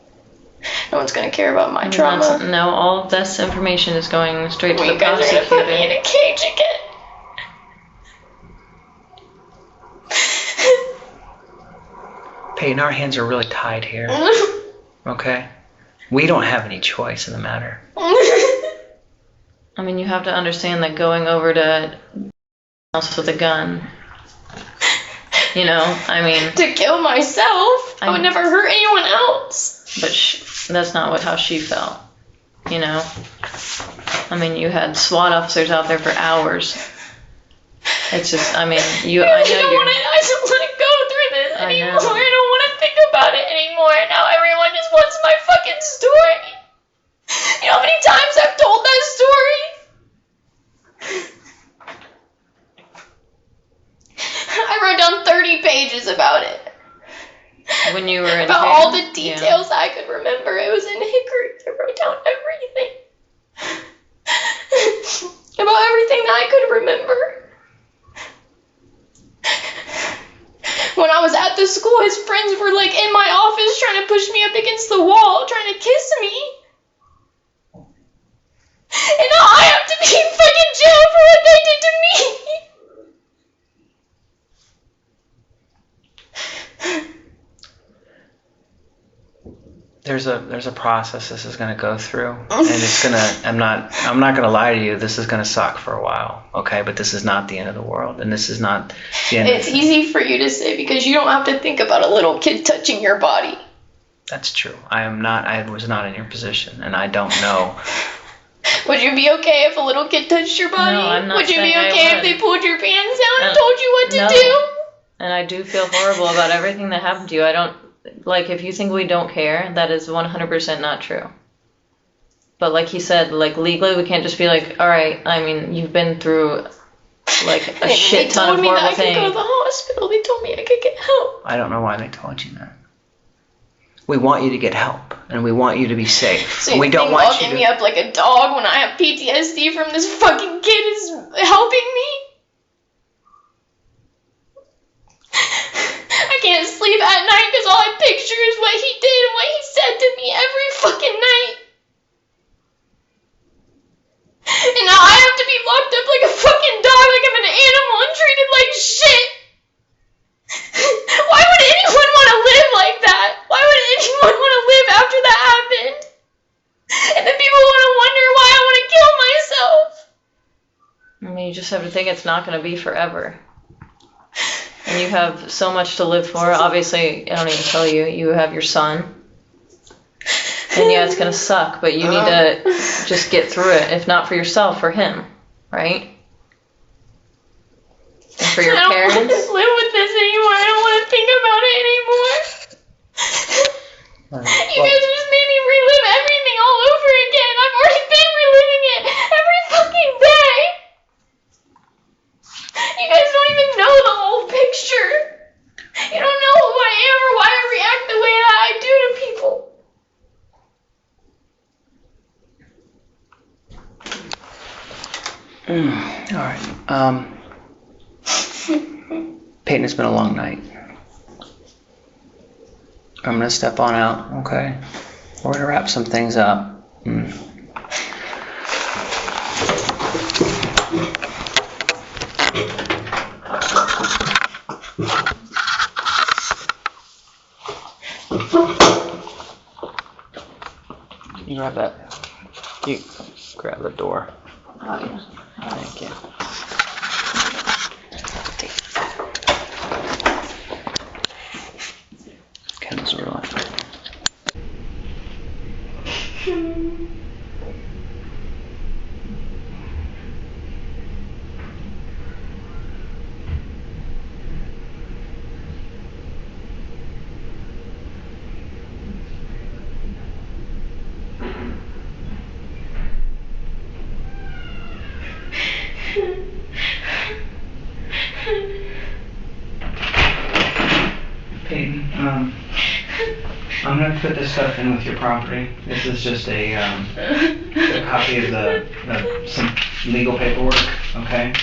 No one's gonna care about my trauma. No, all of this information is going straight to You the guys are gonna put me in prosecutor. a cage again. Payton, our hands are really tied here. Okay? We don't have any choice in the matter. I mean, you have to understand that going over to house with a gun, I mean, To kill myself? I would never hurt anyone else. but that's not how she felt, I mean, you had SWAT officers out there for hours. It's just, I know I you're... don't want to go through this I anymore. know. I don't want to think about it anymore. Now everyone just wants my fucking story. You know how many times I've told that story? I wrote down 30 pages about it. When you were in About jail? all the Yeah. details I could remember. It was in Hickory. I wrote down everything. About everything that I could remember. When I was at the school, his friends were like in my office trying to push me up against the wall, trying to kiss me. And now I have to be in fucking jail for what they did to me. There's a process this is going to go through, and it's going to, I'm not going to lie to you, this is going to suck for a while, okay? But this is not the end of the world, and this is not the end It's easy for you to say because you don't have to think about a little kid touching your body. That's true. I was not in your position, and I don't know. Would you be okay if a little kid touched your body? No, I'm not Would you be saying I okay if would. they pulled your pants down and No. told you what to No. do? And I do feel horrible about everything that happened to you. I don't, if you think we don't care, that is 100% not true. But like he said, legally we can't just be like, all right, I mean, you've been through a shit ton of They told me that horrible I could go to things. the hospital. They told me I could get help. I don't know why they told you that. We want you to get help, and we want you to be safe. So you we don't think want you locking to... me up like a dog when I have PTSD from this fucking kid is helping me? can't sleep at night because all I picture is what he did and what he said to me every fucking night. And now I have to be locked up like a fucking dog, like I'm an animal and treated like shit. Why would anyone want to live like that? Why would anyone want to live after that happened? And then people want to wonder why I want to kill myself. I mean, you just have to think it's not going to be forever. And you have so much to live for. Obviously, I don't need to tell you, you have your son. And yeah, it's going to suck, but you need to just get through it. If not for yourself, for him, right? And for your I don't parents. want to live with this anymore. I don't want to think about it anymore. You guys just made me relive everything all over again. I've already been reliving it every fucking day. You guys don't even know the whole picture. You don't know who I am or why I react the way that I do to people. All right. Peyton, it's been a long night. I'm gonna step on out, okay? We're gonna wrap some things up. You grab that. You grab the door. Oh, yeah. Thank you. Ken's ruin. Peyton, I'm gonna put this stuff in with your property. This is just a copy of some legal paperwork, okay?